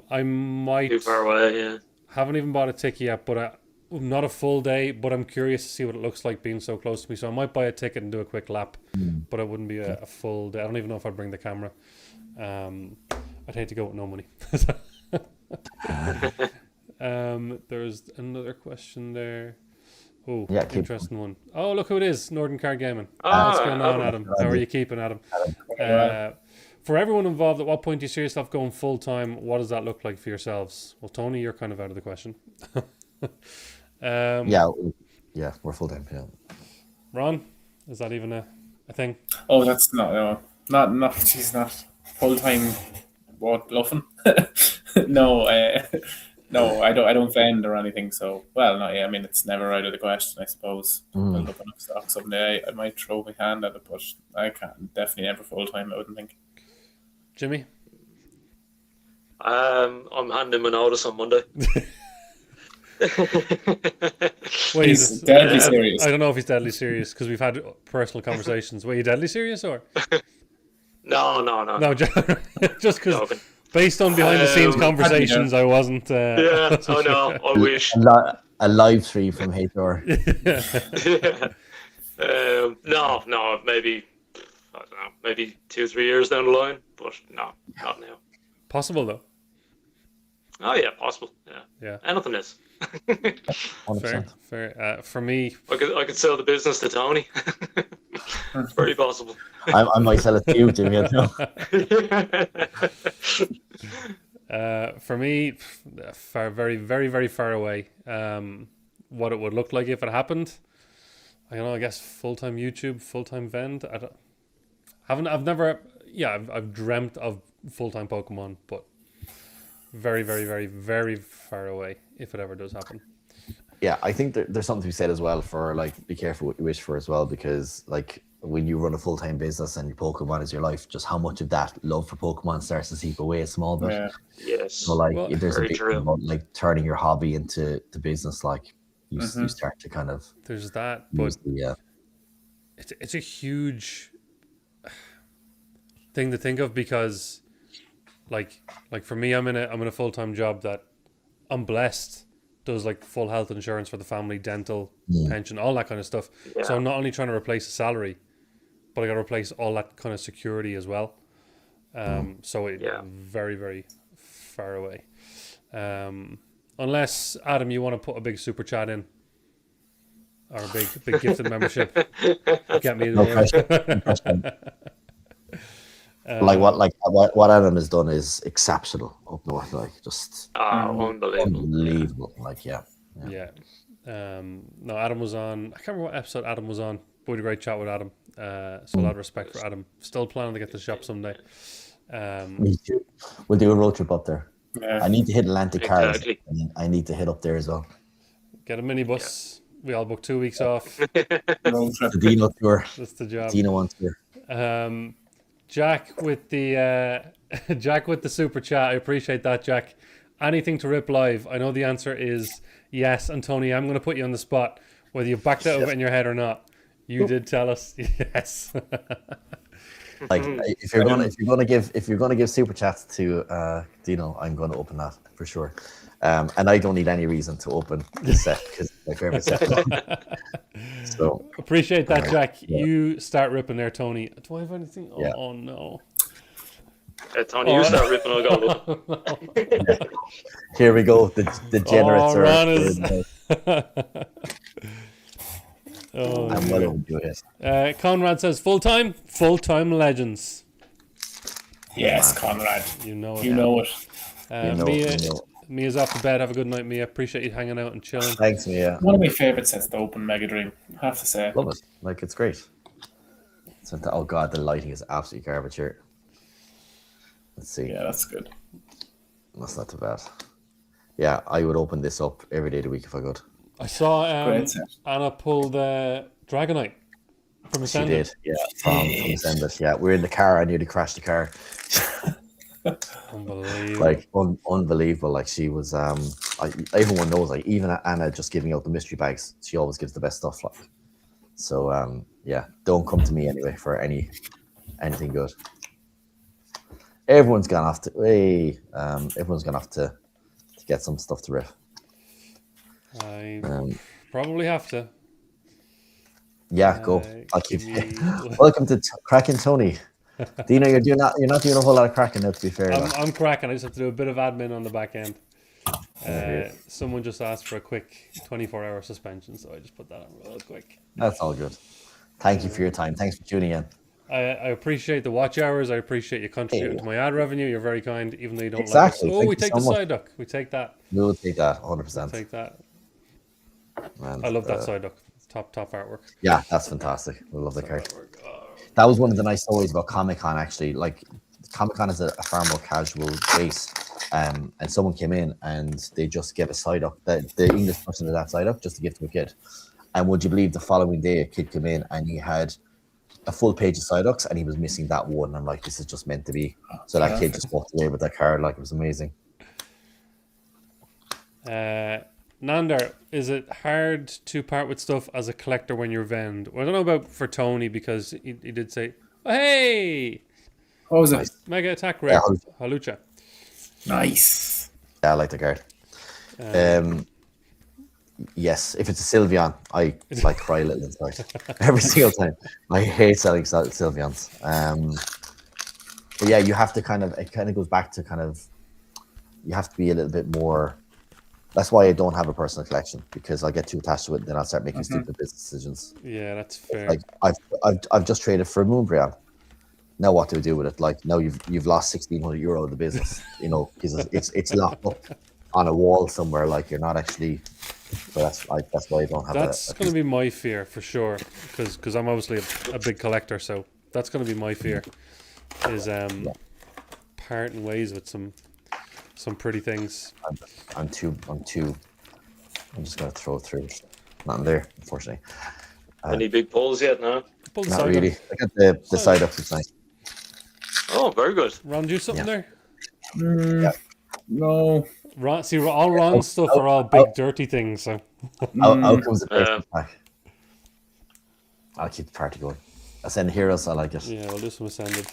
I might. Too far away, yeah. Haven't even bought a ticket yet, but not a full day. But I'm curious to see what it looks like being so close to me. So I might buy a ticket and do a quick lap, but it wouldn't be a full day. I don't even know if I'd bring the camera. I'd hate to go with no money. There's another question there. Oh, yeah, interesting one. Oh, look who it is. Northern Card Gaming. What's going on, Adam? How are you keeping, Adam? For everyone involved, at what point do you see yourself going full-time? What does that look like for yourselves? Well, Tony, you're kind of out of the question. Yeah, we're full-time. Yeah. Ron, is that even a thing? Oh, that's not she's not full-time. What, bluffing? No, I don't vend or anything. So, well, no, yeah. I mean, it's never out of the question, I suppose. Build up enough stock someday. I might throw my hand at it, but I can't. Definitely never full time. I wouldn't think. Jimmy, I'm handing my notice on Monday. Wait, he's deadly serious. I don't know if he's deadly serious because we've had personal conversations. Were you deadly serious or? No. No, just because. Based on behind the scenes conversations, I wasn't. Yeah, oh no, I wish. A live stream from HR. No, maybe I don't know, maybe 2-3 years down the line, but no, not now. Possible though. Oh yeah, possible. Yeah. Anything is. Fair. For me, I could sell the business to Tony. Very possible. I might sell it to you, Jimmy. For me, very, very, very far away. What it would look like if it happened, I guess full-time YouTube, full-time vend. I've dreamt of full-time Pokemon, but very, very, very, very far away if it ever does happen. Yeah, I think there's something to be said as well for like be careful what you wish for as well, because like when you run a full-time business and your Pokemon is your life, just how much of that love for Pokemon starts to seep away a small bit. Yeah. Yes. So like if there's a big true. thing about like turning your hobby into the business, like you start to kind of there's that, but yeah, it's a huge thing to think of because like for me, I'm in a full-time job that I'm blessed does like full health insurance for the family, dental, pension, all that kind of stuff. Yeah. So I'm not only trying to replace a salary, but I got to replace all that kind of security as well. So it's very, very far away. Unless Adam, you want to put a big super chat in. or a big gifted membership. Get me No there. pressure. No pressure. What Adam has done is exceptional up north. Like just Unbelievable. unbelievable. Like yeah. Yeah. No, Adam was on. I can't remember what episode Adam was on. But we had a great chat with Adam. So a lot of respect for Adam. Still planning to get to the shop someday. Me too. We'll do a road trip up there. Yeah. I need to hit Atlantic Cars. Exactly. And I need to hit up there as well. Get a minibus. We all booked 2 weeks off. Road trip. The Dino tour. That's the job. Dino wants to. Jack with the super chat. I appreciate that, Jack. Anything to rip live? I know the answer is yes. And Tony, I'm going to put you on the spot, whether you've backed out of it in your head or not. You did tell us yes. Like if you're gonna give super chats to Dino, I'm gonna open that for sure. And I don't need any reason to open this set because it's my favorite set. So Appreciate that, Jack. Yeah. You start ripping there, Tony. Do I have anything? Oh, Yeah. oh no. Tony, you start ripping, I'll go look. Here we go. The degenerates Ron is... I'm well overdue it. Conrad says full-time legends. Yes, Conrad. You know it. You know it. You know. Mia's off to bed. Have a good night, Mia. Appreciate you hanging out and chilling. Thanks, Mia. One of my favourite sets to open Mega Dream, I have to say. Love it. Like it's great. Oh god, the lighting is absolutely garbage here. Let's see. Yeah, that's good. That's not too bad. Yeah, I would open this up every day of the week if I could. I saw Great set. Anna pull the Dragonite from She Ascendant. did, yeah, from Ascendant. Yeah, we're in the car. I nearly crashed the car. Unbelievable. Like unbelievable. Like she was. Everyone knows. Like even Anna just giving out the mystery bags. She always gives the best stuff. Like so. Yeah, don't come to me anyway for anything good. Everyone's gone off to. Hey, everyone's gone off to get some stuff to rip. I probably have to. Yeah, go. I'll keep. Welcome to Crackin' Tony. Dino, you're not doing a whole lot of cracking now. To be fair, I'm cracking. I just have to do a bit of admin on the back end. Someone just asked for a quick 24-hour suspension, so I just put that on real quick. That's all good. Thank you for your time. Thanks for tuning in. I appreciate the watch hours. I appreciate you contributing to my ad revenue. You're very kind, even though you don't Exactly. like it. Oh, Thank we you take so the much. side duck. We take that. We'll take that 100%. Take that. And, I love that side duck. Top artwork. Yeah, that's fantastic. We love the card. Artwork. Oh. That was one of the nice stories about Comic-Con, actually. Like, Comic-Con is a far more casual base. And someone came in and they just gave a side up. The English person did that side up just to give to a kid. And would you believe the following day a kid came in and he had a full page of side ups and he was missing that one. I'm like, this is just meant to be. So that kid just walked away with that card. Like, it was amazing. Nander, is it hard to part with stuff as a collector when you're vend? Well, I don't know about for Tony because he did say, oh, hey, What was it? Mega Attack Rare, Halucha. Nice. Yeah, I like the card. Yes, if it's a Sylveon, I like cry a little inside every single time. I hate selling Sylveons. But yeah, you have to it kind of goes back to you have to be a little bit more. That's why I don't have a personal collection, because I'll get too attached to it and then I'll start making stupid business decisions. Yeah, that's fair. Like I've just traded for a Moonbrion. Now what do we do with it? Like now you've lost €1,600 of the business, because it's locked up on a wall somewhere. Like you're not actually. So that's why I don't have. That's going to be my fear for sure, because I'm obviously a big collector. So that's going to be my fear, is parting ways with some pretty things. I'm just going to throw it through. Not in there, unfortunately. Any big pulls yet? No. Pull the Not side really. up. I got the side up. It's nice. Oh, very good. Ron, do something there? Yeah. No. Ron, see, all Ron's stuff are all big dirty things. So Out comes the basement pack. I'll keep the party going. Ascend Heroes, I like it. yeah, we'll do some Ascended.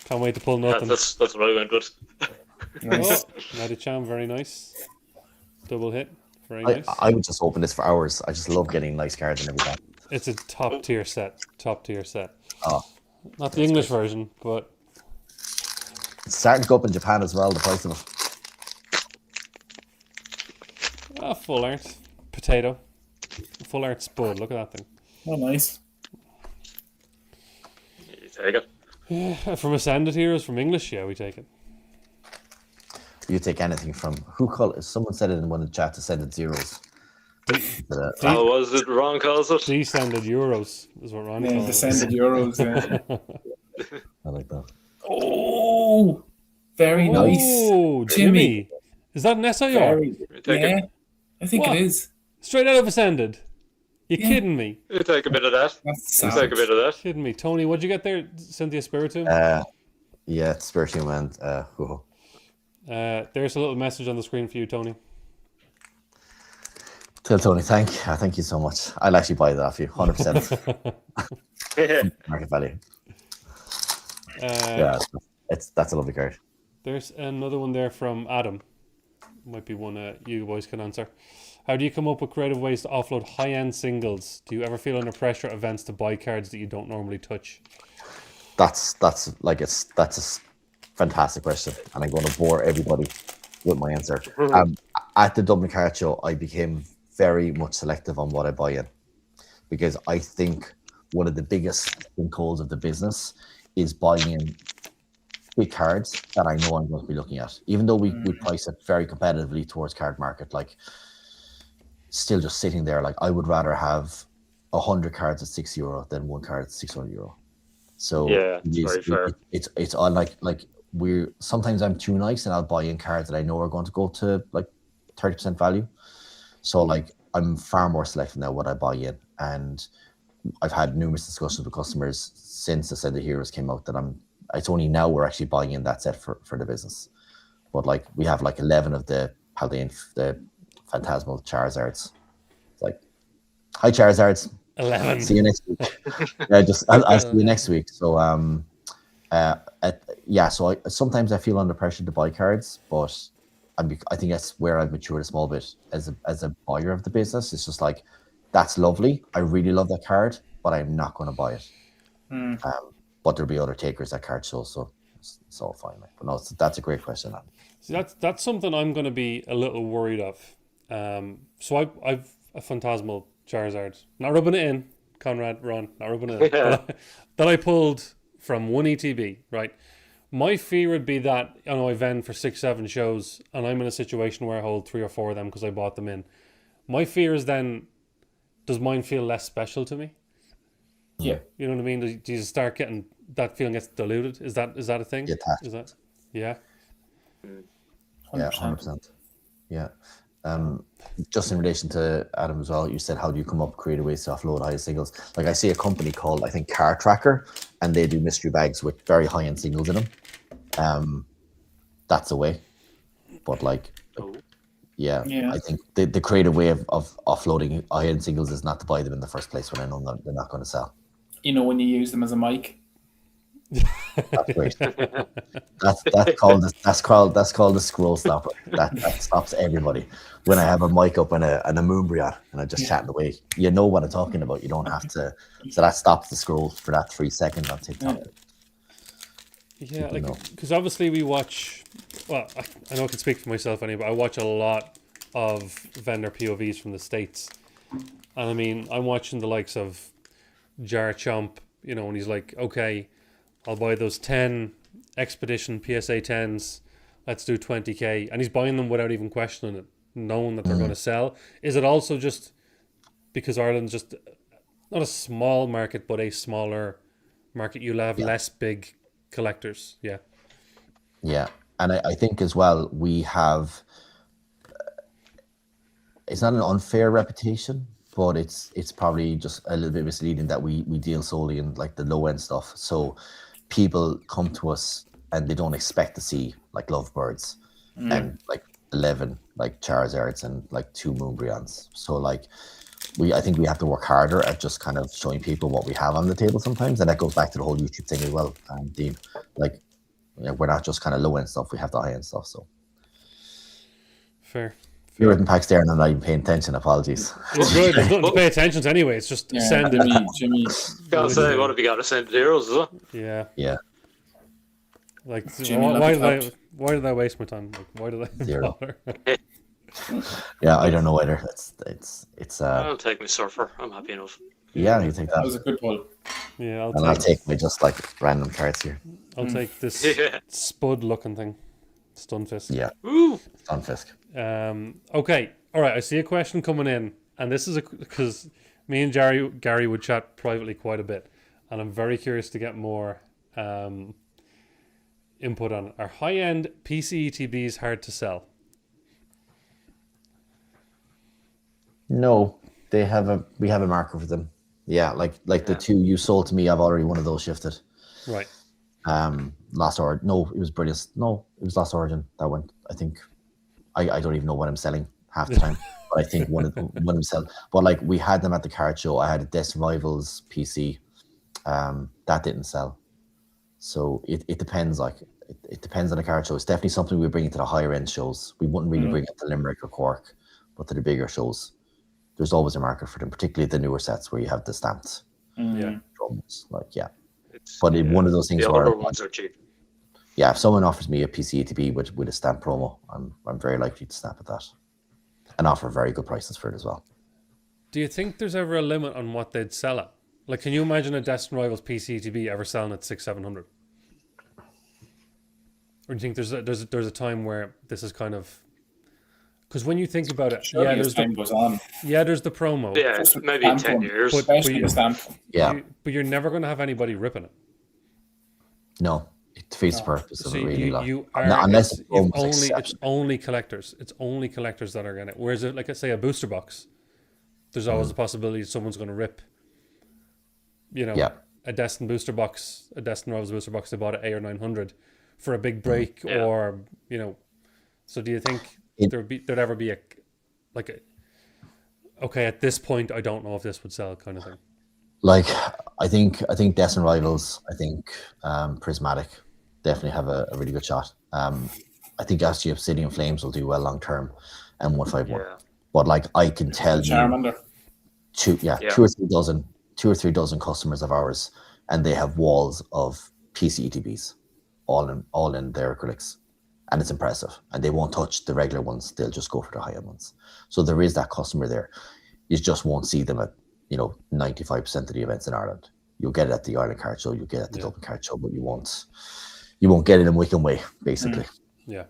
Can't wait to pull nothing. That's what I went with. Oh, Medicham, very nice. Double hit, very nice. I would just open this for hours. I just love getting nice cards and everything. It's a top tier set. Oh, Not the English version, but it's starting to go up in Japan as well, the price of it. full art. Potato. Full art spud. Look at that thing. Oh, nice. You take it. Yeah, from Ascended Heroes, from English, yeah, we take it. You take anything from someone said it in one of the chats, Ascended Zeros. Oh, was it Ron calls it? Descended Euros is what Ron calls it. Descended Euros. Yeah. I like that. Oh, very nice. Oh, Jimmy. Is that an SIR? Very, take yeah, it. I think What? it is. Straight out of Ascended. You Yeah. kidding me? You take a bit of that. That's You take a bit of that. Kidding me. Tony, what'd you get there? Cynthia Spiritum? Yeah, Spiritual and There's a little message on the screen for you, Tony. Tell Tony, thank you so much. I'll actually buy that off you, 100%. Market value. Yeah, that's a lovely card. There's another one there from Adam. Might be one you boys can answer. How do you come up with creative ways to offload high-end singles? Do you ever feel under pressure at events to buy cards that you don't normally touch? That's a fantastic question, and I'm going to bore everybody with my answer. At the Dublin Card Show, I became very much selective on what I buy in, because I think one of the biggest sinkholes of the business is buying in big cards that I know I'm going to be looking at. Even though we price it very competitively towards card market, like still just sitting there, like I would rather have 100 cards at €6 than one card at €600. So yeah, it's very fair. It's all like sometimes I'm too nice and I'll buy in cards that I know are going to go to like 30% value. So like I'm far more selective now what I buy in, and I've had numerous discussions with customers since the Ascended Heroes came out that it's only now we're actually buying in that set for the business. But like we have like 11 of the Phantasmal Charizards. It's like, hi Charizards. 11. See you next week. I'll see you next week. So so sometimes I feel under pressure to buy cards, but I think that's where I've matured a small bit as a buyer of the business. It's just like, that's lovely. I really love that card, but I'm not going to buy it. But there'll be other takers at card shows, so it's all fine. But no, that's a great question. See, that's something I'm going to be a little worried of. So I've a Phantasmal Charizard. Not rubbing it in, Conrad, Ron, not rubbing it in. That I pulled from one ETB, right? My fear would be that I vend for 6-7 shows and I'm in a situation where I hold 3 or 4 of them because I bought them in. My fear is then, does mine feel less special to me? Yeah. You know what I mean? Do you start getting that feeling gets diluted? Is that a thing? Is that? Yeah. 100%. Yeah, 100%. Yeah. Just in relation to Adam as well, you said, how do you come up with creative ways to offload high singles? Like I see a company called, I think, Car Tracker, and they do mystery bags with very high-end singles in them. That's a way. But like, yeah. I think the creative way of offloading high-end singles is not to buy them in the first place when I know that they're not going to sell. You know, when you use them as a mic. That's great. That's called the scroll stopper. That stops everybody. When I have a mic up and a Moonbriat and I just chatting away, you know what I'm talking about. You don't have to. So that stops the scroll for that 3 seconds on TikTok. Yeah, because obviously we watch. Well, I know I can speak for myself anyway, but I watch a lot of vendor POVs from the States, and I mean, I'm watching the likes of Jar Chomp. You know, and he's like, okay, I'll buy those 10 Expedition PSA 10s. Let's do 20k. And he's buying them without even questioning it, knowing that they're going to sell. Is it also just because Ireland's just not a small market, but a smaller market? You'll have less big collectors. Yeah. Yeah. And I think as well, we have, it's not an unfair reputation, but it's probably just a little bit misleading that we deal solely in like the low end stuff. So people come to us and they don't expect to see like Lovebirds and like 11 like Charizards and like 2 Moonbrians. So like I think we have to work harder at just kind of showing people what we have on the table sometimes, and that goes back to the whole YouTube thing as well. Dean, like we're not just kind of low end stuff; we have the high end stuff. So fair. You're written packs there and I'm not even paying attention. Apologies. It's good. There's nothing to pay attention to anyway. It's just send it. Jimmy. Gotta say, what have you got to send to Heroes, is it? Yeah. Yeah. Like, Jimmy, why did I waste my time? Like, why did I Zero. bother? Yeah, I don't know either. It's I'll take my surfer. I'm happy enough. yeah, you take That that. was a good pull. Yeah, And I'll take my just like random cards here. I'll take this Yeah. spud looking thing. Stunfisk. Yeah, Woo! Stunfisk. Okay. All right. I see a question coming in, and this is because me and Gary would chat privately quite a bit, and I'm very curious to get more input on it. Are high-end PCETBs hard to sell? No, we have a marker for them. Yeah, like the two you sold to me, I've already one of those shifted. Right. Last Origin. No, it was Brilliant. No, it was Last Origin that went. I think I don't even know what I'm selling half the time, but I think one of them sell. But like we had them at the card show. I had a Death Rivals PC. That didn't sell. So it depends. Like it depends on the card show. It's definitely something we bring to the higher end shows. We wouldn't really bring it to Limerick or Cork, but to the bigger shows, there's always a market for them, particularly the newer sets where you have the stamped Yeah. drums. Like but one of those things The where older ones are cheap. yeah, if someone offers me a PCATB with a stamp promo, I'm very likely to snap at that, and offer very good prices for it as well. Do you think there's ever a limit on what they'd sell at? Like, can you imagine a Destin Rivals PCETB ever selling at 600-700? Or do you think there's a time where this is kind of, because when you think about it, Surely yeah, as time goes on. there's the promo, Yeah, Just with maybe in stamp 10 one, years. especially a stamp. Yeah, but you're never going to have anybody ripping it. no, it defeats the purpose of So it really. Like, you are unless it's, the promo's it's exceptional. only collectors. It's only collectors that are going to. Whereas, like I say, a booster box, there's always a possibility someone's going to rip. You know, Yeah. a Destin booster box, a Destin Rivals booster box they bought at 800 or 900 for a big break, or you know. So do you think there'd ever be okay, at this point I don't know if this would sell kind of thing? Like I think Destin Rivals, I think Prismatic definitely have a really good shot. I think actually Obsidian Flames will do well long term, and 151. Yeah. But like I can tell you, Charmander. two or three dozen customers of ours, and they have walls of PCETBs, all in their acrylics, and it's impressive. And they won't touch the regular ones; they'll just go for the high-end ones. So there is that customer there. You just won't see them at 95% of the events in Ireland. You'll get it at the Ireland Card Show, you'll get it at the Dublin Card Show, but you won't get it in Wicken Way, basically. Yeah.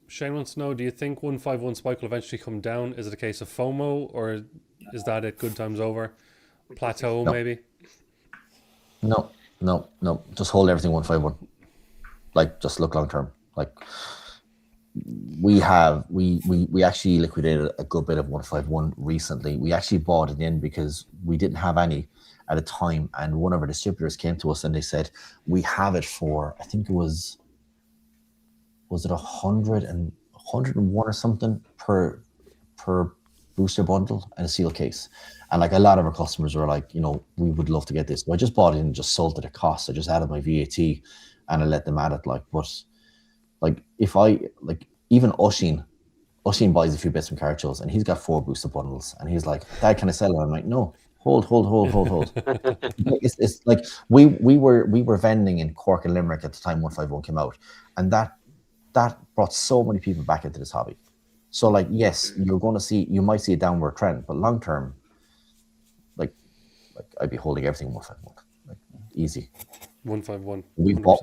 Shane wants to know: do you think 151 Spike will eventually come down? Is it a case of FOMO, or is that it? Good times over, plateau maybe? No. Just hold everything 151. Like, just look long term. Like, we actually liquidated a good bit of 151 recently. We actually bought it in because we didn't have any at a time, and one of our distributors came to us and they said, we have it for, I think it was it 101 or something per booster bundle and a seal case. And like a lot of our customers were like, we would love to get this. So I just bought it and just sold it at cost. I just added my VAT and I let them add it. Like, but like if I even Oshin buys a few bits from card shows and he's got 4 booster bundles and he's like, Dad, can I sell it? I'm like, no, hold. it's like we were vending in Cork and Limerick at the time 151 came out, and that brought so many people back into this hobby. So like, yes, you might see a downward trend, but long term, like I'd be holding everything 151, like easy. 151. We bought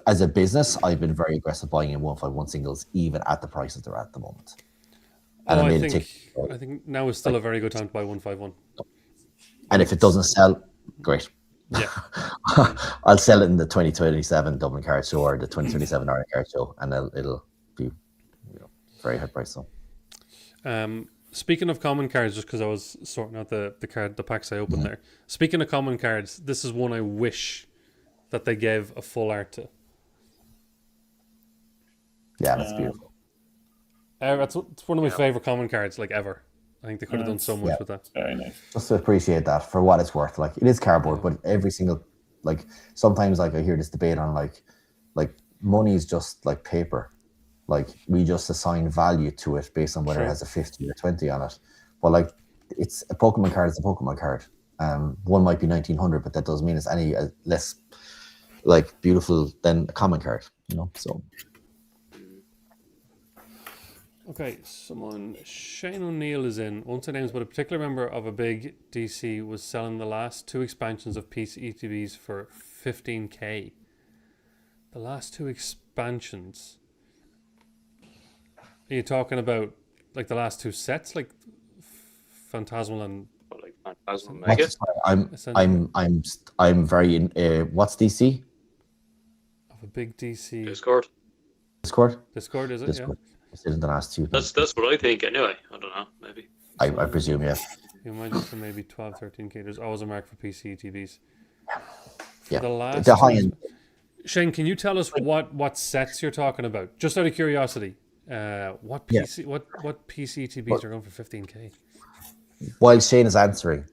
as a business, I've been very aggressive buying in 151 singles, even at the prices they're at the moment. And I think now is still a very good time to buy 151. And if it doesn't sell, great. Yeah. I'll sell it in the 2027 Dublin Card Show or the 2027 Ireland Card Show, and it'll be very high price. So, speaking of common cards, just because I was sorting out the packs I opened there. Speaking of common cards, this is one I wish that they gave a full art to. Yeah, that's beautiful. It's one of my favorite common cards like ever. I think they could have done so much with that. Very nice. Just to appreciate that for what it's worth. Like, it is cardboard, but every single, like, sometimes like I hear this debate on like money is just like paper. Like, we just assign value to it based on whether it has a 50 or 20 on it. But like, it's a Pokemon card. It's a Pokemon card. One might be 1900, but that doesn't mean it's any less like beautiful than a common card. So Okay, Shane O'Neill is in. Once announced, but a particular member of a big DC was selling the last 2 expansions of PCETBs for 15k. The last 2 expansions. Are you talking about like the last 2 sets, like Phantasmal and Like Phantasmal Mega? I'm very in. What's DC? of a big DC Discord. Discord, is it? Discord. This isn't the last 2. That's what I think anyway. I don't know, maybe. I presume, yeah. You imagine for maybe 12, 13k. There's always a mark for PCETBs. For Yeah. the last The high end. Shane, can you tell us what sets you're talking about? Just out of curiosity, what PCETBs are going for 15k? While Shane is answering,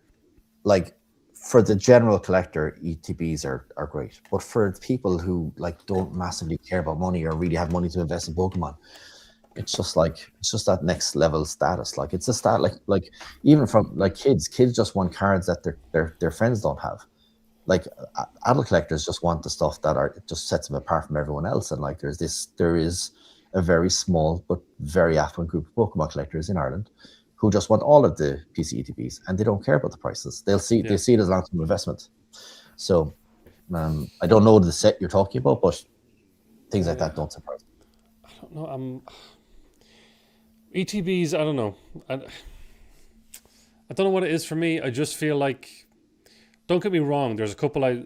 like for the general collector, ETBs are great. But for people who like don't massively care about money or really have money to invest in Pokemon, it's just that next level status. Like it's a stat like even from like kids just want cards that their friends don't have. Like adult collectors just want the stuff that just sets them apart from everyone else. And like there is a very small but very affluent group of Pokemon collectors in Ireland who just want all of the PCETBs and they don't care about the prices. They see it as long-term investment. So I don't know the set you're talking about, but things like that don't surprise me. I don't know. ETBs, I don't know. I don't know what it is for me. I just feel like, don't get me wrong, there's a couple I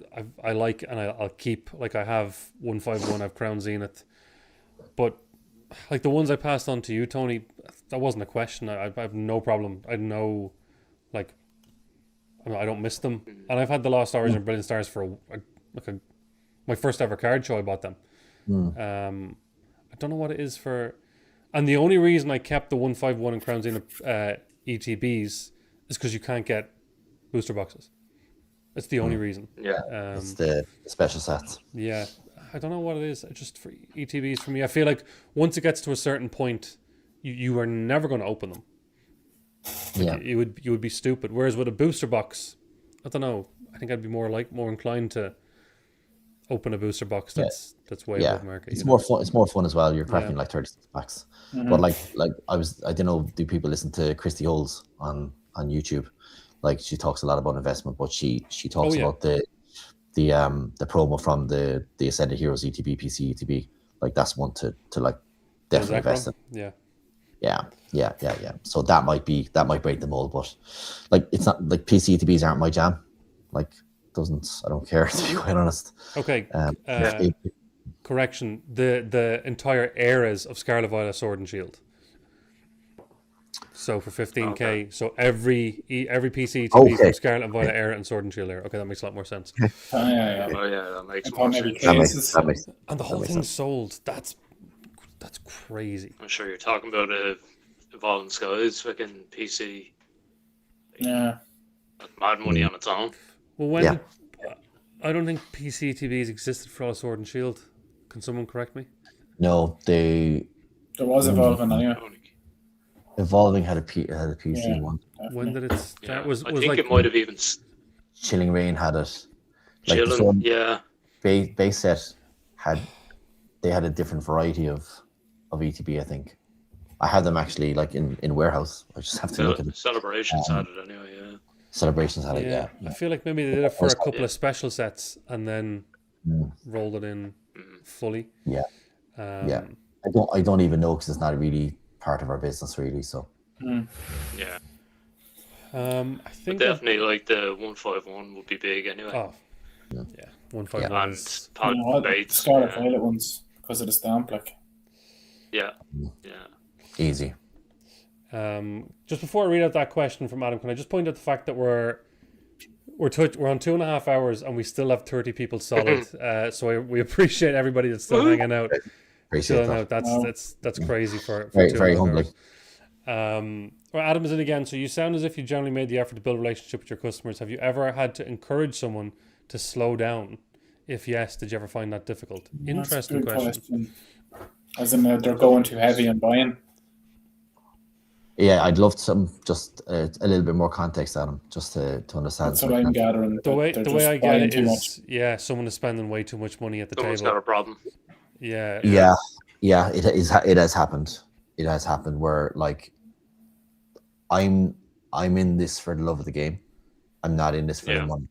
like and I'll keep. Like I have 151, I have Crown Zenith. But like the ones I passed on to you, Tony, that wasn't a question. I have no problem. I know, like, I don't miss them. And I've had the Lost Origin and Brilliant Stars for my first ever card show. I bought them. I don't know what it is for. And the only reason I kept the 151 and Crown Zenith ETBs is because you can't get booster boxes. That's the only reason. Yeah. It's the special sets. Yeah. I don't know what it is. Just for ETBs for me, I feel like once it gets to a certain point, you are never going to open them. Like you would be stupid. Whereas with a booster box, I don't know. I think I'd be more inclined to open a booster box that's way above market. It's more fun. It's more fun as well. You're cracking like 36 packs. But like I don't know, do people listen to Christy Holes on YouTube? Like she talks a lot about investment, but she talks about the promo from the Ascended Heroes ETB PC ETB. Like that's one to like definitely invest in. Yeah. So that might break the mold, but like it's not like PC ETBs aren't my jam. Like I don't care, to be quite honest. Okay. Correction. The entire eras of Scarlet Violet Sword and Shield. So for 15k, so every PC ETB from Scarlet and Violet era and Sword and Shield era. Okay, that makes a lot more sense. That makes more sense. That makes and the whole thing sold. That's crazy. I'm sure you're talking about Evolving Skies, fucking PC. Yeah. Mad money on its own. Well, I don't think PC ETBs existed for all Sword and Shield. Can someone correct me? No, there was Evolving anyway. Evolving had a PC one. When did it start? I think it might have even. Chilling Reign had it. Like Chilling, base set had a different variety of ETB. I think I have them actually like in warehouse. I just have to look at it. Celebrations had it anyway. Yeah. Celebrations had it. Yeah. I feel like maybe they did it for a couple of special sets and then rolled it in fully. Yeah. I don't even know because it's not really part of our business really. So. Yeah. I think definitely like the 151 would be big anyway. Oh. Yeah. 151. And Bates. Scarlet Violet ones because of the stamp, like. Yeah. Easy. Just before I read out that question from Adam, can I just point out the fact that we're on 2.5 hours and we still have 30 people solid. So we appreciate everybody that's still hanging out. Appreciate that. That's crazy for very humbling. Well, Adam is in again. So you sound as if you generally made the effort to build a relationship with your customers. Have you ever had to encourage someone to slow down? If yes, did you ever find that difficult? Interesting question. As in they're going too heavy and buying. Yeah, I'd love just a little bit more context, Adam, just to understand. That's what I'm gathering. The way I get it is, someone is spending way too much money at the Someone's table. got a problem. Yeah, it has happened. it has happened where like I'm in this for the love of the game. I'm not in this for the money.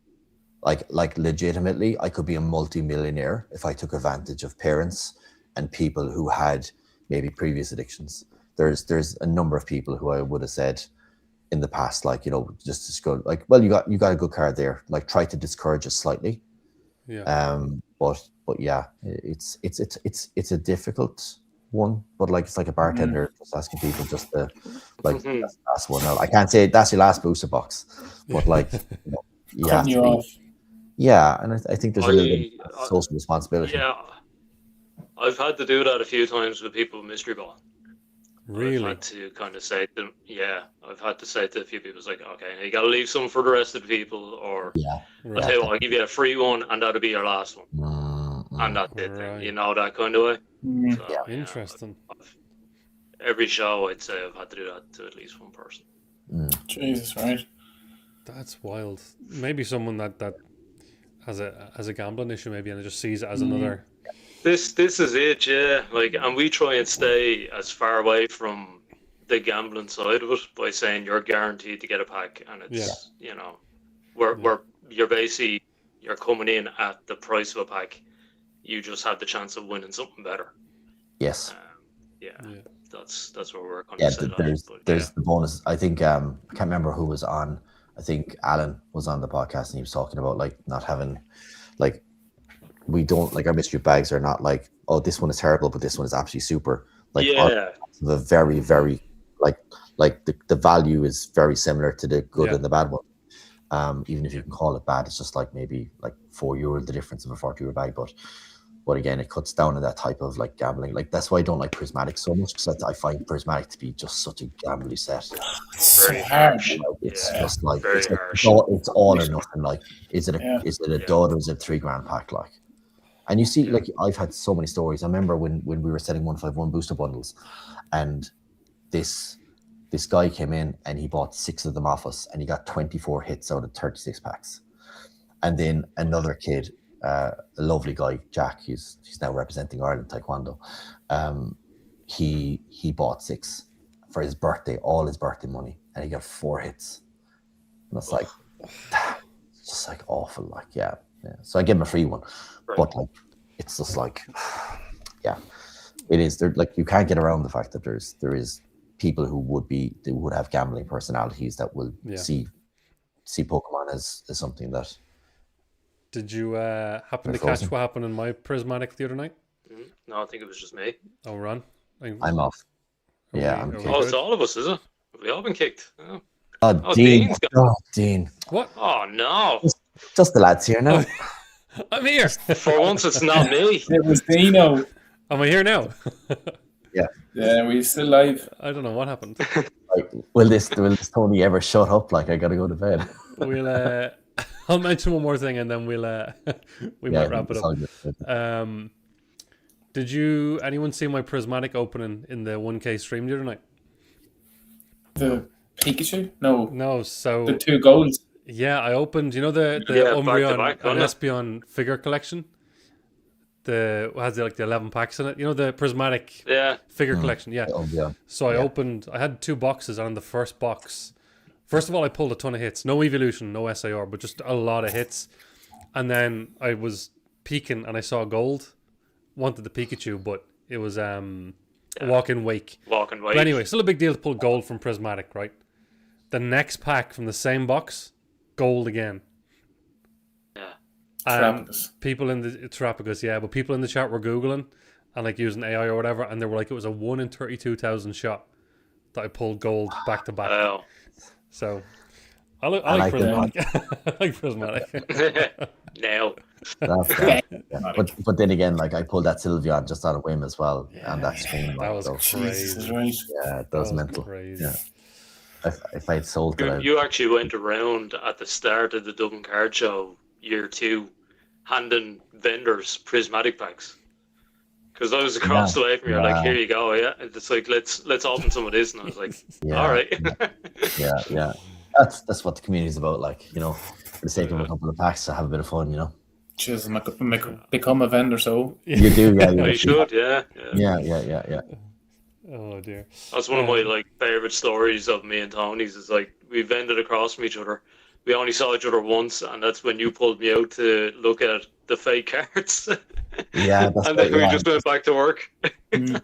Like legitimately, I could be a multi-millionaire if I took advantage of parents and people who had maybe previous addictions. There's a number of people who I would have said in the past, like, you know, just go like, well, you got a good card there. Like, try to discourage us slightly. Yeah. But yeah, it's a difficult one. But like, it's like a bartender just asking people just to like that's one. I can't say that's your last booster box, but like, you know, cutting you off. Yeah, and I think there's a little bit of social responsibility. Yeah, I've had to do that a few times with people with mystery ball. Really? I've had to kind of say to them, I've had to say to a few people, it's like, okay, you got to leave some for the rest of the people, or I'll tell you what, I'll give you a free one, and that'll be your last one. And that's it, then, you know, that kind of way. So, Interesting. Every show, I'd say I've had to do that to at least one person. Jesus, right? That's wild. Maybe someone that has a gambling issue, maybe, and it just sees it as another. This is it, yeah. Like, and we try and stay as far away from the gambling side of it by saying you're guaranteed to get a pack, and it's you know, you're coming in at the price of a pack. You just have the chance of winning something better. Yes. That's where we're going to say that. There's the bonus. I think I can't remember who was on. I think Alan was on the podcast and he was talking about like not having like we don't like our mystery bags are not like, oh, this one is terrible, but this one is absolutely super. Like the very, very like the value is very similar to the good and the bad one. Even if you can call it bad, it's just like maybe like €4 the difference of a €40 bag, but again, it cuts down on that type of like gambling. Like that's why I don't like prismatic so much, because I find prismatic to be just such a gambly set. It's so hard. It's just like it's all or nothing. Like, is it a dud or is it $3,000 pack? Like, and you see, like I've had so many stories. I remember when we were selling 151 booster bundles, and this guy came in and he bought 6 of them off us, and he got 24 hits out of 36 packs. And then another kid, a lovely guy, Jack, he's now representing Ireland Taekwondo. He bought 6 for his birthday, all his birthday money, and he got 4 hits. And it's like, it's just like awful. Like, yeah. So I gave him a free one, but like, it's just like, it is. There, like, you can't get around the fact that there is people who would have gambling personalities that will see Pokemon as something that. Did you happen to catch what happened in my prismatic the other night? No, I think it was just me. Oh, Ron? I'm off. I'm kicked. Oh, it's all of us, is it? Have we all been kicked? Oh, Dean. Oh, Dean. What? Oh, no. Just the lads here now. I'm here. For once, it's not me. It was Dino. Am I here now? Yeah, we're still live. I don't know what happened. Like, will this Tony ever shut up? Like, I gotta go to bed. We'll I'll mention one more thing and then we might wrap it up. Did anyone see my prismatic opening in the 1K stream the other night? The Pikachu? No, so the 2 golds. Yeah, I opened, you know, the Umbreon and Espeon figure collection. Has like the 11 packs in it. You know, the prismatic figure collection. Yeah. So I had 2 boxes, and on the first box, first of all, I pulled a ton of hits. No evolution, no SIR, but just a lot of hits. And then I was peeking and I saw gold. Wanted the Pikachu, but it was Walk-in Wake. Walk-in Wake. But anyway, still a big deal to pull gold from prismatic, right? The next pack from the same box, gold again. People in the Terapagos, but people in the chat were Googling and like using AI or whatever, and they were like, it was a 1 in 32,000 shot that I pulled gold back to back. Oh. So I like prismatic. I like prismatic. No. But then again, like I pulled that Sylveon just on a whim as well, and that screen. That was crazy. Yeah, that was mental. Crazy. Yeah. If I'd sold it, you actually went around at the start of the Dublin Card Show year 2, handing vendors prismatic packs. Because I was across the way from you, like, here you go, It's like, let's open some of this, and I was like, all right. Yeah. That's what the community is about, like, you know, for the sake of a couple of packs to have a bit of fun, you know. Just become a vendor, so you do, You should, yeah. Yeah. Oh dear. That's one of my like favorite stories of me and Tony's. Is like we've ended across from each other. We only saw each other once, and that's when you pulled me out to look at the fake cards. Yeah, that's and then right, we just went back to work.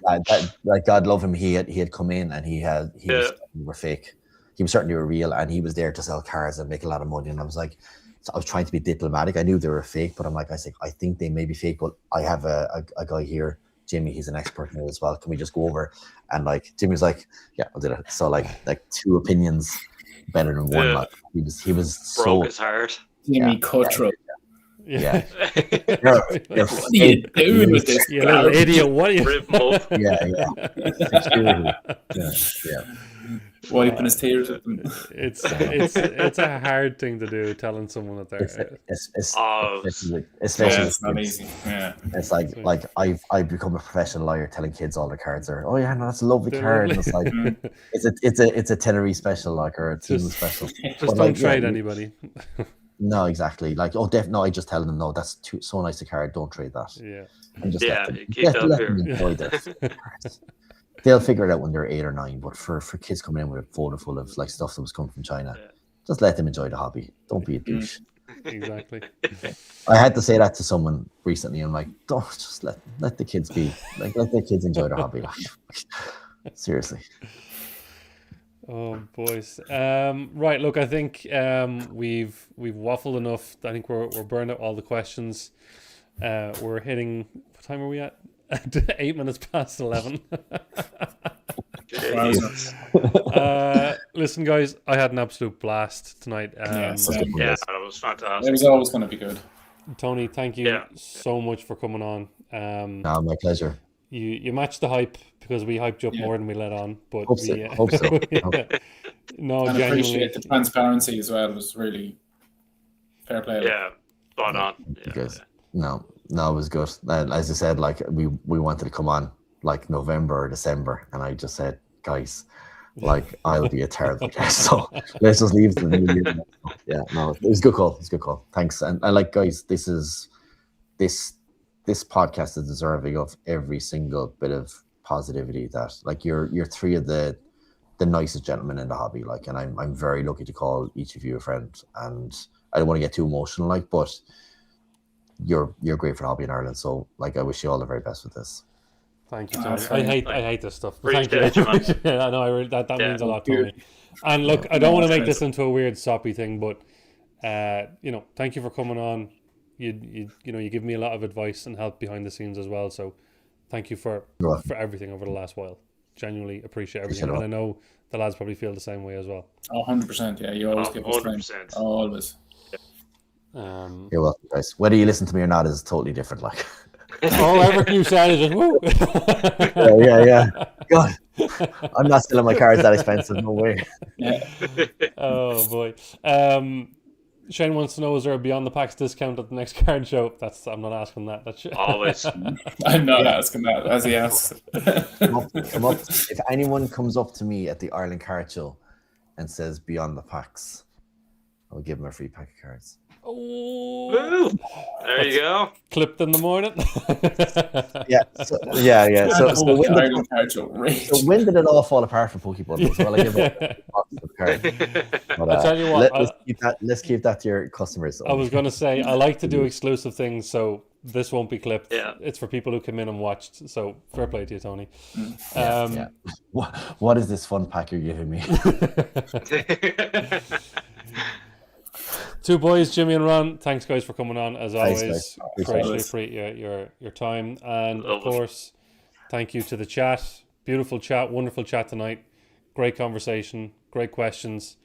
like God love him. He had come in and he was were fake. He was certain they were real, and he was there to sell cars and make a lot of money. And I was like, so I was trying to be diplomatic. I knew they were fake, but I said, I think they may be fake, but I have a guy here, Jimmy. He's an expert in it as well. Can we just go over? And like Jimmy was like, yeah, I'll do that. So like two opinions better than one. Like he was broke so his heart. Jimmy Cutthroat. Yeah. What are you doing with this? You little idiot! What are you? Rip him up. Yeah. Wiping his tears with them. It's a hard thing to do, telling someone that they're. Especially it's not easy. Yeah. It's like I've become a professional lawyer telling kids all the cards are. Oh yeah, no, that's a lovely card. And it's like it's a Tenerife special, like, or a team special. Just don't trade anybody. No, exactly. Like, no, I just tell them, no, that's so nice a card. Don't trade that. Yeah. And just keep that let here. them enjoy their cards. They'll figure it out when they're 8 or 9. But for kids coming in with a folder full of like stuff that was coming from China, just let them enjoy the hobby. Don't be a douche. Exactly. I had to say that to someone recently. I'm like, don't just let the kids be. Like, let the kids enjoy the hobby. Seriously. Oh boys. Right. Look, I think we've waffled enough. I think we're burned out all the questions. We're hitting. What time are we at? 8 minutes past 11. Listen, guys, I had an absolute blast tonight. That was fantastic. It was always going to be good. Tony, thank you so much for coming on. No, my pleasure. You matched the hype because we hyped you up more than we let on. But hope so. No, and genuinely, appreciate the transparency as well. It was really fair play. Yeah, spot on. No, it was good. As I said, like we wanted to come on like November or December, and I just said, guys, like I'll be a terrible guest, so let's just leave the new year. Yeah, no, it was a good call. It's a good call. Thanks, and I like, guys. This podcast is deserving of every single bit of positivity. That like you're three of the nicest gentlemen in the hobby. Like, and I'm very lucky to call each of you a friend. And I don't want to get too emotional, like, but you're great for the hobby in Ireland. So like, I wish you all the very best with this. Thank you, Tony. I hate this stuff. Thank you. Man. I know. That means a lot to me. And look, I don't want to make this into a weird soppy thing, but thank you for coming on. You give me a lot of advice and help behind the scenes as well. So thank you for everything over the last while. Genuinely appreciate everything, and I know the lads probably feel the same way as well. 100%. Yeah, you always give us time. Always. You're welcome, guys. Whether you listen to me or not is totally different. Like, everything you said is just woo. yeah. God, I'm not selling my cars that expensive. No way. Yeah. Oh boy. Shane wants to know: is there a Beyond the Packs discount at the next card show? I'm not asking that. That's always. I'm not asking that, as he asks. Come up. If anyone comes up to me at the Ireland Card Show and says Beyond the Packs, I'll give them a free pack of cards. Oh, there you go. Clipped in the morning. Yeah. So when did it all fall apart for PokeBundles? Well, I give it a card. But, I tell you what, let's keep that to your customers. I was going to say, I like to do exclusive things, so this won't be clipped. Yeah. It's for people who come in and watched. So fair play to you, Tony. What is this fun pack you're giving me? Two boys, Jimmy and Ron. Thanks, guys, for coming on as always. Greatly appreciate your time, and of course, thank you to the chat. Beautiful chat, wonderful chat tonight. Great conversation, great questions.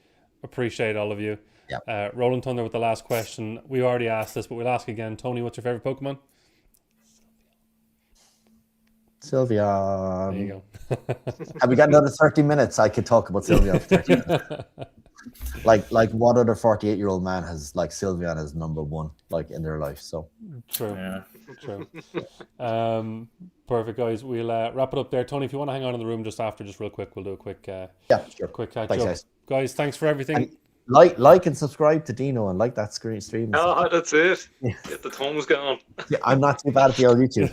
Appreciate all of you. Yeah. Roland Thunder with the last question. We already asked this, but we'll ask again. Tony, what's your favorite Pokemon? Sylveon. There you go. Have we got another 30 minutes? I could talk about Sylveon for 30 minutes. Like what other 48-year-old man has like Sylveon as number one like in their life? So true. Yeah. True. Perfect, guys. We'll wrap it up there. Tony, if you want to hang on in the room just after, just real quick, we'll do a quick sure. Quick catch Thanks, up. Guys, thanks for everything. And like and subscribe to Dino and like that stream. Oh, that's it. Get the thumbs going. Yeah, I'm not too bad at the old YouTube.